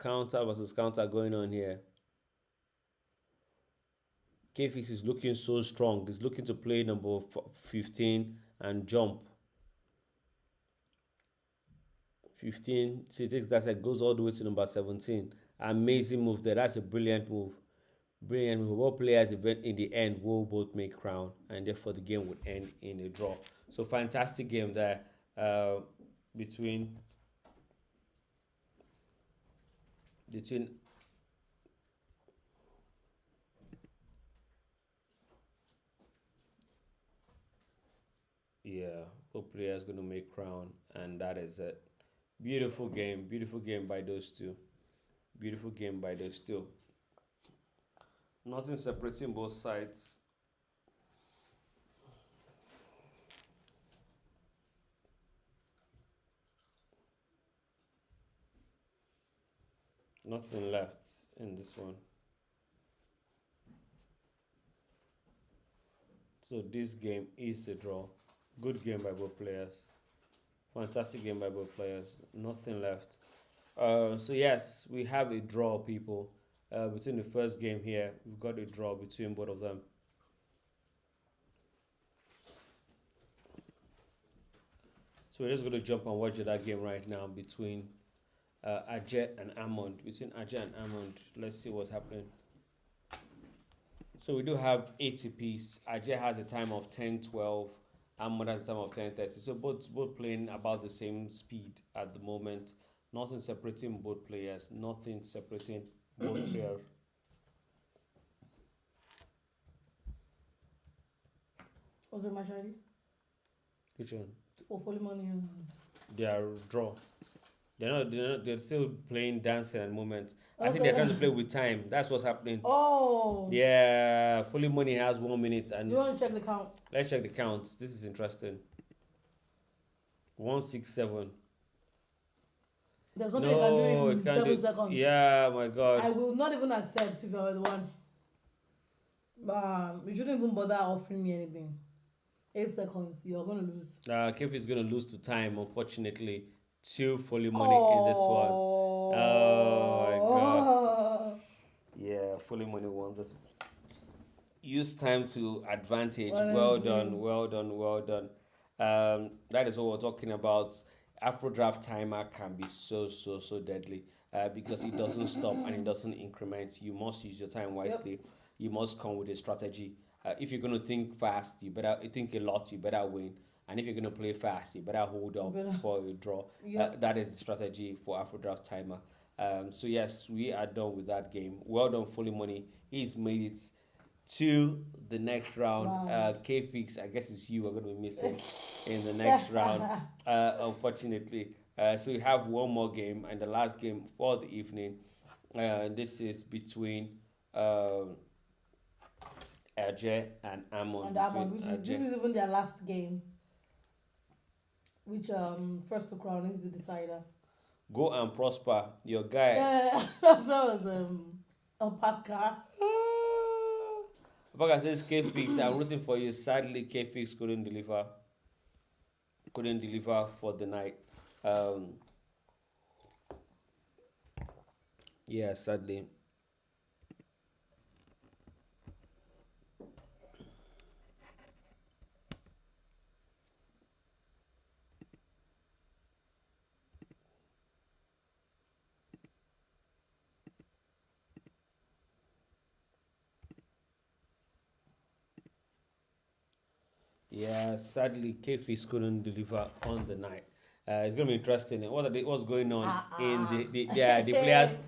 Counter versus counter going on here. K-Fix is looking so strong. He's looking to play number 15 and jump. 15. So he takes that side, goes all the way to number 17. Amazing move there. That's a brilliant move. Brilliant move. Both players in the end will both make crown, and therefore the game would end in a draw. So fantastic game there between between yeah, both players going to make crown, and that is it. Beautiful game by those two. Beautiful game by those two. Nothing separating both sides. Nothing left in this one. So this game is a draw. Good game by both players. Fantastic game by both players. Nothing left. So yes, we have a draw, people. Between the first game here, we've got a draw between both of them. So we're just going to jump and watch that game right now between Ajay and Amond. Between Ajay and Amond, let's see what's happening. So we do have 80 piece. Ajay has a time of 10:12. Amond has a time of 10:30. So both playing about the same speed at the moment. Nothing separating both players. Nothing separating both players. What's your match ID? Which one? For fully money. They are draw. They're still playing dancing and moments. I think they're trying to play with time. That's what's happening. Oh. Yeah, fully money has 1 minute, and You want to check the count? let's check the counts. This is interesting. 167. There's nothing you can do No, in it can't 7 seconds. Yeah, my I God. will not even accept if you're the one. You shouldn't even bother offering me anything. 8 seconds, you're gonna lose. Kev is gonna lose to time, unfortunately. 2 fully money in this one. Oh my God. Yeah, fully money won this. Use time to advantage. Well Honestly. done, well done, well done. That is what we're talking about. AfroDraught timer can be so deadly because it doesn't stop and it doesn't increment. You must use your time wisely. You must come with a strategy. If you're going to think fast, you better think a lot. You better win. And if you're going to play fast, you better hold up for a draw. That is the strategy for AfroDraught timer. So yes, we are done with that game. Well done, Fully Money. He's made it to the next round. Wow. K-Fix, I guess it's you we're going to be missing in the next round, unfortunately. So we have one more game, and the last game for the evening. This is between Ajay and Amon. And Amon, this is even their last game. Which first to crown is the decider. Go and prosper, your guy. That was Alpaca. Alpaca says K-Fix, I'm rooting for you. Sadly, K-Fix couldn't deliver for the night. Yeah, sadly. Yeah, sadly, K-Fix couldn't deliver on the night. It's gonna be interesting. What's going on in the players?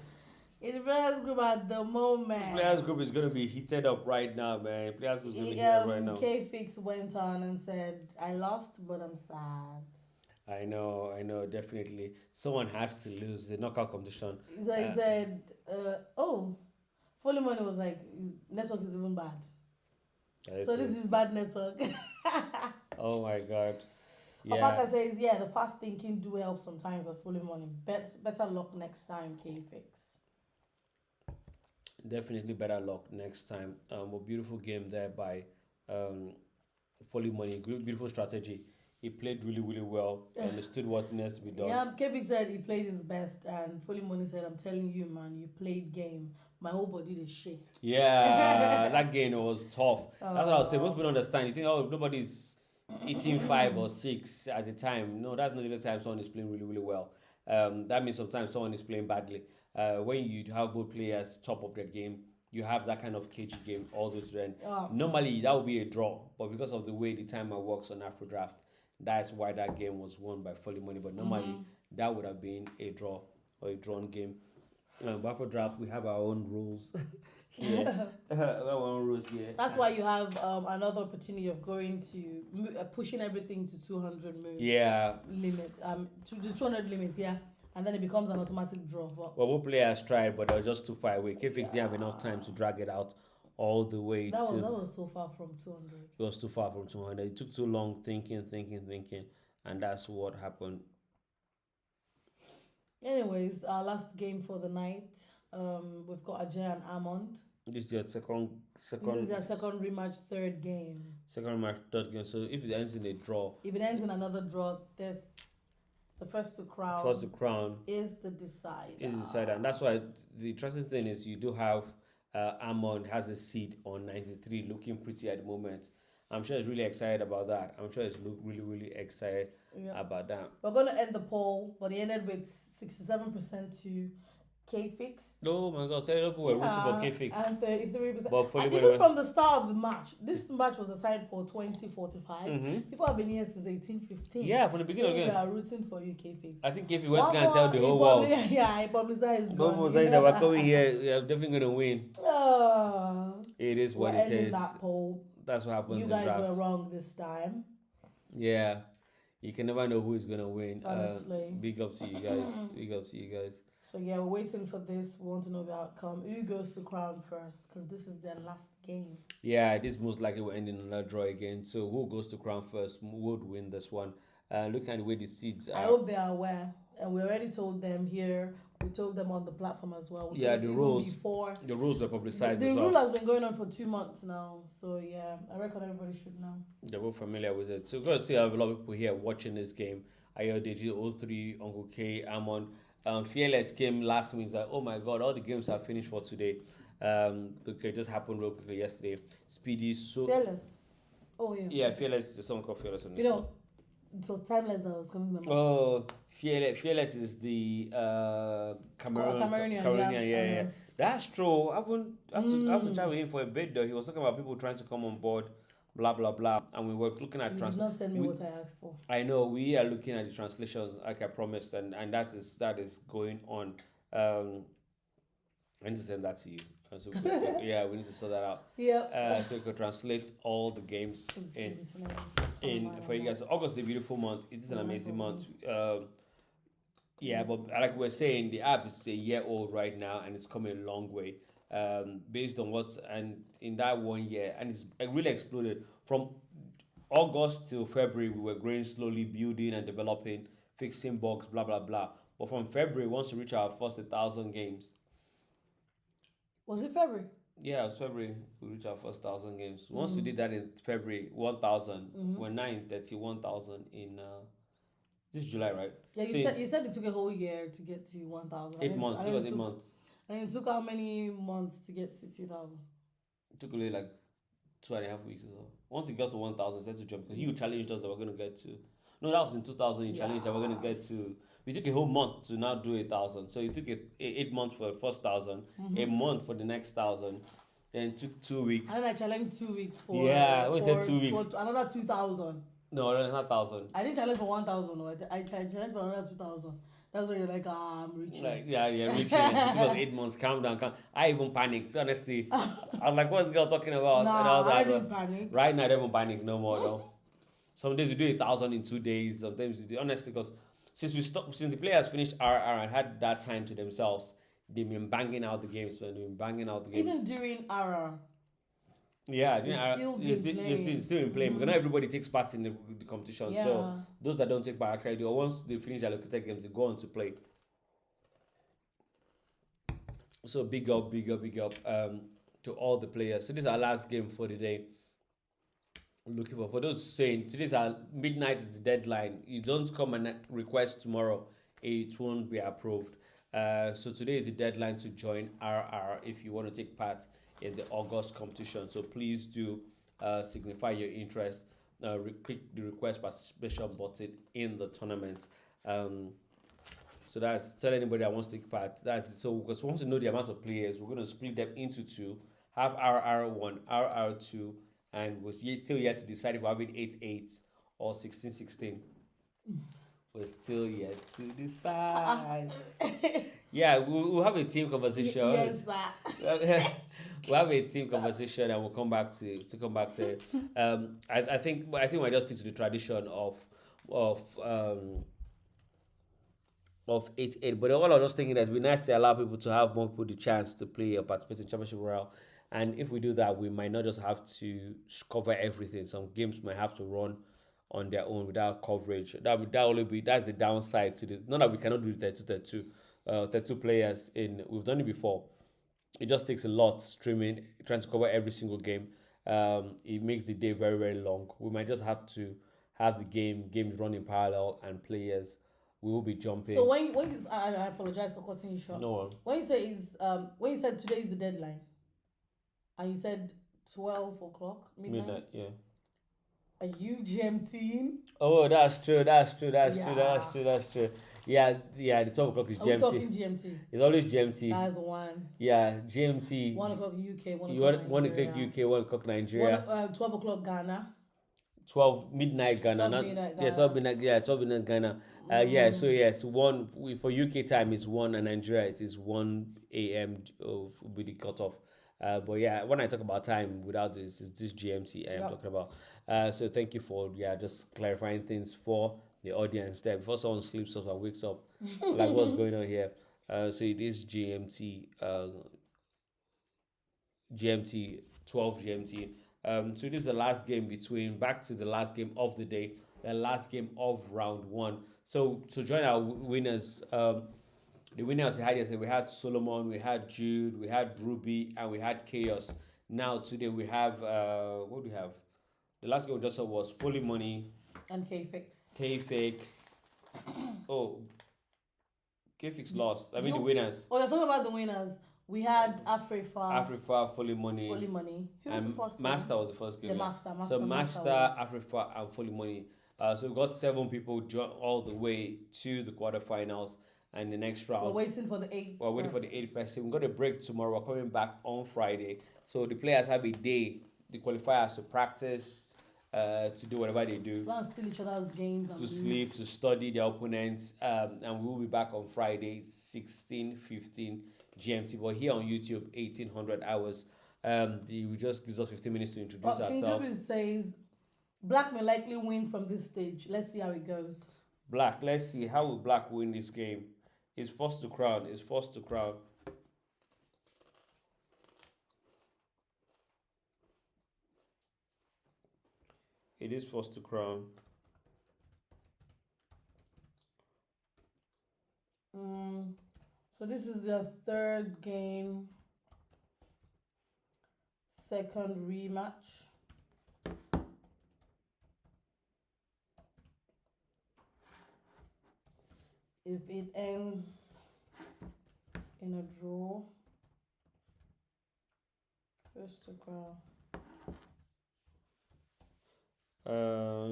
In the players group at the moment. Players group is gonna be heated up right now, man. Players group is gonna be heated up right now. K-Fix went on and said, "I lost, but I'm sad." I know, definitely. Someone has to lose the knockout competition. So he said, Fully Money was like, his network is even bad. So this is bad network. Oh my God. Yeah. Opaka says, the fast thinking do help sometimes with Fully Money. Better luck next time, K-Fix. Definitely better luck next time. A beautiful game there by Fully Money. Beautiful strategy. He played really well. Understood what needs to be done. Yeah, Kevin said he played his best, and Fully Money said, "I'm telling you, man, you played game. My whole body is shake." Yeah, that game was tough. That's what I was saying. Most people don't understand. You think, nobody's eating 5 or 6 at a time. No, that's not the time someone is playing really well. That means sometimes someone is playing badly. When you have both players top of their game, you have that kind of cagey game all the way to the end. Normally, that would be a draw, but because of the way the timer works on AfroDraught, that's why that game was won by Fully Money. But normally, that would have been a draw or a drawn game. AfroDraught, we have our own rules. Yeah, our own rules. Yeah. That's why you have another opportunity of going to pushing everything to 200 moves Yeah. limit. To the 200 limit, yeah, and then it becomes an automatic draw. But Well, both players tried, but they were just too far away. KFix didn't have enough time to drag it out all the way that to. was so far from 200. It was too far from 200. It took too long thinking, and that's what happened. Anyways, our last game for the night. We've got Ajay and Amond. This is your This is their second rematch, third game. second match, third game. So if it ends in a draw, If it ends in another draw, the first to crown first to crown is the decider. is decided, and that's why the interesting thing is you do have Amon has a seed on 93, looking pretty at the moment. I'm sure he's really excited about that. I'm sure he's really excited about that. We're gonna end the poll, but he ended with 67% to K-Fix. Oh my God! So people were rooting for KFix. And 33%. But And even from the start of the match, this match was assigned for 2045. People have been here since 1815. Yeah, from the beginning We again. are rooting for you, K-Fix. I think KFix went to tell the whole world. Yeah, he publicized. Both was saying that we're coming here, we are definitely gonna win. It is what we're it ending is. that poll. That's what happens You in guys draft. were wrong this time. Yeah, you can never know who is gonna win. Honestly. Big up to you guys. Big up to you guys. So yeah, we're waiting for this. We want to know the outcome. Who goes to crown first? Because this is their last game. Yeah, this most likely will end in another draw again. So who goes to crown first would win this one. Look at the way the seeds are. I hope they are aware, and we already told them here. We told them on the platform as well. We Yeah, told the them rules. before. The rules are publicized The as well. rule has been going on for 2 months now. So yeah, I reckon everybody should know. They're both familiar with it. So we're gonna see a lot of people here watching this game. Ayodeji, O3, Uncle K, Amon. Fearless came last week. It's like, oh my God, all the games are finished for today. Okay, just happened real quickly yesterday. Speedy, so Fearless. Oh yeah. yeah, Fearless. There's someone called Fearless on this. You know, it was Timeless that was coming to my mind. Oh, Fearless is the Cameroonian. Yeah. That's true. I haven't chat with him for a bit though. He was talking about people trying to come on board, blah blah blah, and we were looking at You did not send me what I asked for. I know we are looking at the translations like I promised, and that is going on. I need to send that to you. So yeah, we need to sort that out. Yep. So we could translate all the games in for you guys. So August is a beautiful month. It is an amazing month. Yeah, but like we're saying, the app is a year old right now, and it's coming a long way. Based on what's and in that 1 year, and it really exploded from August till February. We were growing slowly, building and developing, fixing bugs, blah blah blah. But from February, once we reach our first 1,000 games. Was it February? Yeah, it was February. We reached our first 1,000 games. Once we did that in February, 1,000. We're 931,000 in this is July, right? Yeah, So you said it took a whole year to get to 1,000. 8 months. It was 8 months. And it took how many months to get to 2,000? It took only like 2.5 weeks or so. Once it got to 1,000, it started to jump because you challenged us that we're going to get to. No, that was in 2000. You challenged that we're going to get to. We took a whole month to now do 1,000. So it took 8 months for the first 1,000, a month for the next 1,000, then it took 2 weeks. And then I challenged 2 weeks for. Yeah, we said 2 weeks. For another 2,000. No, not 1,000. I didn't challenge for 1,000. No, I challenged for another 2,000. That's where you're like, I'm reaching. Like, yeah, reaching. It took us 8 months. Calm down. I even panicked. Honestly, I was like, "What's this girl talking about?" Nah, and all that. I didn't panic. Right now, I don't even panic no more. though. Some days we do 1,000 in 2 days. Sometimes we do. Honestly, because since the players finished RR and had that time to themselves, they've been banging out the games. So they've been banging out the games. Even during RR. Yeah, You've still in playing because not everybody takes part in the competition. Yeah. So those that don't take part actually do. Once they finish their located games, they go on to play. So big up to all the players. So this is our last game for the day. Looking for those saying today's our midnight is the deadline. You don't come and request tomorrow, it won't be approved. So today is the deadline to join RR if you want to take part in the August competition. So please do signify your interest. Click the request participation button in the tournament. So that's tell anybody that wants to take part. That's it. So because we want to know the amount of players, we're going to split them into two. Have RR1, RR2, and we're still yet to decide if we're having 8-8 or 16-16. We're still yet to decide. Yeah, we'll have a team conversation. Yes, sir. We'll have a team conversation and we'll come back to it. I think we just stick to the tradition of um of 8-8. But all I was just thinking that it'd be nice to allow people to have more people the chance to play or participate in Championship Royale. And if we do that, we might not just have to cover everything. Some games might have to run on their own without coverage. That's the downside to the. Not that we cannot do 32 players in. We've done it before. It just takes a lot streaming, trying to cover every single game. It makes the day very, very long. We might just have to have the games run in parallel, and players we will be jumping. So I apologize for cutting you short. No one. When you said today is the deadline, and you said 12 o'clock midnight, Yeah. are you GMTing? Oh, that's true. That's true. Yeah, the 12 o'clock is Are we GMT. talking GMT? It's always GMT. That's one. Yeah, GMT. 1 o'clock UK, 1 You o'clock want to Nigeria. click UK, 1 o'clock Nigeria. 12 o'clock Ghana. 12 midnight Ghana. 12 midnight Yeah, Ghana. 12 midnight. Yeah, 12 midnight Ghana. Yeah. So yes, for UK time is 1, and Nigeria it is 1 a.m. of with the cutoff. But yeah, when I talk about time without this, is this GMT I am talking about. So thank you for just clarifying things for the audience there before someone sleeps off and wakes up like what's going on here. So it is GMT. GMT 12 GMT. So this is the last game back to the last game of the day, the last game of round one. So to join our winners, the winners we had yesterday, we had Solomon, we had Jude, we had Ruby, and we had Chaos. Now today we have what do we have? The last game we just saw was Fully Money and K-Fix. K-Fix. Oh, K-Fix lost. I mean the winners. Oh, you're talking about the winners. We had Afrifa, Fully Money. Who was the first Master one? was the first game. The yeah. Master. Master, Afrifa, and Fully Money. So we got 7 people all the way to the quarterfinals and the next round. We're waiting for the 8th. We're waiting for the 8th person. We've got a break tomorrow. We're coming back on Friday. So the players have a day, the qualifiers, to practice, to do whatever they do. Go and steal each other's games. To sleep, to study their opponents. And we will be back on Friday, 16:15 GMT. But here on YouTube, 1800 hours. We just gives us 15 minutes to introduce ourselves. King David says, Black may likely win from this stage. Let's see how it goes. Black, let's see. How will Black win this game? It's forced to crown. It is forced to crown. So this is the 3rd game, 2nd rematch. If it ends in a draw, first to crown.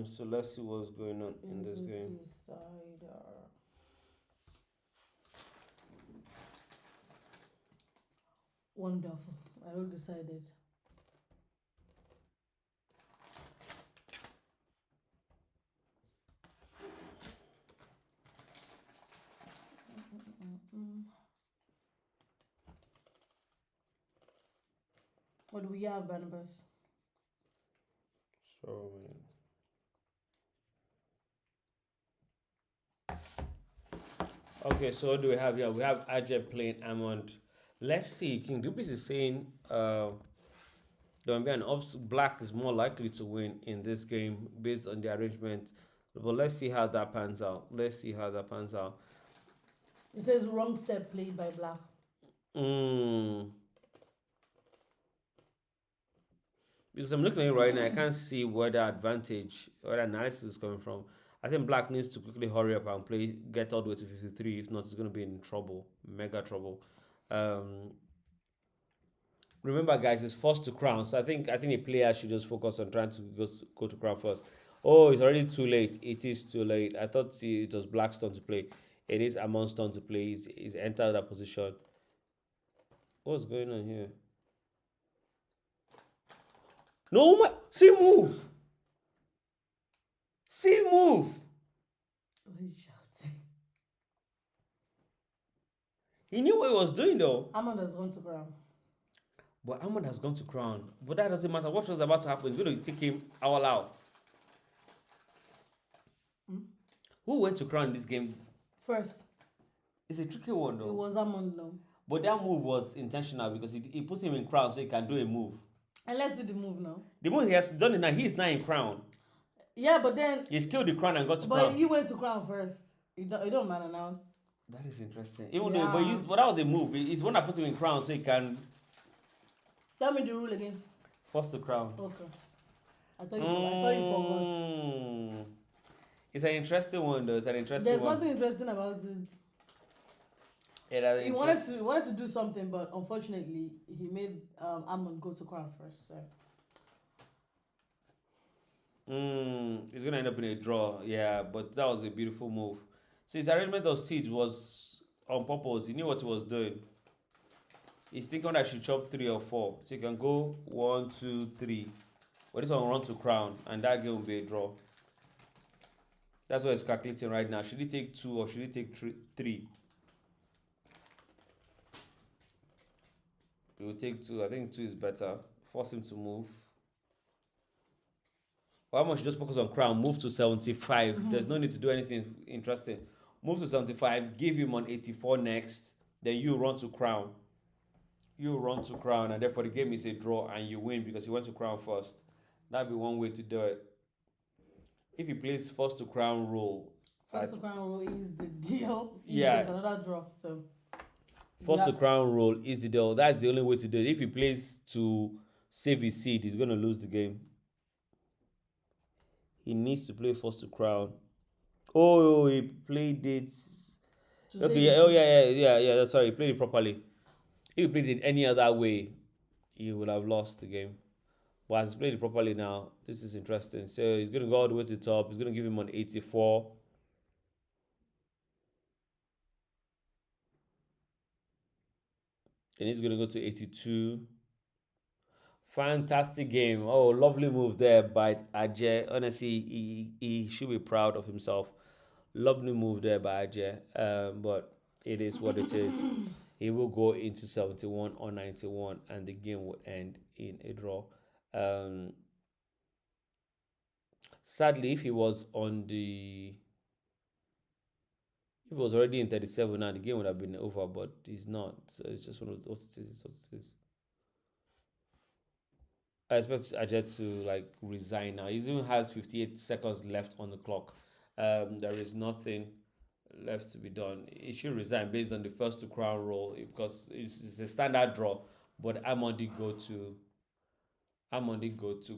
So let's see what's going on in this game. Decider. Wonderful. I already decided. What do we have, Barnabas? So okay, so what do we have here? We have Ajay playing Amond. Let's see. King Dupis is saying there will be an Black is more likely to win in this game based on the arrangement. But let's see how that pans out. It says wrong step played by Black. Because I'm looking at it right now, I can't see where the analysis is coming from. I think Black needs to quickly hurry up and get all the way to 53. If not, it's going to be in trouble, mega trouble. Remember, guys, it's forced to crown. So I think the player should just focus on trying to go to crown first. Oh, it's already too late. It is too late. I thought it was Black's turn to play. It is Amon's turn to play. He's entered that position. What's going on here? No, see move. He knew what he was doing though. Amon has gone to ground. But Ahmad has gone to Crown. But that doesn't matter. What was about to happen is going to take him all out. Hmm? Who went to Crown in this game? First, It's a tricky one it though. was Amon, no. But that move was intentional because he put him in Crown so he can do a move. And let's see the move now. The move he has done it now, he is now in Crown. Yeah, but then. He's killed the Crown and got to But Crown. you went to crown first. It don't matter now. That is interesting. Even Yeah. but that was a move. It's one that put him in Crown so he can Tell me the rule again. force the Crown. Okay. I thought you forgot. Mm. It's an interesting one though. It's an interesting There's one. nothing interesting about it. Yeah, He wanted to do something, but unfortunately, he made Amon go to crown first. So. It's gonna end up in a draw, yeah. But that was a beautiful move. So his arrangement of seeds was on purpose. He knew what he was doing. He's thinking that I should chop 3 or 4, so you can go 1, 2, 3. But this one will run to crown, and that game will be a draw. That's what he's calculating right now. Should he take 2 or should he take 3? He will take 2. I think 2 is better. Force him to move. How much just focus on crown? Move to 75. There's no need to do anything interesting. Move to 75. Give him on 84 next. Then you run to crown. You run to crown, and therefore the game is a draw, and you win because you went to crown first. That'd be one way to do it. If he plays first to crown rule, First to crown rule is the deal. Yeah. Another draw. So. first to crown rule is the deal. That's the only way to do it. If he plays to save his seed, he's gonna lose the game. He needs to play first to crown. Oh, he played it. Okay, yeah. Sorry, he played it properly. If he played it any other way, he would have lost the game. But as he played it properly now, this is interesting. So he's going to go all the way to the top. He's going to give him on 84. And he's going to go to 82. Fantastic game. Oh, lovely move there by Ajay. Honestly, he should be proud of himself. Lovely move there by Ajay. But it is what it is. He will go into 71 or 91, and the game will end in a draw. Sadly, if he was already in 37 now, the game would have been over, but he's not. So it's just one of what it is. I expect Ajay to resign now. He even has 58 seconds left on the clock. There is nothing left to be done. He should resign based on the first to crown role because it's a standard draw. But Amon did go to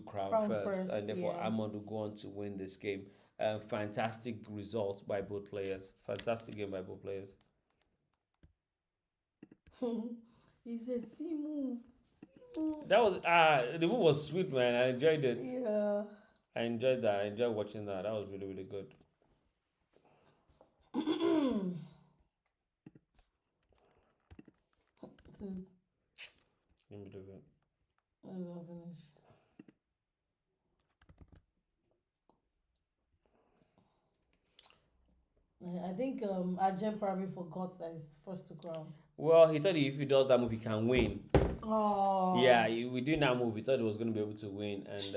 crown first, and therefore Amon will go on to win this game. Fantastic results by both players. Fantastic game by both players. He said, "See move." That was the move was sweet, man. I enjoyed it. Yeah. I enjoyed that. I enjoyed watching that. That was really, really good. Let me do it. I don't finish. I think Ajay probably forgot that it's first to crown. Well, he thought if he does that move, he can win. Oh. Yeah, we doing that move. He thought he was going to be able to win, and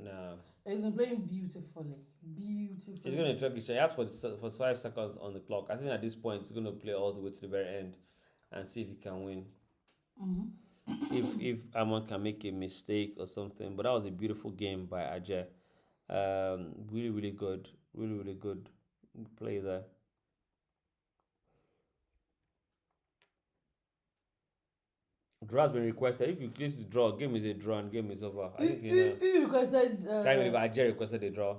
nah. He's been playing beautifully. He's going to track his shot. He has for 5 seconds on the clock. I think at this point, he's going to play all the way to the very end and see if he can win. If Amon can make a mistake or something. But that was a beautiful game by Ajay. Really, really good. Really, really good play there. Draw has been requested. If you place the draw, game is a draw and game is over. I think he requested. Can't believe Ajay requested a draw.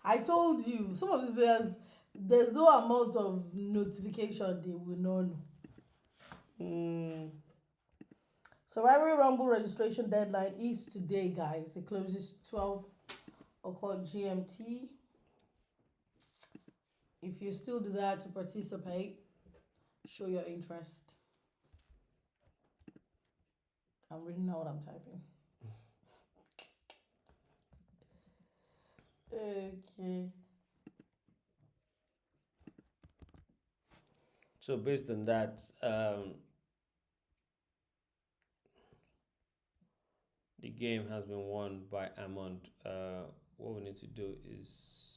I told you, some of these players, there's no amount of notification they will not know. Survivor Rumble registration deadline is today, guys. It closes 12 o'clock GMT. If you still desire to participate, show your interest. I'm reading out what I'm typing. Okay. So based on that, the game has been won by Amond. What we need to do is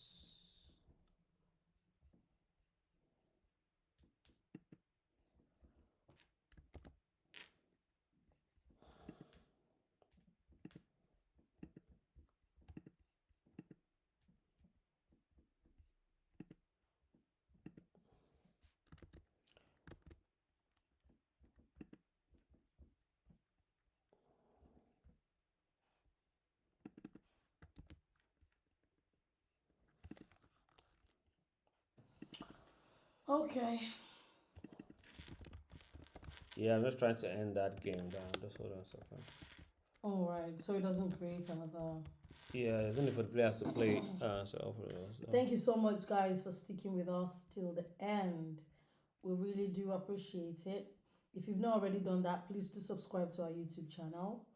Okay. yeah, I'm just trying to end that game down. Just hold on a second. All right. So it doesn't create another. Yeah, it's only for the players to play. Thank you so much, guys, for sticking with us till the end. We really do appreciate it. If you've not already done that, please do subscribe to our YouTube channel.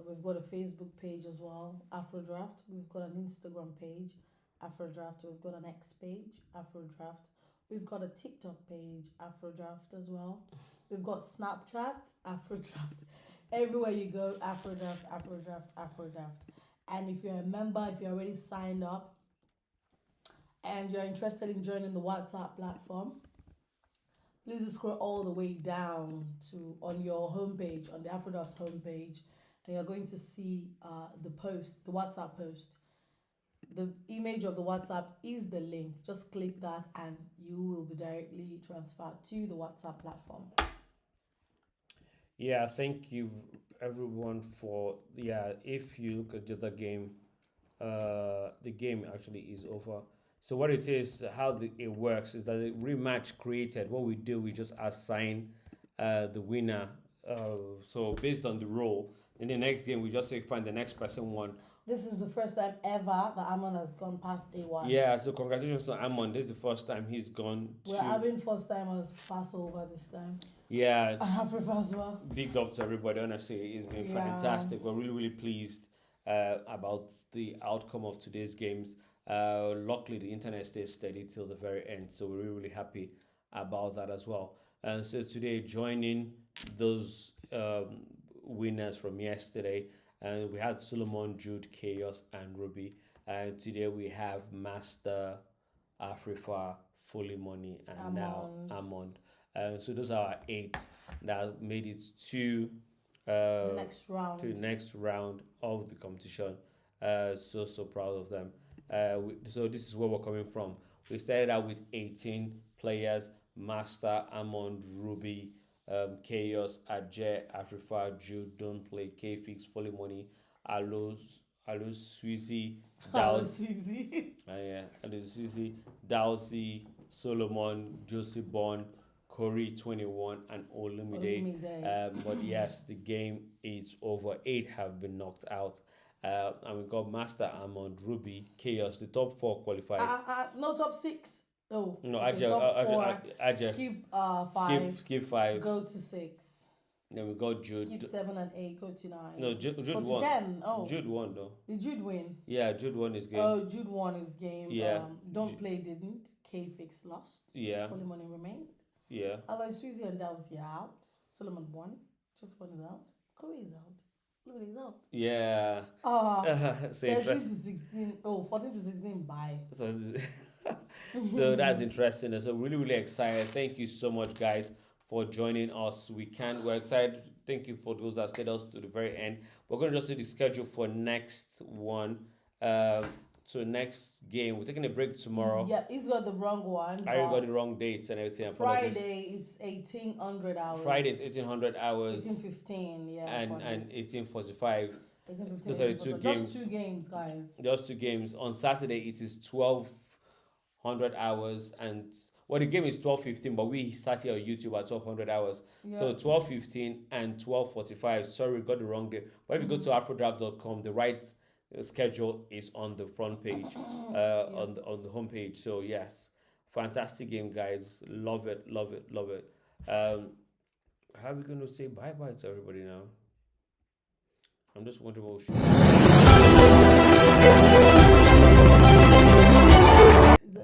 We've got a Facebook page as well, AfroDraught. We've got an Instagram page, AfroDraught. We've got an X page, AfroDraught. We've got a TikTok page, AfroDraught as well. We've got Snapchat, AfroDraught. Everywhere you go, AfroDraught, AfroDraught, AfroDraught. And if you're a member, if you're already signed up and you're interested in joining the WhatsApp platform, please just scroll all the way down to on your homepage, on the AfroDraught homepage, and you're going to see the post, the WhatsApp post. The image of the WhatsApp is the link. Just click that and you will be directly transferred to the WhatsApp platform. Yeah, thank you everyone for if you look at the other game, the game actually is over. So what it is, how it works is that the rematch created, what we do, we just assign the winner. So based on the role, in the next game, we just say find the next person won. This is the first time ever that Amon has gone past A1. Yeah, so congratulations to Amon. This is the first time he's gone We're having first timers pass over this time. Yeah. Africa as well. Big up to everybody. Honestly, it's been fantastic. We're really, really pleased about the outcome of today's games. Luckily, the internet stays steady till the very end, so we're really, really happy about that as well. And so today, joining those winners from yesterday, and we had Solomon, Jude, Chaos, and Ruby. And today we have Master, Afrifa, Fully Money, and now Amond. So those are our 8 that made it to the next round. To the next round of the competition. So proud of them. So this is where we're coming from. We started out with 18 players: Master, Amond, Ruby, Chaos, Ajay, Afrifa, Jude, Don't Play, K-Fix, Fully Money, Alus, Sweezy, Sweezy. Alus, Sweezy, Dowsy, Solomon, Josie Bond, Corey 21, and Olumide. But yes, the game is over. 8 have been knocked out. And we got Master, Amond, Ruby, Chaos. The top 4 qualified. No, top 6. Oh, no, okay, top 4. Skip 5. Go to 6. Then we got Jude. Skip 7 and 8. Go to 9. No, Jude go won. To 10. Oh, Jude won though. Did Jude win? Yeah, Jude won his game. Oh, Jude won his game. Yeah. Don't Play didn't. K-Fix lost. Yeah. Fully Money remained. Yeah. Aloy Sweezy and Dowsy are out. Solomon won. Just one is out. Corey is out. Louis is out. Yeah. 13 to 16. Oh, 14 to 16. Bye. So that's interesting. So really, really excited. Thank you so much, guys, for joining us. We're excited. Thank you for those that stayed us to the very end. We're going to just do the schedule for next one. So next game, we're taking a break tomorrow. Yeah, he's got the wrong one. I got the wrong dates and everything. Friday, it's 1800 hours. Friday is 1800 hours. 1815, yeah. And 1845. 1815. Those are the 2 games. Just 2 games, guys. Just 2 games. On Saturday, it is 1200 hours. And the game is 12:15, but we start here on YouTube at 1200 hours. Yeah. So 12:15 and 12:45. Sorry, we got the wrong day. But if you go to AfroDraught.com, the right schedule is on the front page, on the homepage. So yes, fantastic game, guys. Love it. How are we going to say bye to everybody now? I'm just wondering what we should.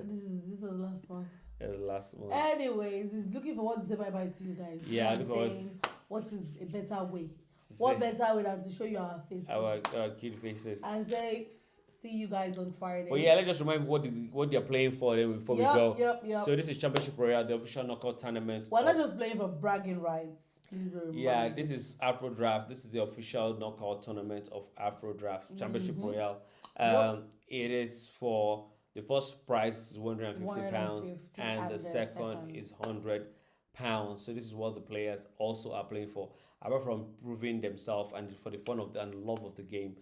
This is the last one. Yeah, the last last month. Anyways, he's looking forward to say bye bye to you guys. Yeah, I'm look forward saying, what is a better way? to What say better way than to show you our faces our cute faces. and say, see you guys on Friday. But yeah, let's just remind what they're playing for then before we go. Yep. So this is Championship Royale, the official knockout tournament. We're not just playing for bragging rights. Please be reminded. Yeah, this is AfroDraught. This is the official knockout tournament of AfroDraught Championship Royale. It is for the first prize is £150 and the second is £100. So this is what the players also are playing for. Apart from proving themselves and for the fun of and love of the game,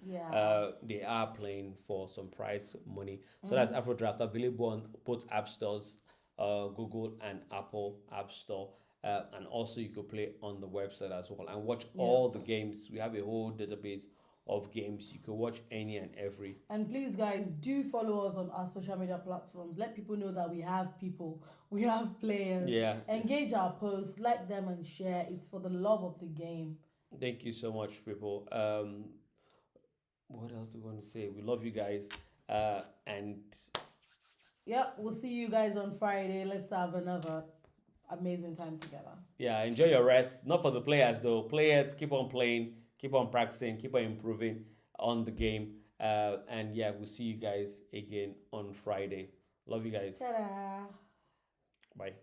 they are playing for some prize money. So that's AfroDraught, available on both app stores, Google and Apple App Store. And also you could play on the website as well and watch all the games. We have a whole database of games. You can watch any and every. And please, guys, do follow us on our social media platforms. Let people know that we have people, we have players. Yeah. Engage our posts, like them, and share. It's for the love of the game. Thank you so much, people. What else do we want to say? We love you guys. And yep, we'll see you guys on Friday. Let's have another amazing time together. Yeah, enjoy your rest. Not for the players though. Players, keep on playing, keep on practicing, keep on improving on the game. And yeah, we'll see you guys again on Friday. Love you guys. Ta-da! Bye.